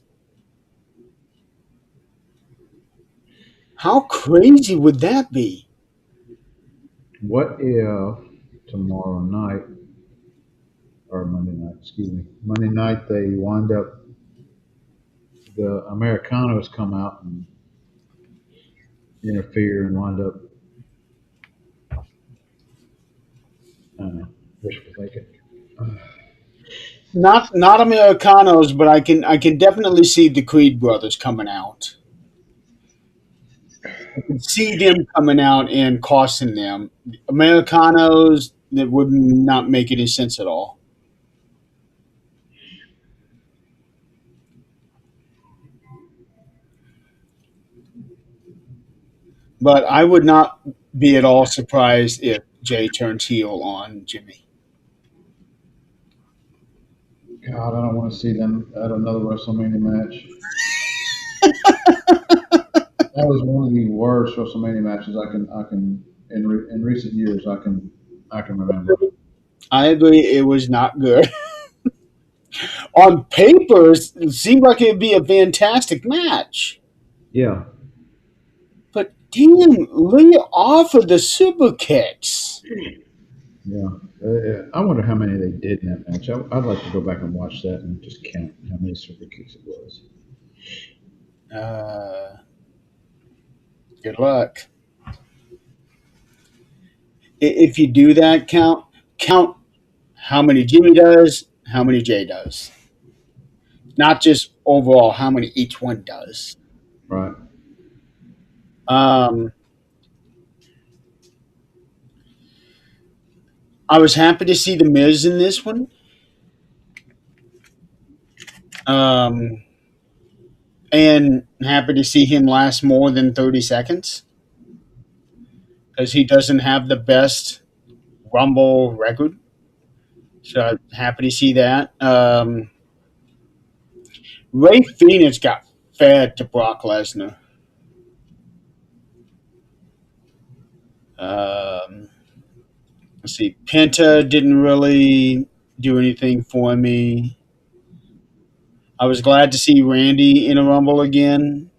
How crazy would that be?
What if tomorrow night or Monday night, excuse me, Monday night they wind up the Americanos come out and interfere and wind up wishful thinking.
Not Americanos, but I can definitely see the Creed brothers coming out. I can see them coming out and costing them. Americanos, that would not make any sense at all. But I would not be at all surprised if Jay turns heel on Jimmy.
God, I don't want to see them at another WrestleMania match. That was one of the worst WrestleMania matches I can in recent years I can remember.
I agree, it was not good. On paper, it seemed like it would be a fantastic match.
Yeah,
But damn, lay off of the super kicks.
yeah. I wonder how many they did in that match. I'd like to go back and watch that and just count how many super kicks it was.
Uh, good luck. If you do that, count how many Jimmy does, how many Jay does. Not just overall how many each one does.
Right.
Um, I was happy to see the Miz in this one. Um, and happy to see him last more than 30 seconds because he doesn't have the best Rumble record. So I'm happy to see that. Ray Phoenix got fed to Brock Lesnar. Um, let's see. Penta didn't really do anything for me. I was glad to see Randy in a Rumble again.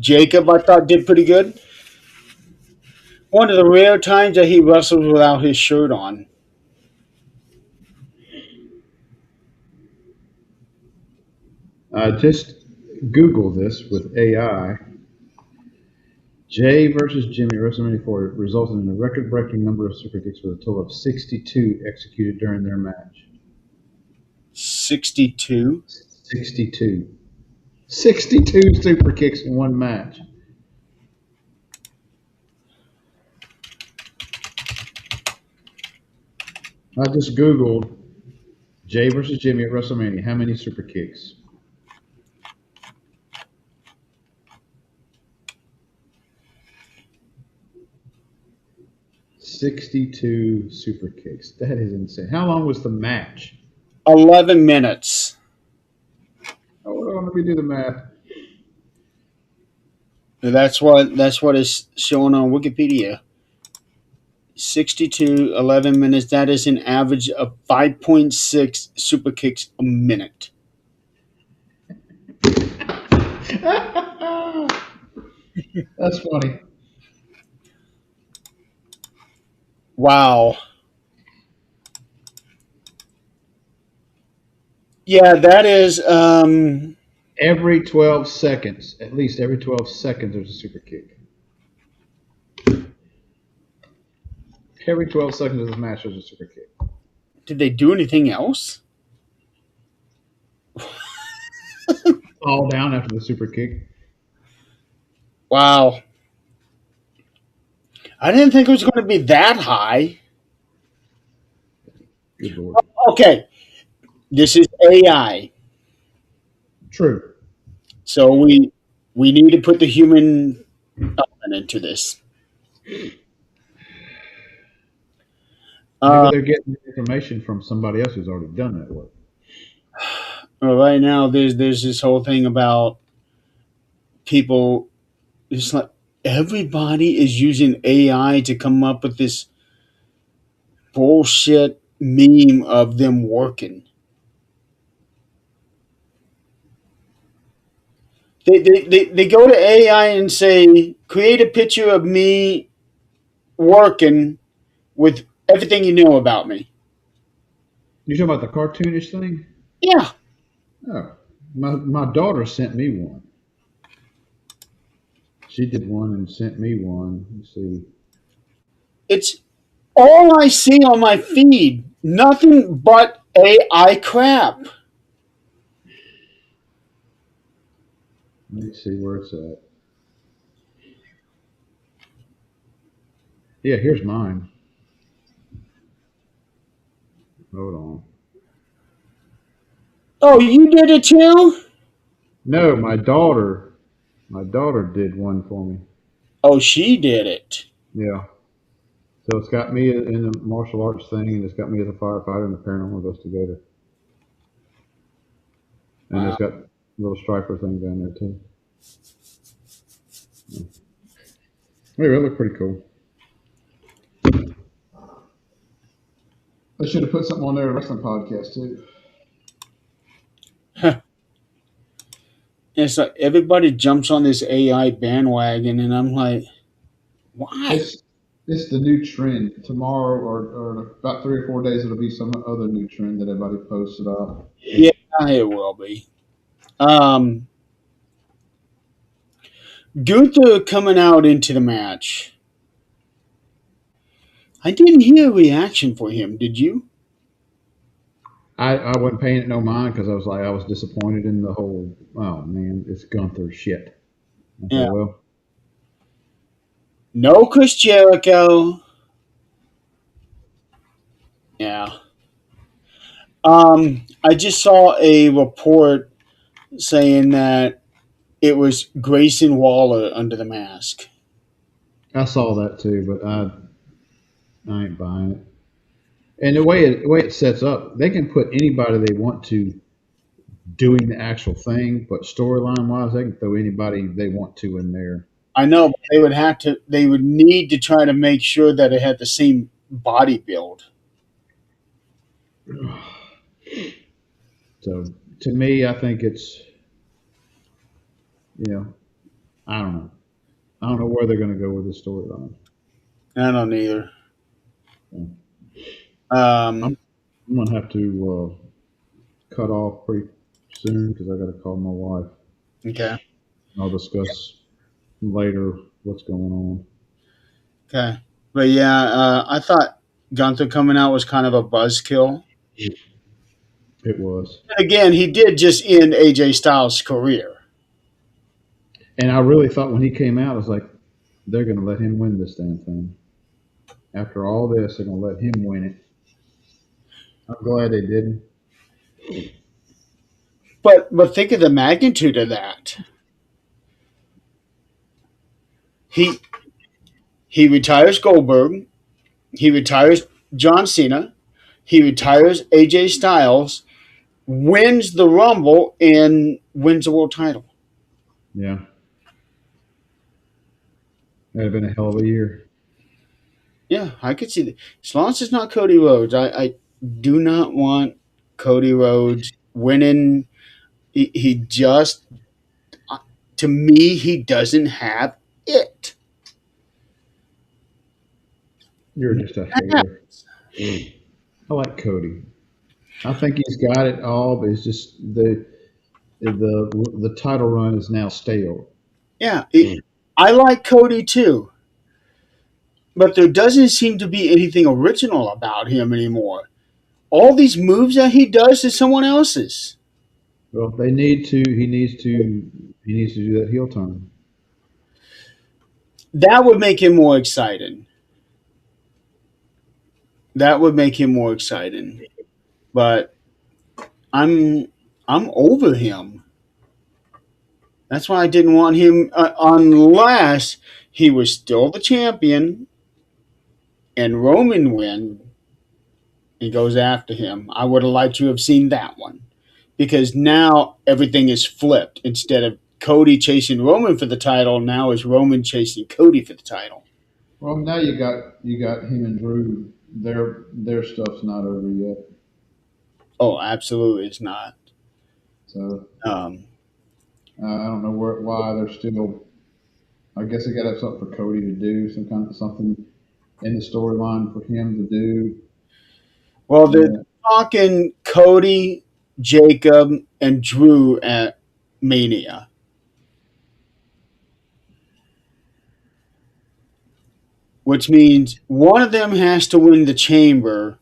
Jacob, I thought, did pretty good. One of the rare times that he wrestled without his shirt on.
I just Googled this with AI. Jay versus Jimmy WrestleMania 4 resulted in a record-breaking number of super kicks with a total of 62 executed during their match.
62.
62. 62 super kicks in one match. I just Googled Jay versus Jimmy at WrestleMania. How many super kicks? 62 super kicks. That is insane. How long was the match?
11 minutes.
Oh, well, let me do the math.
That's what is showing on Wikipedia. 62, 11 minutes. That is an average of 5.6 super kicks a minute.
That's funny.
Wow. Yeah, that is.
Every 12 seconds, at least every 12 seconds, there's a super kick. Every 12 seconds of this match, there's a super kick.
Did they do anything else?
Fall down after the super kick.
Wow. I didn't think it was going to be that high.
Good lord.
Okay, this is AI,
True.
so we need to put the human element into this.
Maybe
Uh,
they're getting information from somebody else who's already done that work.
right now, there's this whole thing about people. It's like everybody is using AI to come up with this bullshit meme of them working. They go to AI and say, create a picture of me working with everything you know about me.
You talking about the cartoonish thing?
Yeah,
Oh, my daughter sent me one. She did one and sent me one. Let's see.
it's all I see on my feed. Nothing but AI crap.
Let me see where it's at. Yeah, here's mine. Hold on.
Oh, you did it too?
No, my daughter did one for me.
Oh, she did it.
Yeah. So it's got me in the martial arts thing, and it's got me as a firefighter, and the paranormal goes together. And it's
Wow.
got a little striper thing down there too. Maybe that look pretty cool. I should have put something on there, wrestling podcast too.
It's like everybody jumps on this AI bandwagon, and I'm like, why?
It's it's the new trend. Tomorrow or about 3 or 4 days, it'll be some other new trend that everybody posts about.
Yeah, it will be. Um, Gunther coming out into the match. I didn't hear a reaction for him. Did you?
I wasn't paying it no mind because I was disappointed in the whole. Oh man, it's Gunther shit. Okay,
Yeah.
well,
No Chris Jericho. Yeah. I just saw a report saying that it was Grayson Waller under the mask.
I saw that too, but I ain't buying it. And the way it sets up, they can put anybody they want to doing the actual thing, but storyline wise, they can throw anybody they want to in there.
I know, but they would have to. They would need to try to make sure that it had the same body build.
So to me, I think it's I don't know. I don't know where they're going to go with this storyline.
I don't either.
So
Um,
I'm, I'm going to have to cut off pretty soon because I got to call my wife.
okay.
I'll discuss later what's going on.
Okay. But yeah, I thought Gunther coming out was kind of a buzzkill.
It was,
Again, he did just end AJ Styles' career.
and I really thought when he came out, I was like, they're going to let him win this damn thing. After all this, they're going to let him win it. I'm glad they didn't.
But think of the magnitude of that. He he retires Goldberg. He retires John Cena. He retires AJ Styles. Wins the Rumble and wins the world title.
Yeah, that'd have been a hell of a year.
Yeah, I could see that. As long as it's not Cody Rhodes, I do not want Cody Rhodes winning. He just, to me, he doesn't have it.
You're just a hater. I like Cody. I think he's got it all, but it's just the title run is now stale.
Yeah, I like Cody too, but there doesn't seem to be anything original about him anymore. All these moves that he does is someone else's.
Well, they need to. He needs to do that heel turn.
That would make him more exciting. That would make him more exciting. But I'm I'm over him. That's why I didn't want him unless he was still the champion and Roman win and goes after him. I would have liked to have seen that one because now everything is flipped. Instead of Cody chasing Roman for the title, now is Roman chasing Cody for the title.
Well, now you got him and Drew. Their stuff's not over yet.
Oh, absolutely, it's not.
So
Um,
I don't know why they're still. I guess they got to have something for Cody to do, some kind of something in the storyline for him to do.
well, they're
And
talking Cody, Jacob, and Drew at Mania, which means one of them has to win the chamber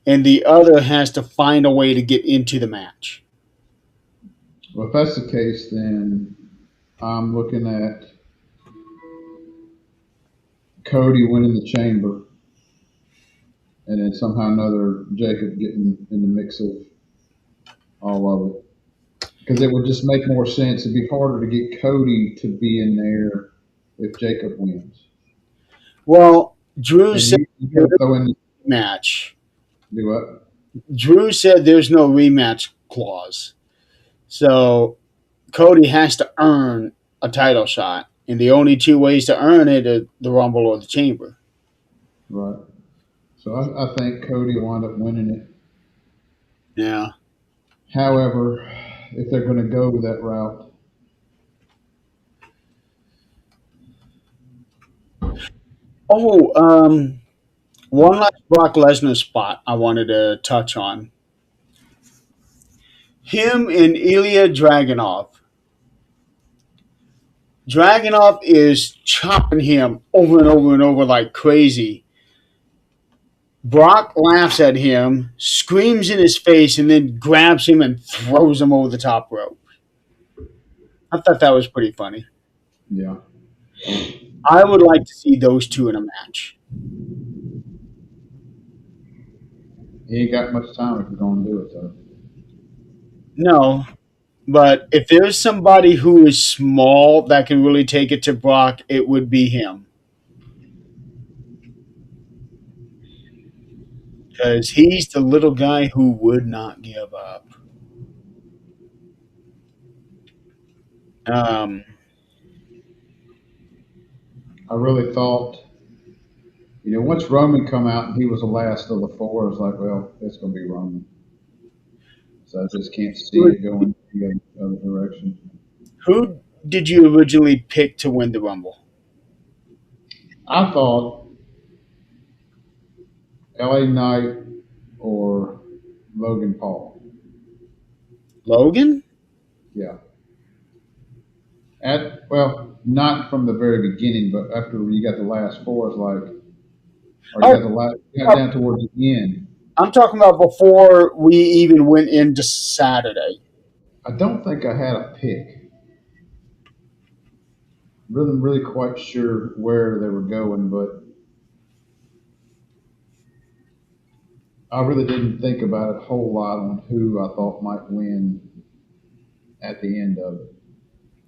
and the other has to find a way to get into the match.
well, if that's the case, then I'm looking at Cody winning the chamber, and then somehow another Jacob getting in the mix of all of it. Because it would just make more sense. It'd be harder to get Cody to be in there if Jacob wins.
Well, Drew
And
said
you got
there's
to throw in
no match.
do what?
Drew said there's no rematch clause. So Cody has to earn a title shot. And the only two ways to earn it are the Rumble or the Chamber.
Right. So I think Cody will wind up winning it.
Yeah.
However, if they're going to go that route,
Oh, one last Brock Lesnar spot I wanted to touch on. Him and Ilya Dragunov. Dragunov is chopping him over and over and over like crazy. Brock laughs at him, screams in his face, and then grabs him and throws him over the top rope. I thought that was pretty funny.
yeah,
I would like to see those two in a match.
he ain't got much time if you're going to do it, though.
No, but if there's somebody who is small that can really take it to Brock, it would be him. Because he's the little guy who would not give up. Um,
I really thought, once Roman come out and he was the last of the four, I was like, well, it's going to be Roman. So I just can't see
who
it going the other direction.
who did you originally pick to win the Rumble?
I thought LA Knight or Logan Paul.
Logan?
Yeah. Not from the very beginning, but after you got the last four, it's like, or you
Oh,
got you got down towards the end.
I'm talking about before we even went into Saturday.
I don't think I had a pick. Really quite sure where they were going, but I really didn't think about it a whole lot on who I thought might win at the end of it.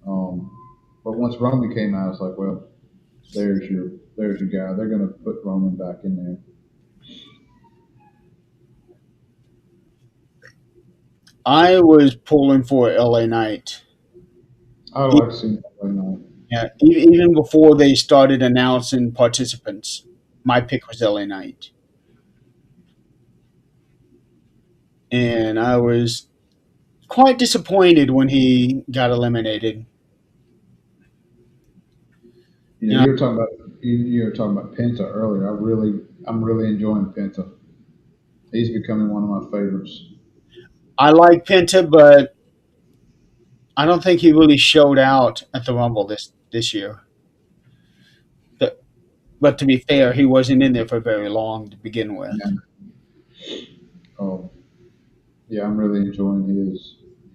Um, but once Roman came out, it's like, well, there's your guy. They're going to put Roman back in there.
I was pulling for LA Knight.
I
E-
like seeing that right now.
Yeah, even before they started announcing participants, my pick was LA Knight, and I was quite disappointed when he got eliminated.
You know,
You know,
you were talking about Penta earlier. I'm really enjoying Penta. He's becoming one of my favorites.
I like Penta, but I don't think he really showed out at the Rumble this year. But to be fair, he wasn't in there for very long to begin with.
Yeah. Oh, yeah, I'm really enjoying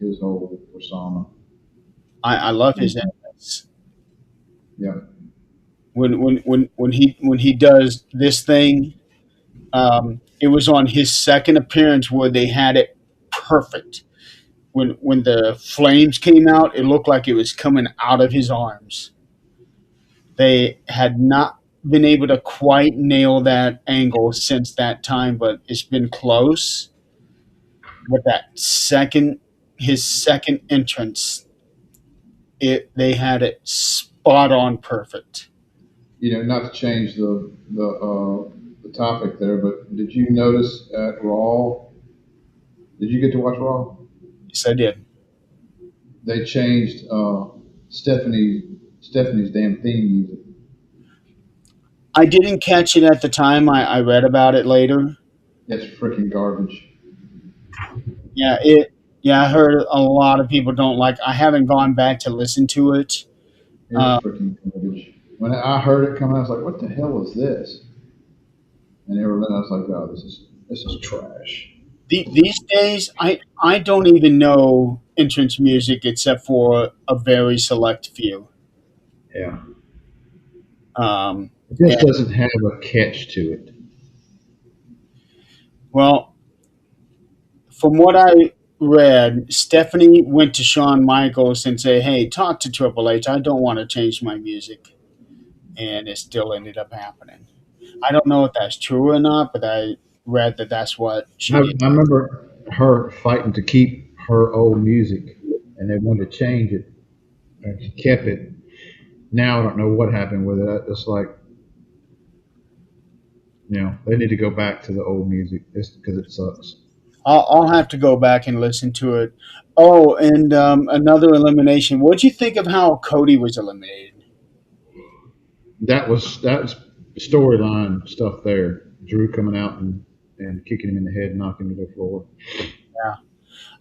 his whole persona.
I love his
And
entrance.
yeah,
When he does this thing, it was on his second appearance where they had it perfect. When the flames came out, it looked like it was coming out of his arms. They had not been able to quite nail that angle since that time, but it's been close. But that second, his second entrance, they had it spot on perfect.
you know, not to change the topic there, but did you notice at Raw? Did you get to watch Raw?
Yes, I did.
They changed Stephanie's damn theme music.
I didn't catch it at the time. I read about it later.
It's freaking garbage.
Yeah, it. Yeah, I heard a lot of people don't like. I haven't gone back to listen to it.
It's
Uh,
freaking garbage. When I heard it coming, I was like, "What the hell is this?" And every minute I was like, "Oh, this is trash."
these days, I don't even know entrance music except for a very select few.
Yeah,
Um,
it just
and
doesn't have a catch to it.
well, from what I read, Stephanie went to Shawn Michaels and said, "Hey, talk to Triple H. I don't want to change my music," and it still ended up happening. I don't know if that's true or not, but I read that that's what she did.
I remember her fighting to keep her old music, and they wanted to change it, and she kept it. Now I don't know what happened with it. It's like, they need to go back to the old music just because it sucks.
I'll have to go back and listen to it. Oh, and another elimination. What'd you think of how Cody was eliminated?
That was storyline stuff there. Drew coming out and kicking him in the head, and knocking him to the floor.
Yeah,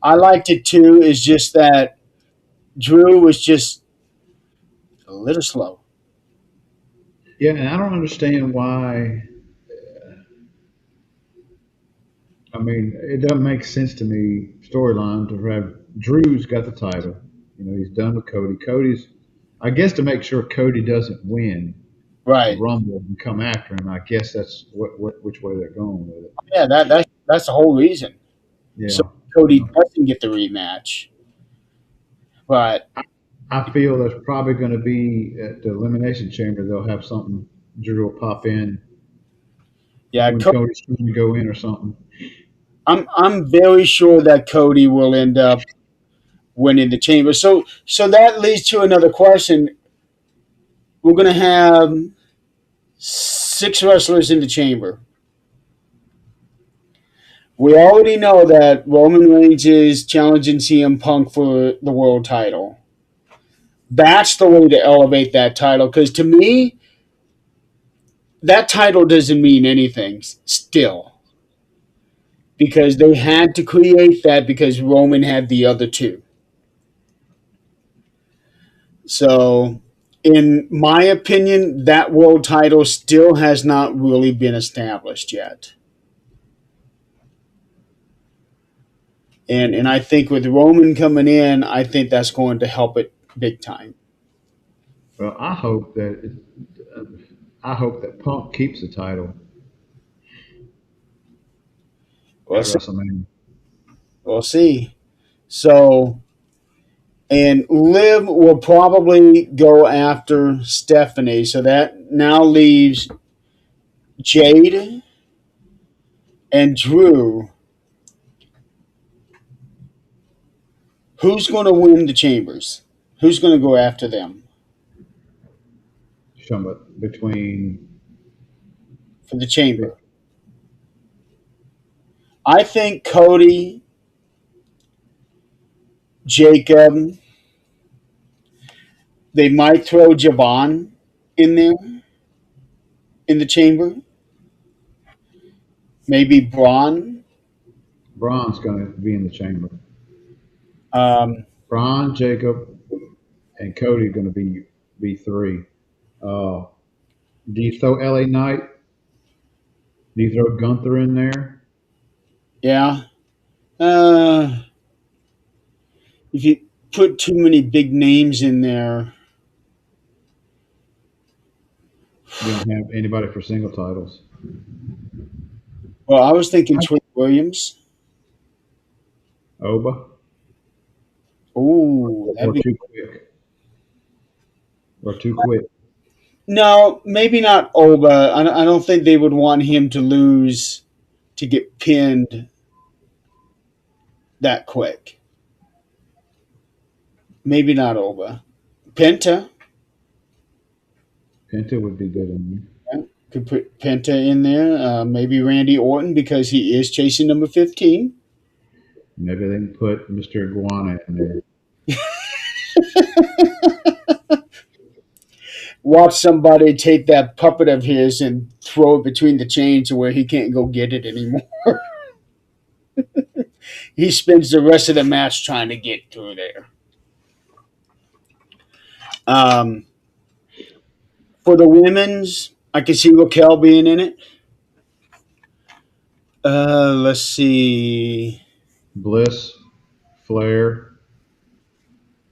I liked it too. It's just that Drew was just a little slow.
Yeah, and I don't understand why. I mean, it doesn't make sense to me storyline to have Drew's got the title. He's done with Cody. I guess, to make sure Cody doesn't win the
Right.
Rumble and come after him. I guess that's which way they're going with it.
Yeah, that's the whole reason.
Yeah,
So Cody doesn't get the rematch. But
I feel there's probably going to be at the Elimination Chamber. They'll have something. Drew will pop in
yeah,
when Cody's trying to go in or something.
I'm very sure that Cody will end up winning the chamber. So that leads to another question. We're gonna have six wrestlers in the chamber. We already know that Roman Reigns is challenging CM Punk for the world title. That's the way to elevate that title because to me, that title doesn't mean anything still because they had to create that because Roman had the other two. So, in my opinion, that world title still has not really been established yet. And I think with Roman coming in, I think that's going to help it big time.
Well, I hope that Punk keeps the title.
We'll
at
see.
WrestleMania.
We'll see. So, and Liv will probably go after Stephanie. So that now leaves Jade and Drew. Who's going to win the Chambers? Who's going to go after them
Between
for the Chamber? I think Cody, Jacob, they might throw Javon in there in the Chamber. Maybe Braun.
Braun's going to be in the chamber.
Um,
Braun, Jacob, and Cody are going to be three. Uh, do you throw LA Knight? Do you throw Gunther in there?
yeah. If you put too many big names in there,
You don't have anybody for single titles.
well, I was thinking Trick Williams.
Oba
Oh, that'd
or
be
too quick or too quick.
no, maybe not Oba. I don't think they would want him to lose to get pinned that quick. Maybe not Oba. Penta.
Penta would be good in
Yeah, could put Penta in there. Maybe Randy Orton because he is chasing number 15.
there. Maybe they can put Mr. Iguana in there.
Watch somebody take that puppet of his and throw it between the chains to where he can't go get it anymore. He spends the rest of the match trying to get through there. Um, for the women's, I can see Raquel being in it. Let's see.
Bliss, Flair,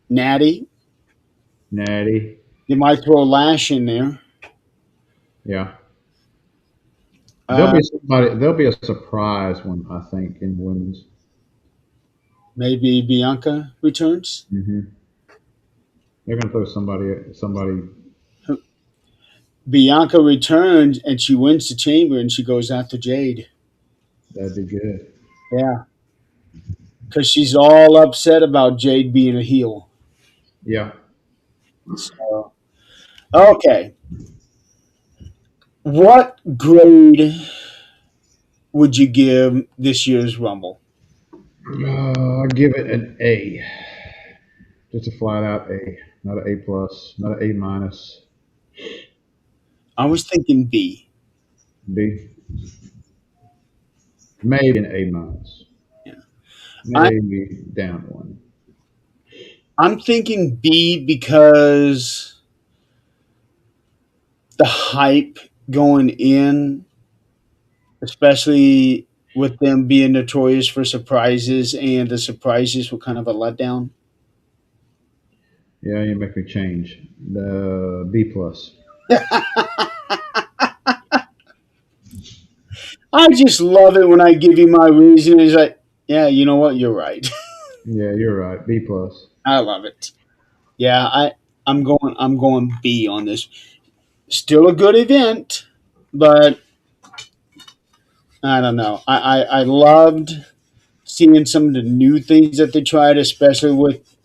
Natty.
Natty.
They might throw Lash in there.
Yeah.
Uh,
There'll be a surprise one, I think, in women's.
maybe Bianca returns.
They're going to throw somebody.
Bianca returns and she wins the chamber and she goes after Jade.
That'd be good.
Yeah. Because she's all upset about Jade being a heel.
Yeah.
So, okay. What grade would you give this year's Rumble?
I give it an A. Just a flat out A. Not an A plus, not an A minus.
I was thinking B.
B. Maybe an A minus.
Yeah. I,
Maybe down one.
I'm thinking B because the hype going in, especially with them being notorious for surprises, and the surprises were kind of a letdown.
Yeah, you make me change. The B plus.
I just love it when I give you my reason. It's like, yeah, you know what? You're right.
Yeah, you're right. B plus.
I love it. Yeah, I'm going B on this. Still a good event, but I don't know. I loved seeing some of the new things that they tried, especially with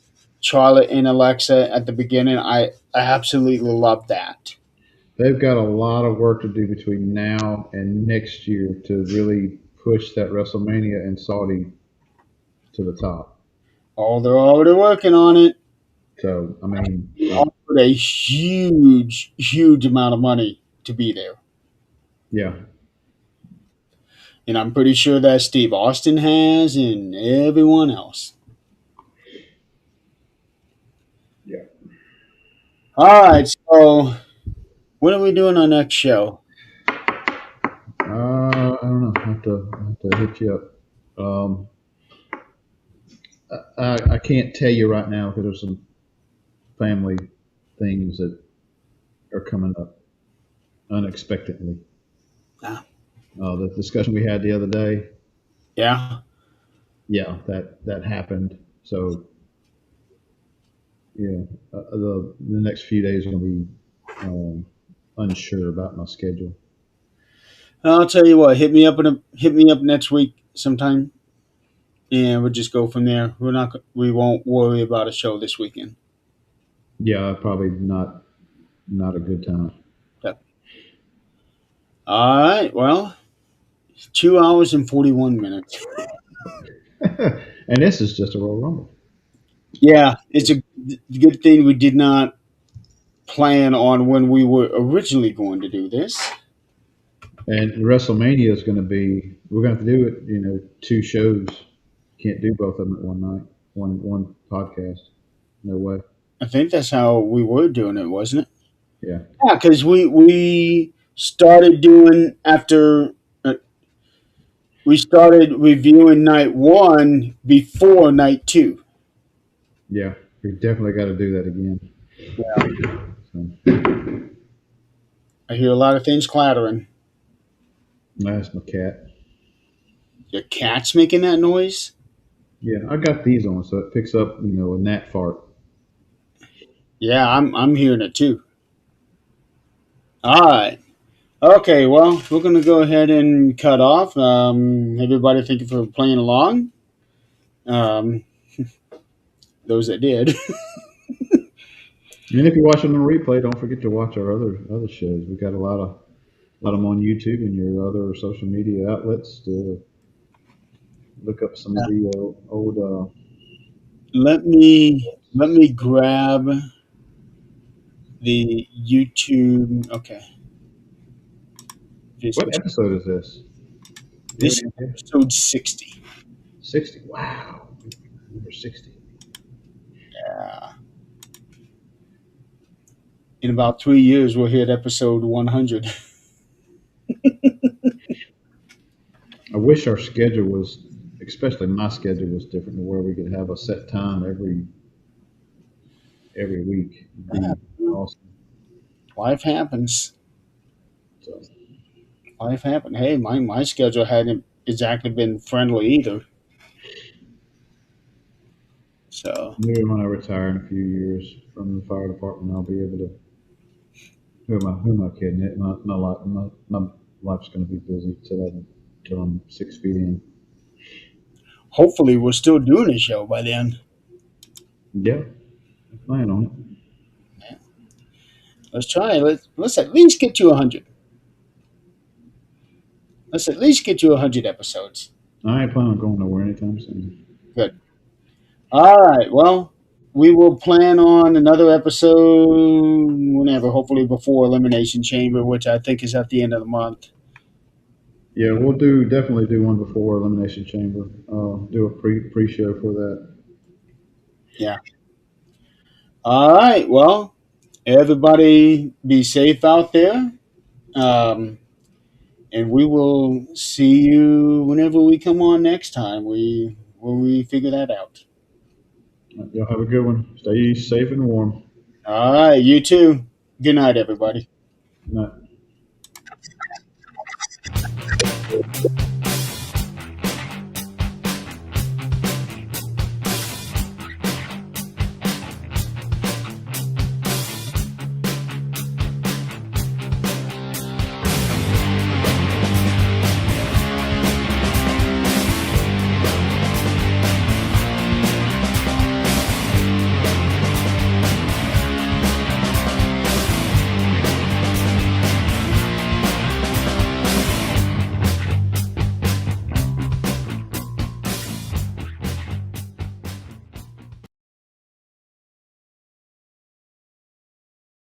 Charlotte and Alexa at the beginning. I absolutely love that.
They've got a lot of work to do between now and next year to really push that WrestleMania and Saudi to the top.
Oh, they're already working on it.
So, I mean,
They offered a huge, huge amount of money to be there.
yeah,
And I'm pretty sure that Steve Austin has and everyone else.
yeah.
All right, so when are we doing our next show?
I don't know. I have to hit you up. Um, I can't tell you right now because there's some family things that are coming up unexpectedly.
Ah,
The discussion we had the other day,
Yeah.
Yeah, that happened. So yeah, the next few days are going to be unsure about my schedule.
I'll tell you what. Hit me up next week sometime, and we'll just go from there. We won't worry about a show this weekend.
Yeah, probably not a good time.
Okay. All right. Well, 2 hours and 41 minutes.
And this is just a Royal Rumble.
Yeah, it's a good thing we did not plan on when we were originally going to do this.
And WrestleMania is going to be, we're going to have to do it, two shows. Can't do both of them at one night, one podcast. No way.
I think that's how we were doing it, wasn't it?
Yeah.
Yeah, because we started doing after we started reviewing night one before night two.
Yeah. We definitely got to do that again.
Yeah,
So,
I hear a lot of things clattering.
that's my cat.
Your cat's making that noise?
Yeah, I got these on, so it picks up, a gnat fart.
Yeah, I'm hearing it too. All right. Okay, well, we're going to go ahead and cut off. Everybody, thank you for playing along. Um, those that did.
And if you're watching the replay, don't forget to watch our other shows. We got a lot of them on YouTube and your other social media outlets to look up some of the old.
Let me grab the YouTube. Okay,
What
Facebook.
episode is this? Do you have
This is
any idea?
episode 60.
60. Wow, number 60.
Yeah. In about 3 years, we'll hit episode 100.
I wish our schedule was, especially my schedule was different, to where we could have a set time every week. It'd be awesome.
Life happens.
So
Life happened. Hey, my schedule hadn't exactly been friendly either. So,
maybe when I retire in a few years from the fire department, I'll be able to. Who am I kidding? My life's going to be busy till I'm 6 feet in.
hopefully, we're still doing a show by then.
Yeah, I plan on it.
Let's try. Let's at least get to 100. Let's at least get to 100 episodes.
I ain't planning on going nowhere anytime soon.
Good. All right. Well, we will plan on another episode whenever, hopefully before Elimination Chamber, which I think is at the end of the month.
Yeah, we'll definitely do one before Elimination Chamber. Do a pre show for that.
Yeah. All right. Well, everybody be safe out there. Um, and we will see you whenever we come on next time. When we figure that out.
Y'all have a good one. Stay safe and warm.
All right. You too. Good night, everybody.
Good night.